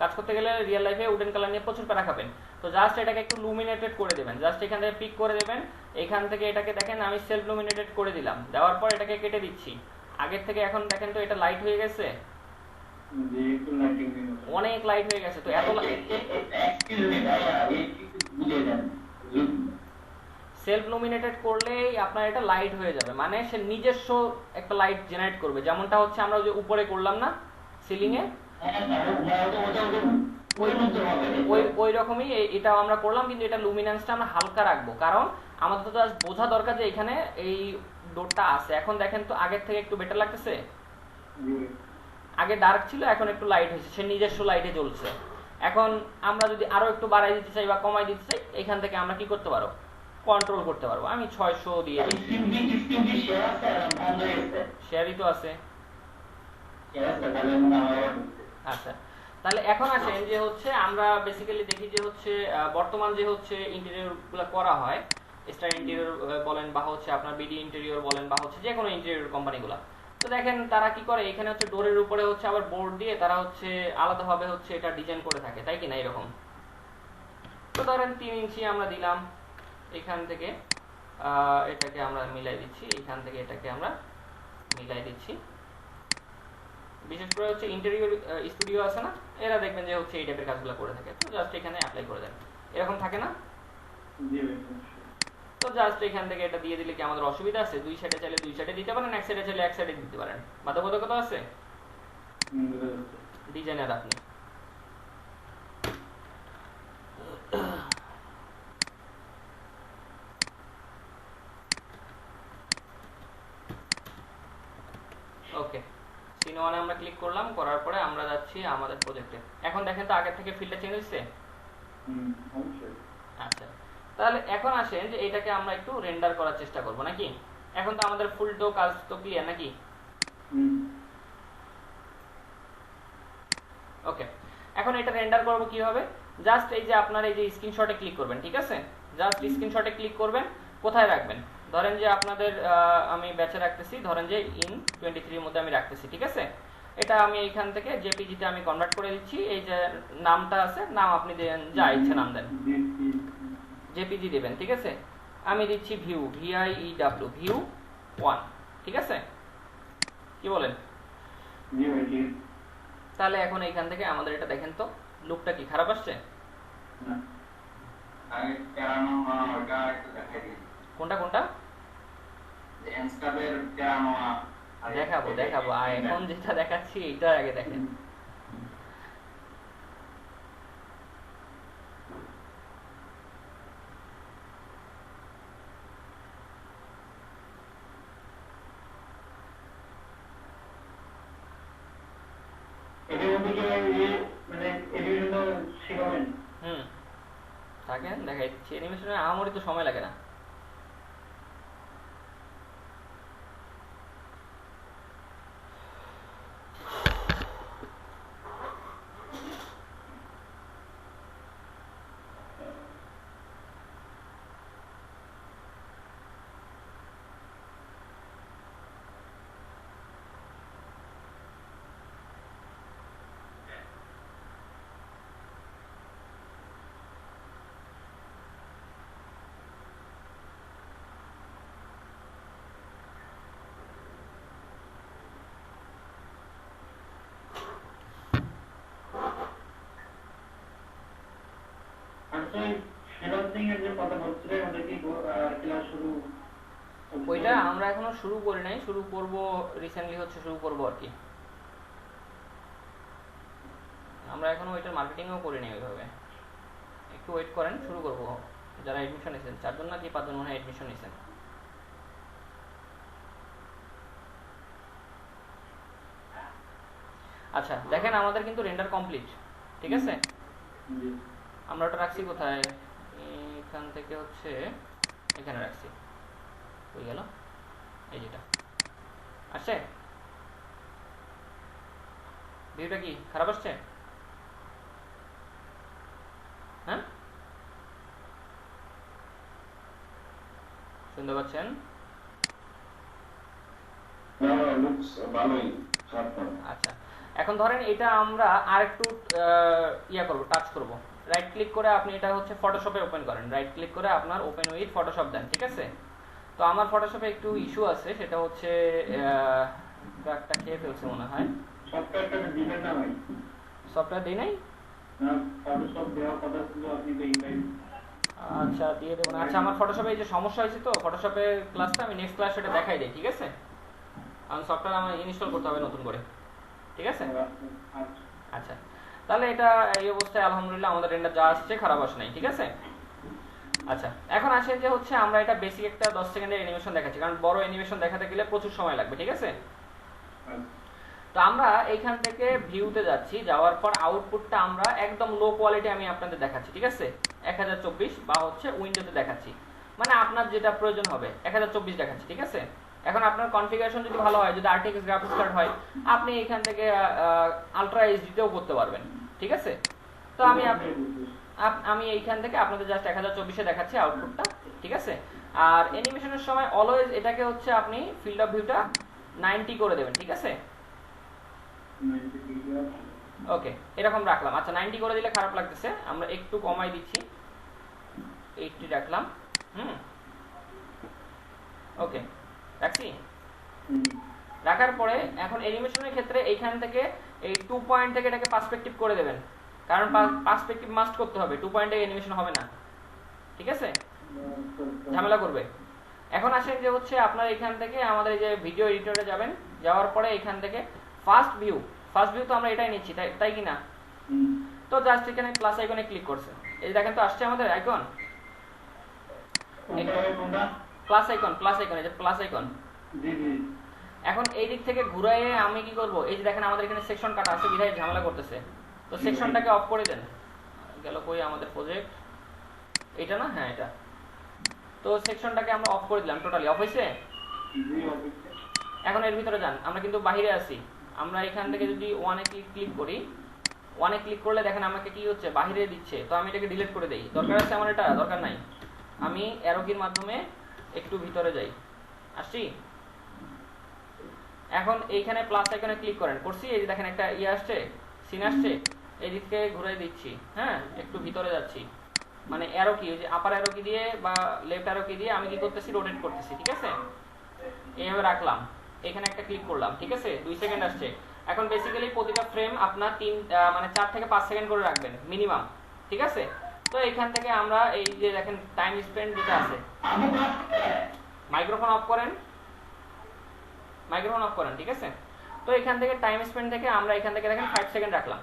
কাজ করতে গেলে রিয়েল লাইফে উডেন কালার নিয়ে প্রচুর প্যারা খাবেন। তো জাস্ট এটাকে একটু লুমিনেটেড করে দেবেন, জাস্ট এখান থেকে পিক করে দেবেন। এখান থেকে এটাকে দেখেন আমি সেলফ লুমিনেটেড করে দিলাম, দেওয়ার পর এটাকে কেটে দিচ্ছি। আগের থেকে এখন দেখেন তো এটা লাইট হয়ে গেছে, অনেক লাইট হয়ে গেছে। তো এত সেলফ লুমিনেটেড করলেই আপনার এটা লাইট হয়ে যাবে, মানে সে নিজস্ব একটা লাইট জেনারেট করবে, যেমনটা হচ্ছে আমরা যে উপরে করলাম না সিলিং এ, ওই রকমই এটাও আমরা করলাম, কিন্তু এটা লুমিনেন্সটা আমরা হালকা রাখবো, কারণ আমাদের তো জাস্ট বোঝা দরকার যে এখানে এই ডোরটা আছে। এখন দেখেন তো আগের থেকে একটু বেটার লাগতেছে, আগে ডার্ক ছিল এখন একটু লাইট হয়েছে, সে নিজস্ব লাইটে জ্বলছে। এখন আমরা যদি আরো একটু বাড়াই দিতে চাই বা কমাই দিতে চাই, এখান থেকে আমরা কি করতে পারবো, কন্ট্রোল করতে পারবো। আমি 600 দিয়ে দিই, শেয়ারই তো আছে। আচ্ছা, তাহলে এখন আসেন যে হচ্ছে আমরা বেসিক্যালি দেখি যে হচ্ছে বর্তমান যে হচ্ছে ইন্টেরিয়র গুলো করা হয়, স্টার ইন্টেরিয়র বলেন বা হচ্ছে আপনার বিডি ইন্টেরিয়র বলেন বা হচ্ছে যে কোনো ইন্টেরিয়র কোম্পানিগুলো, তো দেখেন তারা কি করে, এখানে হচ্ছে ডোরের উপরে হচ্ছে আবার বোর্ড দিয়ে তারা হচ্ছে আলাদাভাবে হচ্ছে এটা ডিজাইন করে থাকে, তাই কি না? এরকম তো ধরেন 3 ইঞ্চি আমরা দিলাম, এখান থেকে এটাকে আমরা মিলাই দিচ্ছি, এখান থেকে এটাকে আমরা মিলাই দিচ্ছি। বিশেষ করে হচ্ছে ইন্টেরিয়র স্টুডিও আছে না, এরা দেখবেন যে হচ্ছে এই টাইপের কাজগুলো করে থাকে। তো জাস্ট এখানে অ্যাপ্লাই করে দেন, এরকম থাকে না? তো জাস্ট এখান থেকে এটা দিয়ে দিলে কি আমাদের অসুবিধা আছে? দুই সাইডে চাইলে দুই সাইডে দিতে পারেন, এক সাইডে চাইলে এক সাইডে দিতে পারেন। বাধ্যবাধকতা আছে? ডিজাইনার আপনি। ওকে, সিন ওয়ানে আমরা ক্লিক করলাম, করার পরে আমরা যাচ্ছি আমাদের প্রজেক্টে। এখন দেখেন তো আগের থেকে ফিল্ডটা চেঞ্জ হয়েছে। আচ্ছা, তাহলে এখন আসেন যে এটাকে আমরা একটু রেন্ডার করার চেষ্টা করব নাকি? এখন তো আমাদের ফুল টো কাজ তো ক্লিয়ার নাকি? ওকে, এখন এটা রেন্ডার করব কিভাবে? জাস্ট এই যে আপনার এই যে স্ক্রিনশটে ক্লিক করবেন, ঠিক আছে? জাস্ট স্ক্রিনশটে ক্লিক করবেন, কোথায় রাখবেন? ধরেন যে আপনাদের আমি ব্যাচে রাখতেছি, ধরেন যে ইন 23 এর মধ্যে আমি রাখতেছি, ঠিক আছে? এটা আমি এইখান থেকে জেপিজিতে আমি কনভার্ট করে দিচ্ছি। এই যে নামটা আছে, নাম আপনি দেন, যা ইচ্ছে নাম দেন, জেপিজি দিবেন, ঠিক আছে? আমি দিচ্ছি ভিউ, VIEW, ভিউ 1, ঠিক আছে? কি বলেন? তাহলে এখন এইখান থেকে আমাদের এটা দেখেন তো লুকটা কি খারাপ আসছে? কোনটা কোনটা দেখাবো দেখাবো, এখন যেটা দেখাচ্ছি এটা আগে দেখেন। থাকেন দেখাচ্ছি, অ্যানিমেশনে আমারই তো সময় লাগে না। ওইটা আমরা এখনো শুরু করি নাই, শুরু করব রিসেন্টলি, হচ্ছে শুরু করব আর কি। আমরা এখনো ওইটার মার্কেটিংও করি নাই ওইভাবে, একটু ওয়েট করেন, শুরু করব। যারা এডমিশন নিয়েছেন 4 জন নাকি 5 জন মনে হয় এডমিশন নিয়েছেন। আচ্ছা দেখেন আমাদের কিন্তু রেন্ডার কমপ্লিট, ঠিক আছে? আমরা ওটা রাখছি কোথায়? এখান থেকে হচ্ছে এখানে রাখছি, হয়ে গেল। এই যেটা আসছে, ভিউটা কি খারাপ আসছে? হ্যাঁ, শুনতে পাচ্ছেন? লুকস ভালোই, খারাপ না। আচ্ছা, এখন ধরেন এটা আমরা আরেকটু ইয়া করব, টাচ করব। রাইট ক্লিক করে আপনি এটা হচ্ছে ফটোশপে ওপেন করেন, রাইট ক্লিক করে আপনার ওপেন উইথ ফটোশপ দেন, ঠিক আছে? তো আমার ফটোশপে একটু ইস্যু আছে, সেটা হচ্ছে একটা খেয়ে ফেলছে মনে হয়। সফটওয়্যারটা দিবেন না ভাই? সফটওয়্যার দিই নাই? না, ফটোশপ দেওয়ার কথা ছিল, আপনি তো ইমেল। আচ্ছা, দিয়ে দেবো না। আচ্ছা, আমার ফটোশপে এই যে সমস্যা হয়েছে, তো ফটোশপের ক্লাসটা আমি নেক্সট ক্লাস সেটা দেখাই দিই, ঠিক আছে? কারণ সফটওয়্যার আমার ইনস্টল করতে হবে নতুন করে, ঠিক আছে? আচ্ছা, তাহলে এটা এই অবস্থায় আলহামদুলিল্লাহ আমাদের রেন্ডার যা আসছে খারাপ আসে নাই, ঠিক আছে? আচ্ছা, এখন আসেন যে হচ্ছে আমরা এটা বেসিক একটা 10 সেকেন্ডের অ্যানিমেশন দেখাচ্ছি, কারণ বড় অ্যানিমেশন দেখাতে গেলে প্রচুর সময় লাগবে, ঠিক আছে? তো আমরা এইখান থেকে ভিউতে যাচ্ছি, যাওয়ার পর আউটপুটটা আমরা একদম লো কোয়ালিটি আমি আপনাদের দেখাচ্ছি, ঠিক আছে? 1024 বা হচ্ছে উইন্ডোতে দেখাচ্ছি, মানে আপনার যেটা প্রয়োজন হবে 1024 দেখাচ্ছি, ঠিক আছে? এখন আপনার কনফিগারেশন যদি ভালো হয়, যদি RTX গ্রাফিক্স কার্ড হয়, আপনি এখান থেকে আলট্রা এইচডিতেও করতে পারবেন, ঠিক আছে? তো আমি এইখান থেকে আপনাদের জাস্ট 1024 এ দেখাচ্ছি আউটপুটটা, ঠিক আছে? আর অ্যানিমেশনের সময় অলওয়েজ এটাকে হচ্ছে আপনি ফিল্ড অফ ভিউটা 90 করে দেবেন, ঠিক আছে? ওকে, এরকম রাখলাম। আচ্ছা, 90 করে দিলে খারাপ লাগতেছে, আমরা একটু কমাই দিচ্ছি, 80 রাখলাম। ওকে, রাখছি। রাখার পরে এখন অ্যানিমেশনের ক্ষেত্রে এইখান থেকে এই 2 পয়েন্ট থেকে এটাকে পার্সপেক্টিভ করে দেবেন, কারণ পার্সপেক্টিভ মাস্ট করতে হবে, 2 পয়েন্টে অ্যানিমেশন হবে না, ঠিক আছে? ঝামেলা করবে। এখন আসেন যে হচ্ছে আপনার এখান থেকে আমাদের যে ভিডিও এডিটরে যাবেন, যাওয়ার পরে এখান থেকে ফার্স্ট ভিউ তো আমরা এটাই নিচ্ছি, তাই কি না? তো জাস্ট এখানে প্লাস আইকনে ক্লিক করছেন, এই দেখেন তো আসছে আমাদের আইকন, প্লাস আইকন, এই যে প্লাস আইকন। এখন এই দিক থেকে ঘুরাইয়ে আমি কি করব, এই যে দেখেন আমাদের এখানে সেকশন কাটা আছে, বিধায় ঝামেলা করতেছে, তো সেকশনটাকে অফ করে দেন। গেল কই আমাদের প্রজেক্ট, এটা না? হ্যাঁ, এটা। তো সেকশনটাকে আমরা অফ করে দিলাম, টোটালি অফ হয়েছে। এখন এর ভিতরে যান, আমরা কিন্তু বাইরে আছি। আমরা এখান থেকে যদি 1 এ ক্লিক করি, 1 এ ক্লিক করলে দেখেন আমাকে কি হচ্ছে, বাইরে দিচ্ছে। তো আমি এটাকে ডিলিট করে দেই, দরকার আছে আমার এটা? দরকার নাই। আমি অ্যারো কির মাধ্যমে একটু ভিতরে যাই, আসছি। এখন এইখানে প্লাস আইকনে ক্লিক করেন, করছি। এই যে দেখেন একটা আসছে, সিন আসছে, এই দিকে ঘুরাই দিচ্ছি, হ্যাঁ, একটু ভিতরে যাচ্ছি, মানে অ্যারো কি, ওই যে আপার অ্যারো কি দিয়ে বা লেফট অ্যারো কি দিয়ে আমি কি করতেছি, রোটেট করতেছি, ঠিক আছে? এইভাবে রাখলাম, এখানে একটা ক্লিক করলাম, ঠিক আছে? 2 সেকেন্ড আসছে। এখন বেসিক্যালি প্রতিটা ফ্রেম আপনার 4 থেকে 5 সেকেন্ড করে রাখবেন মিনিমাম, ঠিক আছে? তো এখান থেকে আমরা এই যে দেখেন টাইম স্পেন্ড যেটা আছে, মাইক্রোফোন অফ করেন, ঠিক আছে? তো এখান থেকে টাইম স্পেন্ড থেকে আমরা এখান থেকে দেখেন 5 সেকেন্ড রাখলাম।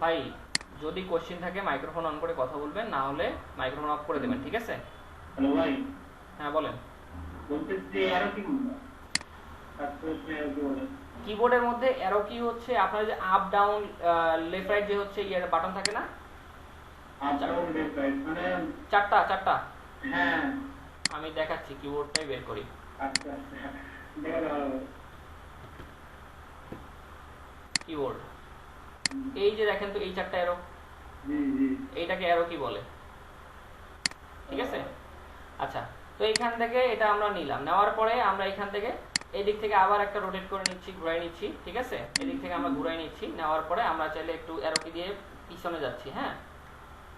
ভাই, যদি কোশ্চেন থাকে মাইক্রোফোন অন করে কথা বলবেন, না হলে মাইক্রোফোন অফ করে দেবেন, ঠিক আছে? হ্যালো ভাই, হ্যাঁ বলেন। বলতেছি অ্যারো কি কোনটা? কিবোর্ডের মধ্যে অ্যারো কি হচ্ছে আপনার যে আপ ডাউন লেফট রাইট যে হচ্ছে বাটন থাকে না, আপ ডাউন লেফট রাইট, মানে চারটা। হ্যাঁ, আমি দেখাচ্ছি, কিবোর্ডটাই বের করি। আচ্ছা, দেখা ভালো। কিবোর্ড এই যে দেখেন তো, এই 4টা অ্যারো, এইটাকে অ্যারো কি বলে, ঠিক আছে? আচ্ছা, তো এইখান থেকে এটা আমরা নিলাম, নেওয়ার পরে আমরা এখান থেকে এই দিক থেকে আবার একটা রোটেট করে নিচ্ছি, ঘুরাই নিচ্ছি, ঠিক আছে? এই দিক থেকে আমরা ঘুরাই নিচ্ছি, নেওয়ার পরে আমরা চাইলে একটু অ্যারো কি দিয়ে পিছনে যাচ্ছি, হ্যাঁ,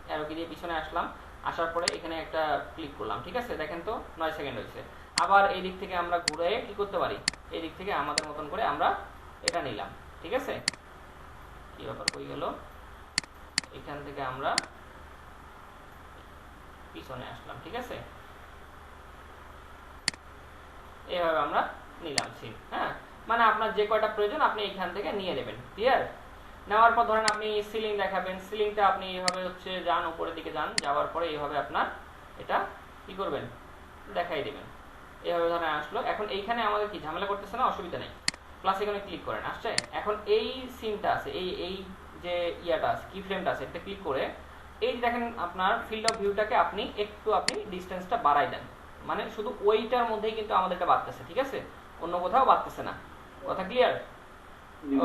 অ্যারো কি দিয়ে পিছনে আসলাম, আসার পরে এখানে একটা ক্লিক করলাম, ঠিক আছে? দেখেন তো 9 সেকেন্ড হয়েছে। আবার এই দিক থেকে আমরা ঘুরে কি করতে পারি, এই দিক থেকে আমাদের মতন করে আমরা এটা নিলাম, ঠিক আছে? কি ব্যাপার, কই গেল? এখান থেকে আমরা পিছনে আসলাম, ঠিক আছে? এইভাবে আমরা নিলাম সিন, হ্যাঁ, মানে আপনার যে কয়টা প্রয়োজন আপনি এখান থেকে নিয়ে নেবেন, ক্লিয়ার? নেওয়ার পর ধরেন আপনি সিলিং দেখাবেন, সিলিংটা আপনি এইভাবে হচ্ছে যান, উপরের দিকে যান, যাওয়ার পরে এইভাবে আপনার এটা কি করবেন, দেখাই দেবেন। এইভাবে ধরেন আসলো। এখন এইখানে আমাদের কি ঝামেলা করতেছে না, অসুবিধা নেই, প্লাস এখানে ক্লিক করেন, আসছে। এখন এই সিনটা আছে, এই যে ইয়াটা আছে, কি ফ্রেমটা আছে, এটা ক্লিক করে এই দেখেন আপনার ফিল্ড অফ ভিউটাকে আপনি ডিসটেন্সটা বাড়াই দেন, মানে শুধু ওইটার মধ্যেই কিন্তু আমাদের এটা বাড়তেছে, ঠিক আছে? অন্য কোথাও বাড়তেছে না, কথা ক্লিয়ার?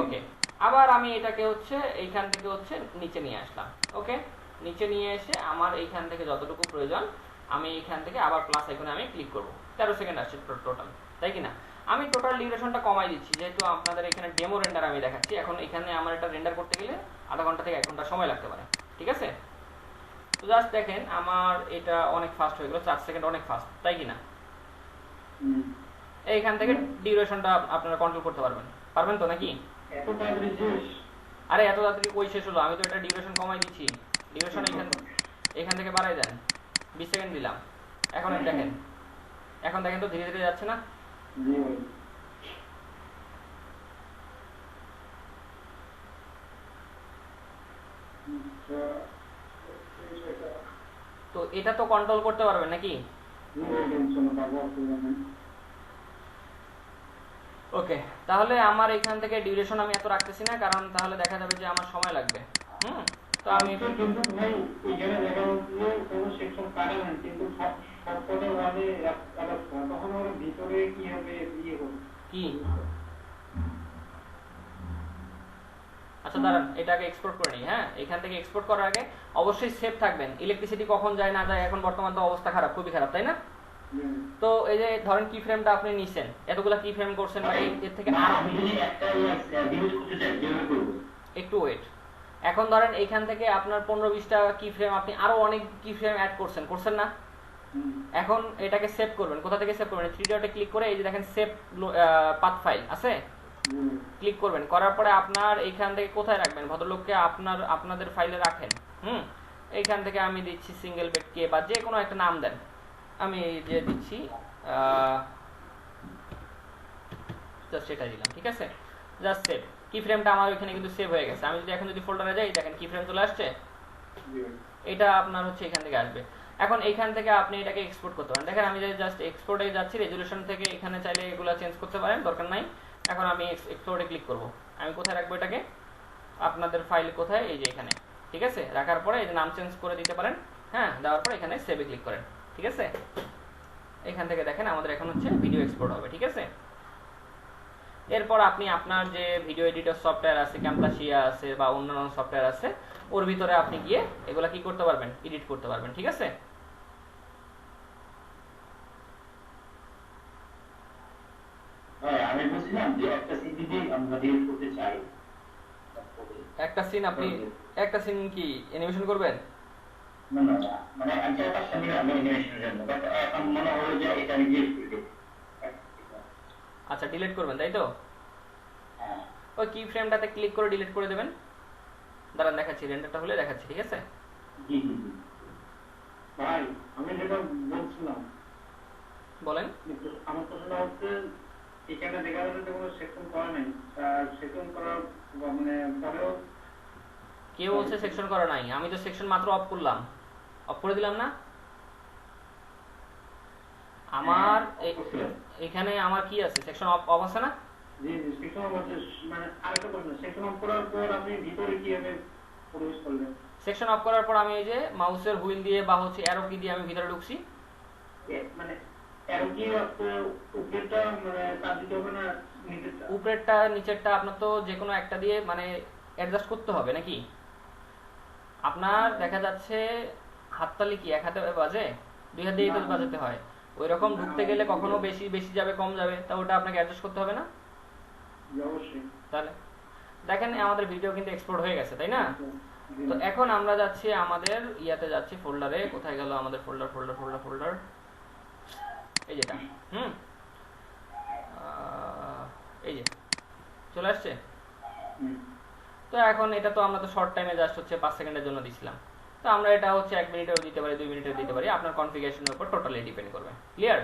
ওকে, আবার আমি এটাকে হচ্ছে এইখান থেকে হচ্ছে নিচে নিয়ে আসলাম, ওকে? নিচে নিয়ে এসে আমার এইখান থেকে যতটুকু প্রয়োজন আমি এখান থেকে আবার প্লাস আইকনে আমি ক্লিক করব 13 সেকেন্ড আসছে টোটাল, তাই কি না? আমি টোটাল ডিউরেশনটা কমাই দিচ্ছি, যেহেতু আপনাদের এখানে ডেমো রেন্ডার আমি দেখাচ্ছি। এখন এখানে আমার এটা রেন্ডার করতে গেলে আধা ঘন্টা থেকে 1 ঘন্টা সময় লাগতে পারে, ঠিক আছে? তো জাস্ট দেখেন আমার এটা অনেক ফাস্ট হয়ে গেল, 4 সেকেন্ড অনেক ফাস্ট, তাই কি না? এইখান থেকে ডিউরেশনটা আপনারা কন্ট্রোল করতে পারবেন তো নাকি? এত তাড়াতাড়ি শেষ? আরে এত তাড়াতাড়ি কই শেষ হলো? আমি তো এটা ডিউরেশন কমাই দিচ্ছি। ডিউরেশন এখান থেকে বাড়াই দেন, 20 সেকেন্ড দিলাম। এখন দেখেন তো ধীরে ধীরে যাচ্ছে না? জি ভাই। তো এটা তো কন্ট্রোল করতে পারবেন নাকি? ওকে, তাহলে আমার এখান থেকে ডিউরেশন আমি এত রাখতেছি না, কারণ তাহলে দেখা যাবে যে আমার সময় লাগবে। তো আমি কিন্তু ভাই এখানে দেখা যাচ্ছে যে কোনো সেকশন কাটে না, কিন্তু সবকটা ওয়ার্ডে তখন ওর ভিতরে কি হবে কি আচ্ছা দাঁড়ান, এটাকে এক্সপোর্ট করে নিই। হ্যাঁ, এখান থেকে এক্সপোর্ট করার আগে অবশ্যই সেভ থাকবেন। ইলেকট্রিসিটি কখন যায় না যায়, এখন বর্তমান তো অবস্থা খারাপ, খুবই খারাপ, তাই না? তো এই যে ধরেন কি ফ্রেমটা আপনি নিছেন, এতগুলা কি ফ্রেম করছেন, বা এর থেকে একটু ওয়েট। এখন ধরেন এইখান থেকে আপনার 15-20টা কি ফ্রেম, আপনি আরো অনেক কি ফ্রেম অ্যাড করছেন না? এখন এটাকে সেভ করবেন। কোথা থেকে সেভ করবেন? 3 ডটে ক্লিক করে এই যে দেখেন সেভ পাথ ফাইল আছে, ক্লিক করবেন। করার পরে আপনার এইখান থেকে কোথায় রাখবেন? ভদ্রলোককে আপনাদের ফাইলে রাখেন। এইখান থেকে আমি দিচ্ছি সিঙ্গেল বেড কে, বা যে কোনো একটা নাম দেন। আমি যে দিচ্ছি জাস্ট এটা দিলাম, ঠিক আছে? Just save. কি ফ্রেমটা আমার ওইখানে কিন্তু সেভ হয়ে গেছে। আমি যদি এখন ফোল্ডারে যাই, দেখেন কি ফ্রেম চলে আসছে। এটা আপনার হচ্ছে এখান থেকে আসবে। এখন এইখান থেকে আপনি এটাকে এক্সপোর্ট করতে পারেন। দেখেন আমি জাস্ট এক্সপোর্টে যাচ্ছি, রেজুলেশন থেকে এখানে চাইলে এগুলো চেঞ্জ করতে পারেন, দরকার নাই। এখন আমি এক্সপোর্টে ক্লিক করব। আমি কোথায় রাখবো এটাকে? আপনাদের ফাইল কোথায়? এই যে এখানে, ঠিক আছে? রাখার পরে এই যে নাম চেঞ্জ করে দিতে পারেন। হ্যাঁ, দেওয়ার পরে এখানে সেভে ক্লিক করেন, ঠিক আছে? এখান থেকে দেখেন আমাদের এখন হচ্ছে ভিডিও এক্সপোর্ট হবে, ঠিক আছে? এরপর আপনি আপনার যে ভিডিও এডিটর সফটওয়্যার আছে, ক্যামটাসিয়া আছে বা অন্যান্য সফটওয়্যার আছে, ওর ভিতরে আপনি গিয়ে এগুলা কি করতে পারবেন? এডিট করতে পারবেন, ঠিক আছে? আমি বলছিলাম যে একটা সিন যদি আমরা ডিলিট করতে চাই, একটা সিন কি অ্যানিমেশন করবেন? না মানে একটা সিন আমি অ্যানিমেশনের জন্য, বাট এখন মনে হলো যে এটা আমি ডিলিট করে দেব। আচ্ছা, ডিলিট করবেন, তাই তো? ওই কি ফ্রেমটাতে ক্লিক করে ডিলিট করে দেবেন। দাঁড়ান দেখাচ্ছি, রেন্ডারটা হলে দেখাচ্ছি, ঠিক আছে? ভাই আমি যেটা বলছিলাম, বলেন। আমার প্রশ্ন হচ্ছে এখানে দেখা যাচ্ছে যে কোনো সেকশন করা নাই, সেকশন করার মানে পরেও কে বলছে সেকশন করা নাই? আমি তো সেকশন মাত্র অফ করলাম, অফ করে দিলাম না? আমার এখানে আমার কি আছে? সেকশন অফ আছে না? জি সেকশন অফ আছে। মানে আরেকটা প্রশ্ন, সেকশন অফ করার পর আপনি ভিতরে কিভাবে প্রবেশ করলেন? সেকশন অফ করার পর আমি এই যে মাউসের হুইল দিয়ে বা হচ্ছে অ্যারো কি দিয়ে আমি ভিতরে ঢুকছি। মানে অ্যারো কি উপরেরটা মানে কাজ দিতে হবে না নিচেরটা? উপরেরটা নিচেরটা আপনার তো যে কোনো একটা দিয়ে মানে অ্যাডজাস্ট করতে হবে নাকি? আপনার দেখা যাচ্ছে হাততালি কি এক হাতে বাজে? 2 হাত দিয়েই তো বাজাতে হয়। ওই রকম ঢুকতে গেলে কখনো বেশি যাবে, কম যাবে, তা ওটা আপনাকে অ্যাডজাস্ট করতে হবে না? অবশ্যই। তাহলে দেখেন আমাদের ভিডিও কিন্তু এক্সপোর্ট হয়ে গেছে, তাই না? তো এখন আমরা যাচ্ছি আমাদের ইয়াতে যাচ্ছি, ফোল্ডারে। কোথায় গেল আমাদের ফোল্ডার? এই যেটা, এই যে চলে আসছে। তো এখন এটা তো আমরা তো শর্ট টাইমে জাস্ট হচ্ছে 5 সেকেন্ডের জন্য দিছিলাম। তো আমরা এটা হচ্ছে 1 মিনিটেও দিতে পারি, 2 মিনিটেও দিতে পারি, আপনার কনফিগারেশনের উপর টোটালি ডিপেন্ড করবে। ক্লিয়ার?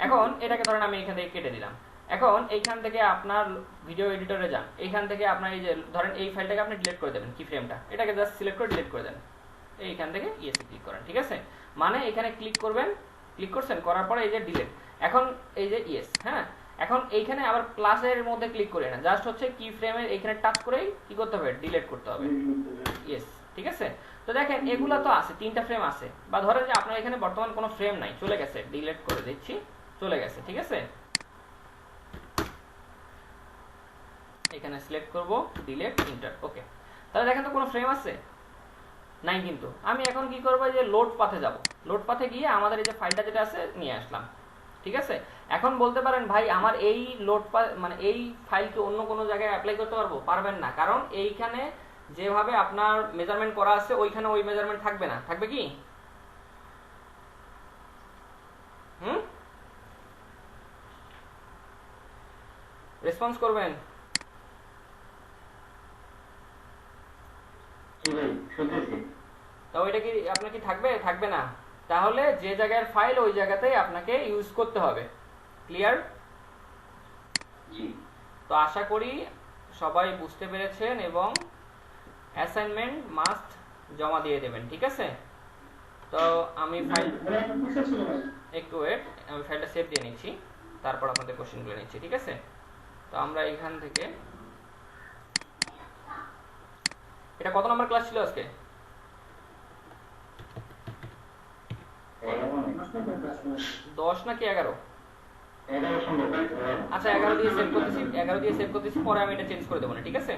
এখন এটাকে ধরেন আমি এখান থেকে কেটে দিলাম। এখন এইখান থেকে আপনার ভিডিও এডিটরে যান। এইখান থেকে আপনার এই যে ধরেন এই ফাইলটাকে আপনি ডিলিট করে দেবেন, কি ফ্রেমটা, এটাকে জাস্ট সিলেক্ট করে ডিলিট করে দেন। এইখান থেকে ইয়েসে ক্লিক করেন, ঠিক আছে? মানে এখানে ক্লিক করবেন, ক্লিক করছেন, করার পরে এই যে ডিলিট। এখন এই যে ইয়েস, হ্যাঁ। এখন এইখানে আবার প্লাসের মধ্যে ক্লিক করে না, জাস্ট হচ্ছে কি ফ্রেমের এইখানে টাচ করেই কি করতে হবে? ডিলিট করতে হবে। ইয়েস, ঠিক আছে? তো দেখেন এগুলা তো আছে, 3টা ফ্রেম আছে। বা ধরেন যে আপনার এখানে বর্তমান কোনো ফ্রেম নাই, চলে গেছে, ডিলিট করে দিচ্ছি, চলে গেছে, ঠিক আছে? এখানে সিলেক্ট করব, ডিলিট, এন্টার, ওকে। তাহলে দেখেন তো কোনো ফ্রেম আছে নাই, কিন্তু আমি এখন কি করব? যে লোড পাথে যাব, লোড পাথে গিয়ে আমাদের এই যে ফাইলটা যেটা আছে নিয়ে আসলাম। ঠিক আছে, এখন বলতে পারেন ভাই আমার এই লোড মানে এই ফাইল কি অন্য কোনো জায়গায় অ্যাপ্লাই করতে পারবো? পারবেন না, কারণ এইখানে যেভাবে আপনার মেজারমেন্ট করা আছে ওইখানে ওই মেজারমেন্ট থাকবে না। থাকবে কি? রেসপন্স করবেন? তো ওইটা কি আপনার কি থাকবে? থাকবে না। তাহলে যে জায়গার ফাইল ওই জায়গাতেই আপনাকে ইউজ করতে হবে। ক্লিয়ার? তো আশা করি সবাই বুঝতে পেরেছেন এবং অ্যাসাইনমেন্ট মাস্ট জমা দিয়ে দেবেন। ঠিক আছে, তো আমি ফাইল একটু ওয়েট, আমি ফাইলটা সেভ দিয়ে নিচ্ছি, তারপর আপনাদের কোশ্চেনগুলো নিচ্ছি। ঠিক আছে, তো আমরা এখান থেকে এটা কত নম্বর ক্লাস ছিল আজকে? 10 নাকি 11? আচ্ছা 11 দিয়ে সেভ করতেছি, 11 দিয়ে সেভ করতেছি, পরে আমি এটা চেঞ্জ করে দেবো না। ঠিক আছে,